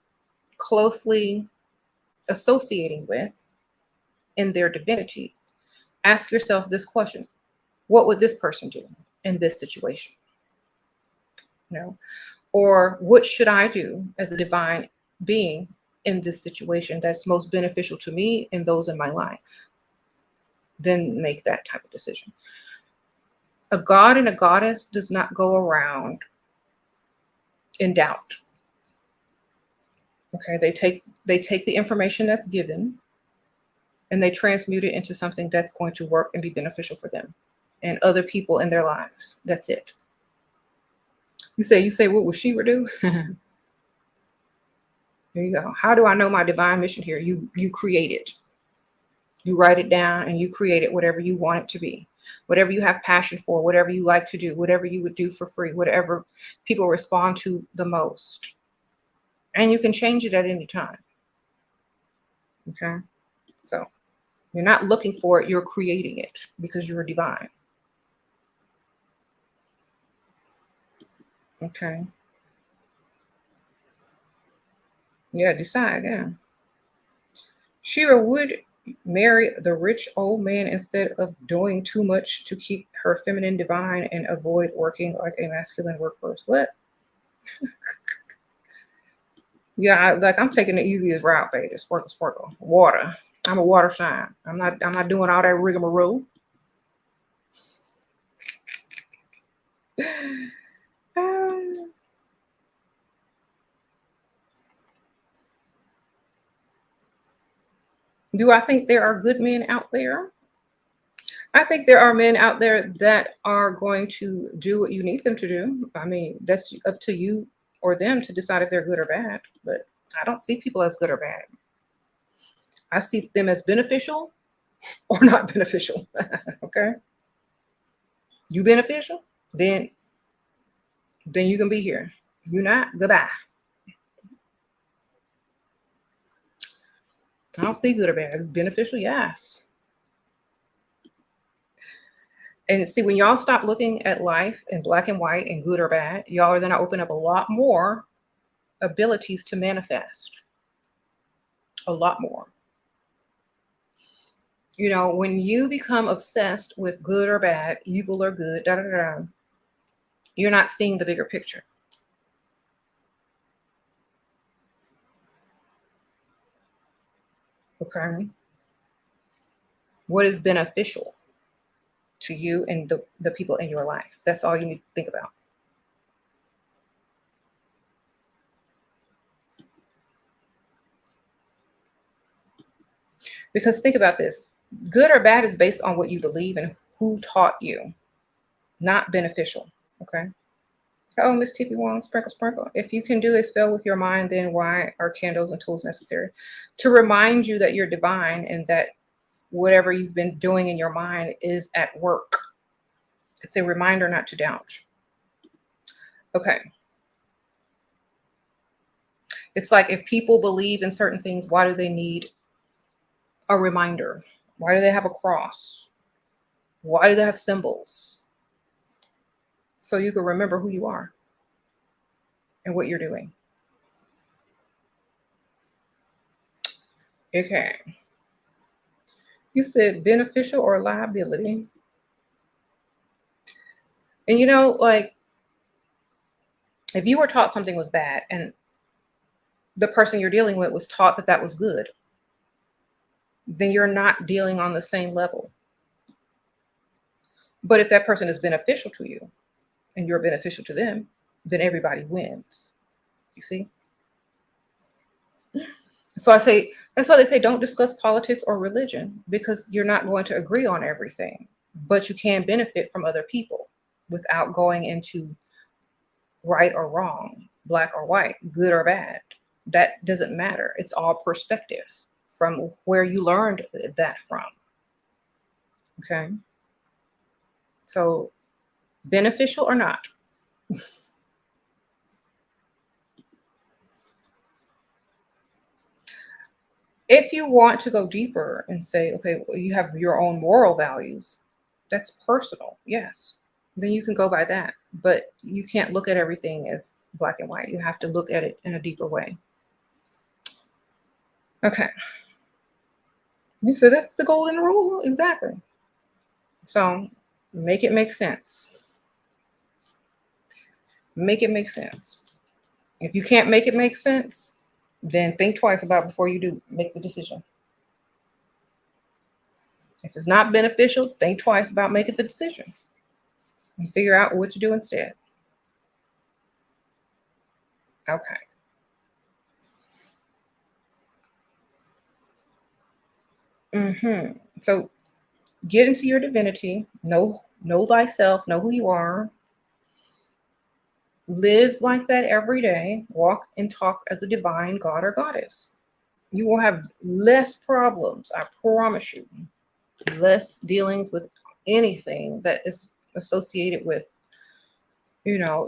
closely associating with in their divinity, ask yourself this question: what would this person do in this situation? Or what should I do as a divine being in this situation that's most beneficial to me and those in my life? then make that type of decision. A god and a goddess does not go around in doubt. Okay, they take the information that's given and they transmute it into something that's going to work and be beneficial for them and other people in their lives. That's it. You say, what would Shiva do? There you go. How do I know my divine mission here? You create it. You write it down and you create it, whatever you want it to be, whatever you have passion for, whatever you like to do, whatever you would do for free, whatever people respond to the most. And you can change it at any time. Okay. So you're not looking for it, you're creating it because you're divine. Okay. Yeah, decide. Yeah. Shira would marry the rich old man instead of doing too much to keep her feminine divine and avoid working like a masculine workforce. What? Yeah, I'm taking the easiest route, baby. Sparkle, sparkle. Water. I'm a water sign. I'm not doing all that rigmarole. Do I think there are good men out there? I think there are men out there that are going to do what you need them to do. I mean, that's up to you or them to decide if they're good or bad. But I don't see people as good or bad. I see them as beneficial or not beneficial. Okay. You beneficial? Then you can be here. You not? Goodbye. I don't see good or bad. Beneficial, yes. And see, when y'all stop looking at life in black and white and good or bad, y'all are going to open up a lot more abilities to manifest. A lot more. You know, when you become obsessed with good or bad, evil or good, da da da, you're not seeing the bigger picture. Okay. What is beneficial to you and the people in your life? That's all you need to think about. Because think about this, good or bad is based on what you believe and who taught you, not beneficial. Okay. Oh, Miss TP Wong, sprinkle, sprinkle. If you can do a spell with your mind, then why are candles and tools necessary? To remind you that you're divine and that whatever you've been doing in your mind is at work. It's a reminder not to doubt. Okay. It's like if people believe in certain things, why do they need a reminder? Why do they have a cross? Why do they have symbols? So you can remember who you are and what you're doing. Okay. You said beneficial or liability. And like if you were taught something was bad and the person you're dealing with was taught that that was good, then you're not dealing on the same level. But if that person is beneficial to you and you're beneficial to them, then everybody wins. You see? So I say, that's why they say don't discuss politics or religion because you're not going to agree on everything, but you can benefit from other people without going into right or wrong, black or white, good or bad. That doesn't matter. It's all perspective from where you learned that from. Okay. So beneficial or not? If you want to go deeper and say, okay, well, you have your own moral values, that's personal, yes, then you can go by that. But you can't look at everything as black and white. You have to look at it in a deeper way. Okay. So that's the golden rule. Exactly. So make it make sense. Make it make sense. If you can't make it make sense, then think twice about before you do make the decision. If it's not beneficial, think twice about making the decision and figure out what to do instead. Okay. So get into your divinity, know thyself, know who you are, live like that every day, walk and talk as a divine god or goddess. You will have less problems, I promise you, less dealings with anything that is associated with,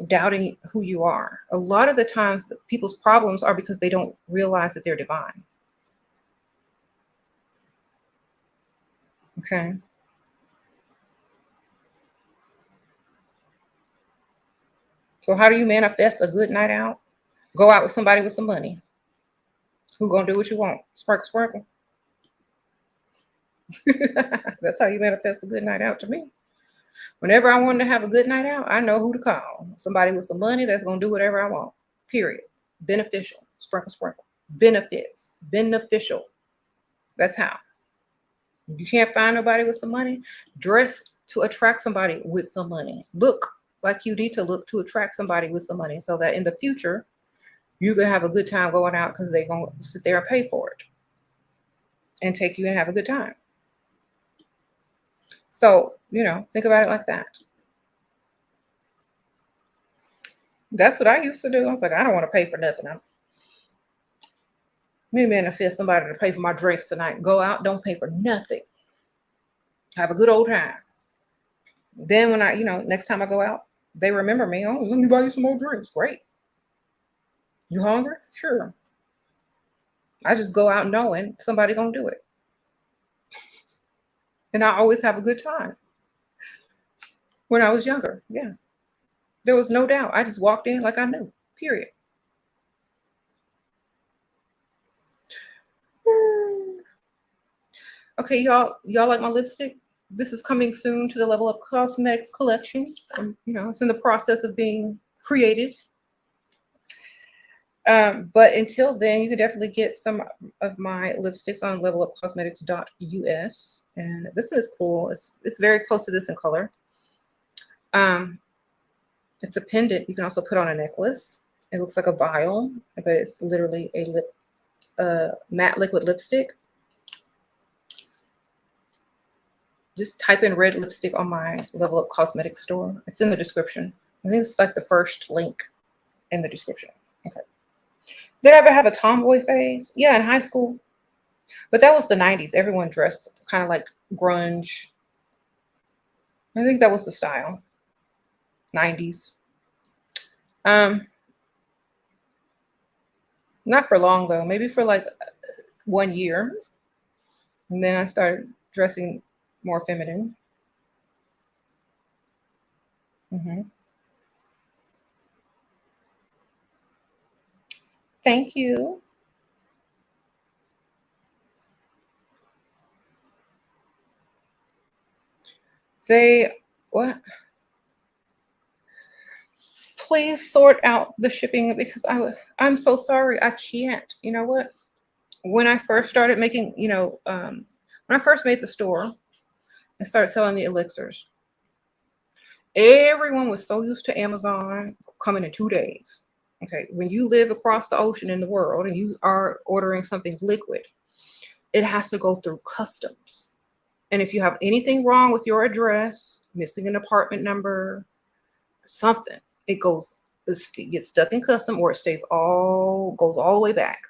doubting who you are. A lot of the times, people's problems are because they don't realize that they're divine. Okay. So how do you manifest a good night out? Go out with somebody with some money. Who gonna do what you want? Sparkle, sparkle. That's how you manifest a good night out to me. Whenever I want to have a good night out, I know who to call. Somebody with some money that's gonna do whatever I want. Period. Beneficial. Sparkle, sparkle. Benefits. Beneficial. That's how. You can't find nobody with some money. Dress to attract somebody with some money. Look like you need to look to attract somebody with some money so that in the future you can have a good time going out because they're gonna sit there and pay for it and take you and have a good time. So, think about it like that. That's what I used to do. I was like, I don't want to pay for nothing. Me manifest somebody to pay for my drinks tonight. Go out, don't pay for nothing. Have a good old time. Then when next time I go out, they remember me. Oh, let me buy you some more drinks. Great. You hungry? Sure. I just go out knowing somebody gonna do it. And I always have a good time. When I was younger, yeah. There was no doubt. I just walked in like I knew. Period. Okay, y'all like my lipstick? This is coming soon to the Level Up Cosmetics collection. It's in the process of being created. But until then, you can definitely get some of my lipsticks on levelupcosmetics.us. And this one is cool. It's very close to this in color. It's a pendant. You can also put on a necklace. It looks like a vial, but it's literally a matte liquid lipstick. Just type in red lipstick on my Level Up Cosmetics store. It's in the description. I think it's like the first link in the description. Okay. Did I ever have a tomboy phase? Yeah, in high school. But that was the 90s. Everyone dressed kind of like grunge. I think that was the style. 90s. Not for long though. Maybe for like 1 year. And then I started dressing more feminine. Thank you. What? Please sort out the shipping because I'm so sorry. I can't. You know what? When I first started making, when I first made the store and started selling the elixirs, everyone was so used to Amazon coming in 2 days. Okay. When you live across the ocean in the world and you are ordering something liquid, it has to go through customs. And if you have anything wrong with your address, missing an apartment number, something, it gets stuck in custom or it goes all the way back.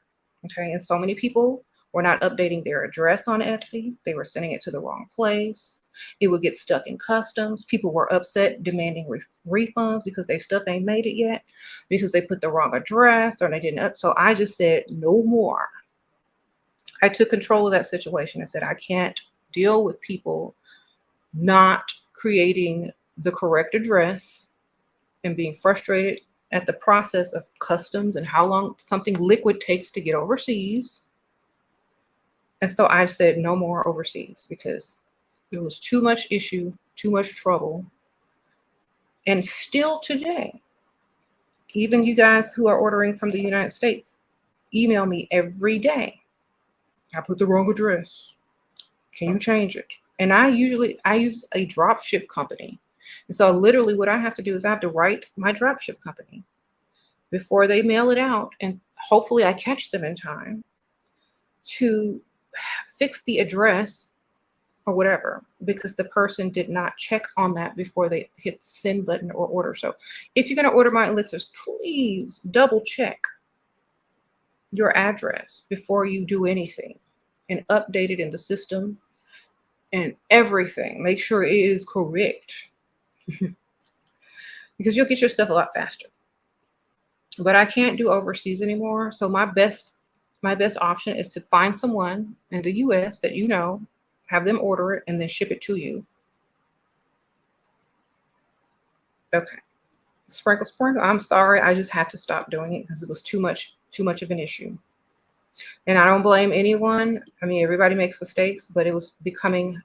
Okay. And so many people were not updating their address on Etsy. They were sending it to the wrong place. It would get stuck in customs. People were upset, demanding refunds because their stuff ain't made it yet because they put the wrong address or they didn't up. So I just said, no more. I took control of that situation and said, I can't deal with people not creating the correct address and being frustrated at the process of customs and how long something liquid takes to get overseas. And so I said no more overseas because there was too much issue, too much trouble. And still today, even you guys who are ordering from the United States, email me every day. I put the wrong address. Can you change it? And I use a drop ship company. And so literally what I have to do is I have to write my drop ship company before they mail it out. And hopefully I catch them in time to fix the address or whatever, because the person did not check on that before they hit the send button or order. So if you're going to order my elixirs, please double check your address before you do anything and update it in the system and everything. Make sure it is correct because you'll get your stuff a lot faster. But I can't do overseas anymore. So my best option is to find someone in the US that you know, have them order it and then ship it to you. Okay. Sprinkle sprinkle. I'm sorry. I just had to stop doing it because it was too much of an issue. And I don't blame anyone. I mean, everybody makes mistakes, but it was becoming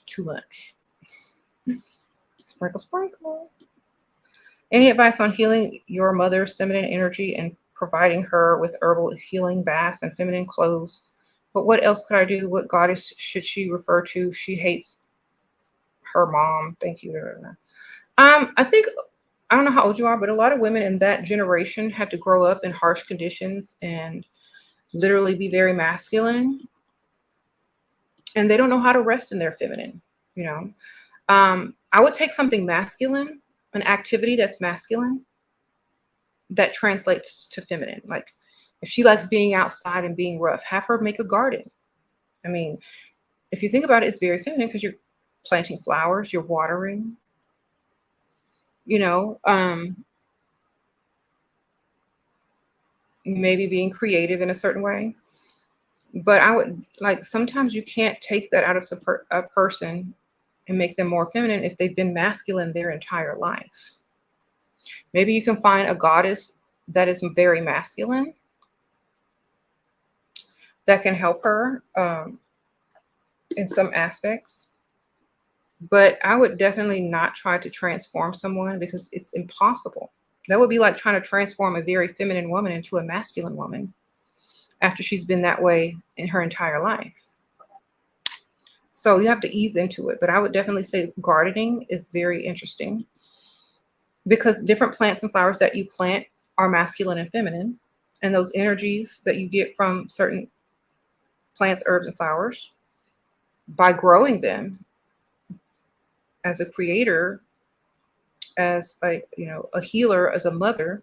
too much. Sprinkle sprinkle. Any advice on healing your mother's feminine energy and providing her with herbal healing baths and feminine clothes? But what else could I do? What goddess should she refer to? She hates her mom. Thank you. I think I don't know how old you are, but a lot of women in that generation had to grow up in harsh conditions and literally be very masculine, and they don't know how to rest in their feminine. You know, I would take something masculine, an activity that's masculine, that translates to feminine. Like if she likes being outside and being rough, have her make a garden. I mean, if you think about it, it's very feminine because you're planting flowers, you're watering, you know, maybe being creative in a certain way. But I would like sometimes you can't take that out of a person and make them more feminine if they've been masculine their entire life. Maybe you can find a goddess that is very masculine that can help her in some aspects. But I would definitely not try to transform someone because it's impossible. That would be like trying to transform a very feminine woman into a masculine woman after she's been that way in her entire life. So you have to ease into it. But I would definitely say gardening is very interesting because different plants and flowers that you plant are masculine and feminine. And those energies that you get from certain plants, herbs, and flowers, by growing them as a creator, as like, you know, a healer, as a mother,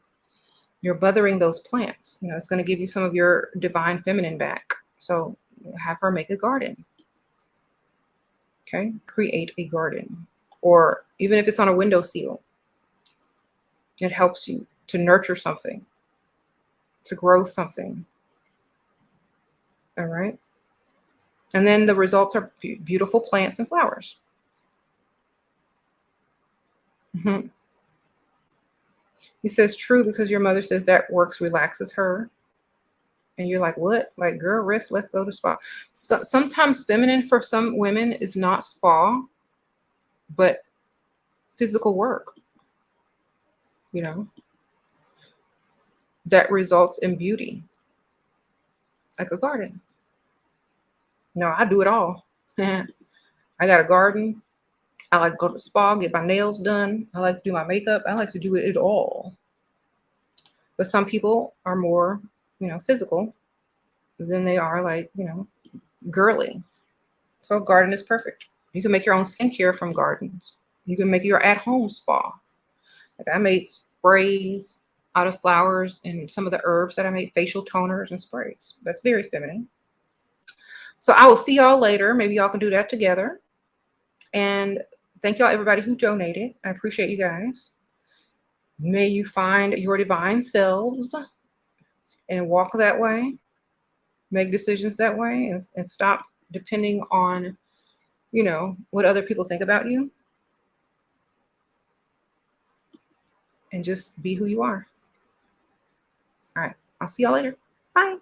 you're mothering those plants. You know, it's going to give you some of your divine feminine back. So have her make a garden. Okay. Create a garden. Or even if it's on a windowsill, it helps you to nurture something, to grow something. All right. And then the results are beautiful plants and flowers. Mm-hmm. He says, true, because your mother says that works, relaxes her. And you're like, what? Like, girl, rest, let's go to spa. So, sometimes feminine for some women is not spa, but physical work, you know, that results in beauty, like a garden. No, I do it all. I got a garden. I like to go to the spa, get my nails done. I like to do my makeup. I like to do it all. But some people are more, you know, physical than they are like, you know, girly. So a garden is perfect. You can make your own skincare from gardens. You can make your at-home spa. Like I made sprays out of flowers and some of the herbs that I made, facial toners and sprays. That's very feminine. So I will see y'all later. Maybe y'all can do that together. And thank y'all, everybody who donated. I appreciate you guys. May you find your divine selves and walk that way, make decisions that way, and stop depending on, you know, what other people think about you, and just be who you are. All right. I'll see y'all later. Bye.